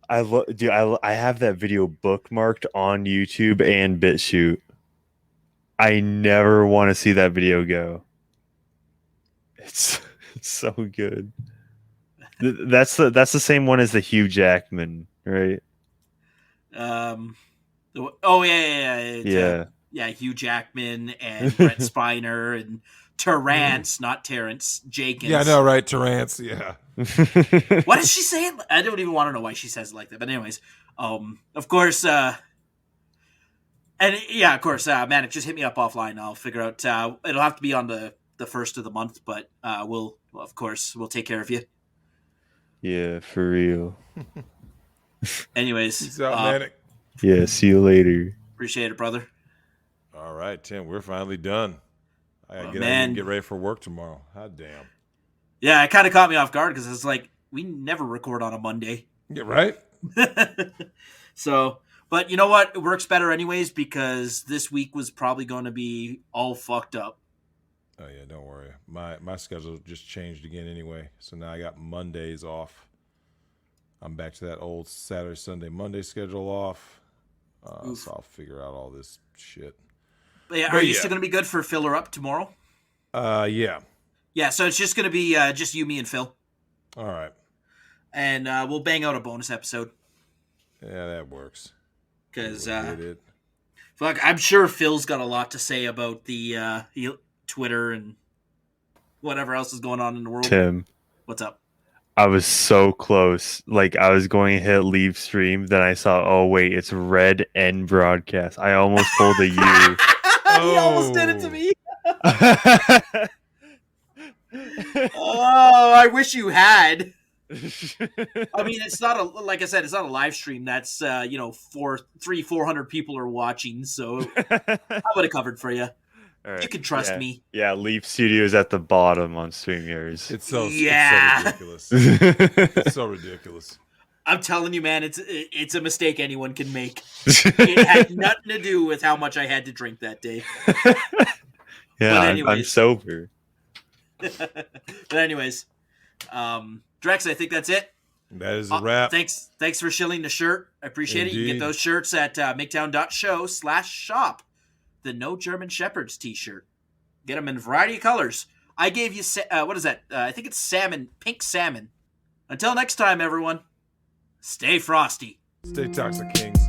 I have that video bookmarked on YouTube and BitChute. I never want to see that video go. It's so good. That's the same one as the Hugh Jackman, right? Yeah, Hugh Jackman and Brett Spiner and Terrence, not Terrence Jenkins. Yeah, I know, right? Terrence, yeah. What is she saying? I don't even want to know why she says it like that. But anyways, of course, Manic, just hit me up offline. I'll figure out. It'll have to be on the first of the month, but we'll take care of you. Yeah, for real. Anyways, Peace out, Manic. Yeah, see you later. Appreciate it, brother. All right, Tim, we're finally done. I gotta get ready for work tomorrow. Hot damn. Yeah, it kind of caught me off guard because it's like we never record on a Monday. Yeah, right. So, but you know what? It works better anyways because this week was probably going to be all fucked up. Oh yeah, don't worry. My schedule just changed again anyway. So now I got Mondays off. I'm back to that old Saturday, Sunday, Monday schedule off. So I'll figure out all this shit. But yeah, are you still going to be good for filler up tomorrow? Yeah. Yeah, so it's just going to be just you, me, and Phil. All right. And we'll bang out a bonus episode. Yeah, that works. Because, fuck, I'm sure Phil's got a lot to say about the Twitter and whatever else is going on in the world. Tim. What's up? I was so close. Like, I was going to hit leave stream. Then I saw, oh, wait, it's red end broadcast. I almost pulled a U. He almost did it to me. Oh, I wish you had. I mean, it's not like I said, it's not a live stream. That's 400 people are watching, so I would have covered for you. Right. You can trust me. Yeah, Leaf Studios at the bottom on StreamYards. It's so ridiculous. It's so ridiculous. I'm telling you, man, it's a mistake anyone can make. It had nothing to do with how much I had to drink that day. Yeah, I'm sober. But anyways, Drex, I think that's it. That is a wrap. Thanks for shilling the shirt. I appreciate it. You can get Indeed. those shirts at migtown.show/shop. The No German Shepherds t-shirt. Get them in a variety of colors. I gave you, what is that? I think it's salmon, pink salmon. Until next time, everyone, stay frosty. Stay toxic, Kings.